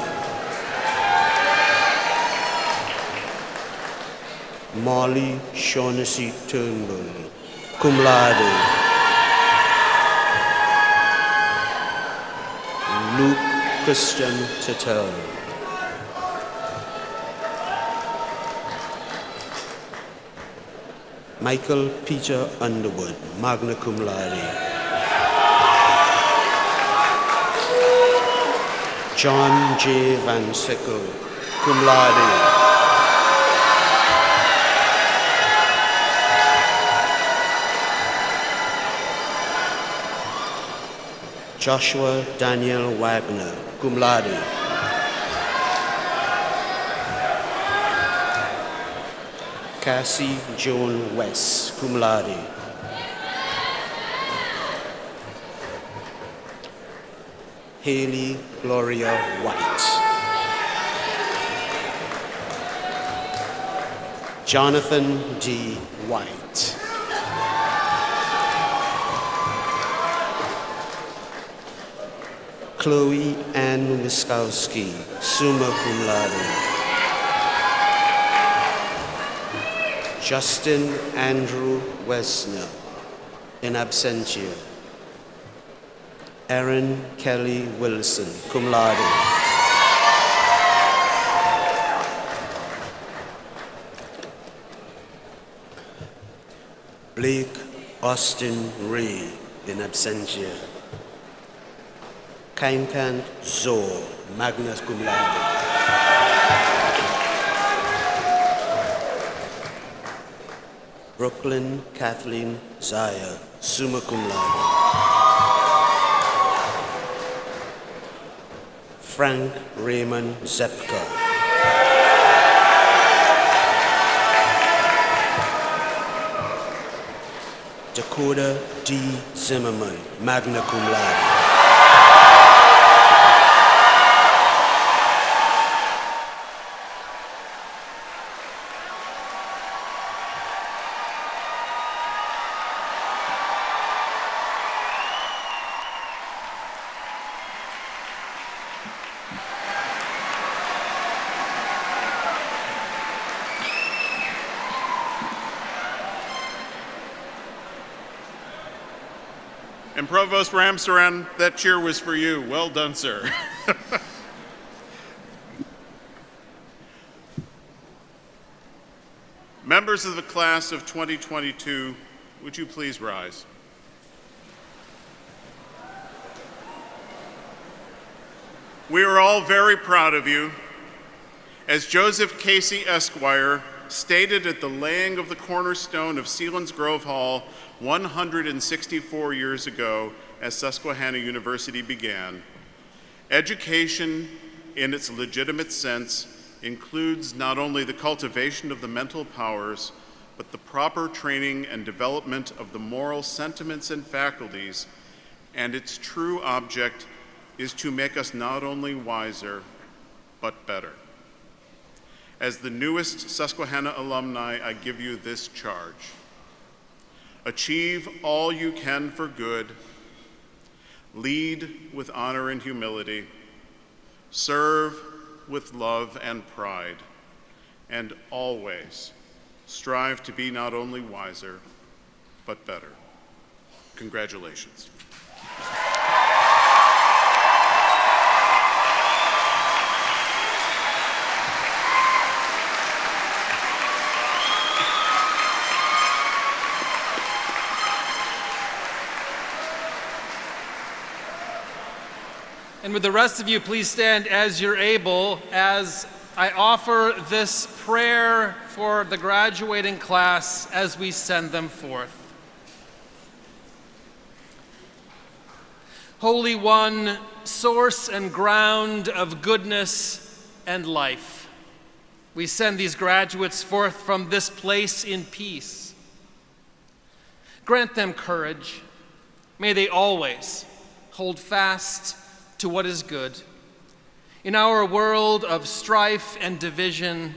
Molly Shaughnessy Turnbull, cum laude. Luke Christian Tatel. Michael Peter Underwood, magna cum laude. John J. Van Sickle, cum laude. Joshua Daniel Wagner, cum laude. Cassie Joan West, cum laude. Haley Gloria White. Jonathan D. White. Chloe Ann Wiskowski, summa cum laude. Justin Andrew Wesner, in absentia. Aaron Kelly Wilson, cum laude. Blake Austin Ray, in absentia. Kainkant Zor, magna cum laude. Brooklyn Kathleen Zaya, summa cum laude. Frank Raymond Zepka. Dakota D. Zimmerman, magna cum laude. And Provost Ramsaran, that cheer was for you. Well done, sir. Members of the class of 2022, would you please rise? We are all very proud of you. As Joseph Casey Esquire stated at the laying of the cornerstone of Selinsgrove Hall 164 years ago as Susquehanna University began, education in its legitimate sense includes not only the cultivation of the mental powers, but the proper training and development of the moral sentiments and faculties, and its true object is to make us not only wiser, but better. As the newest Susquehanna alumni, I give you this charge. Achieve all you can for good, lead with honor and humility, serve with love and pride, and always strive to be not only wiser, but better. Congratulations. And would the rest of you please stand as you're able as I offer this prayer for the graduating class as we send them forth. Holy One, source and ground of goodness and life, we send these graduates forth from this place in peace. Grant them courage. May they always hold fast to what is good. In our world of strife and division,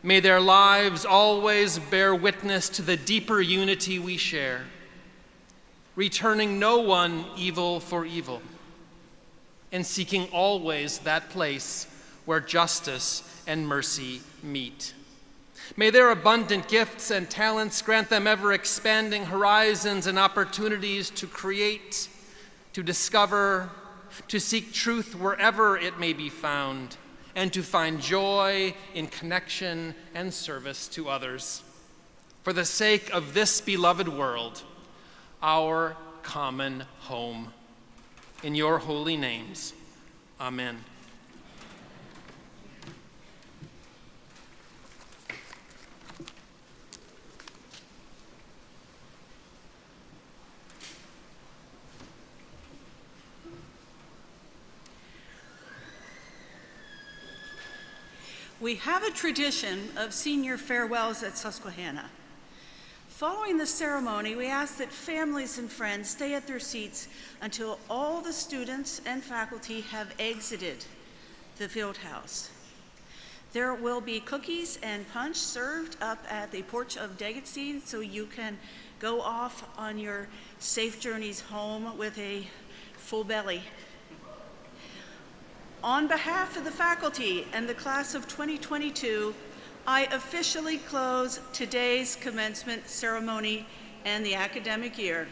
may their lives always bear witness to the deeper unity we share, returning no one evil for evil, and seeking always that place where justice and mercy meet. May their abundant gifts and talents grant them ever-expanding horizons and opportunities to create, to discover, to seek truth wherever it may be found, and to find joy in connection and service to others. For the sake of this beloved world, our common home. In your holy names, amen. We have a tradition of senior farewells at Susquehanna. Following the ceremony, we ask that families and friends stay at their seats until all the students and faculty have exited the field house. There will be cookies and punch served up at the porch of Deggetstein so you can go off on your safe journeys home with a full belly. On behalf of the faculty and the class of 2022, I officially close today's commencement ceremony and the academic year.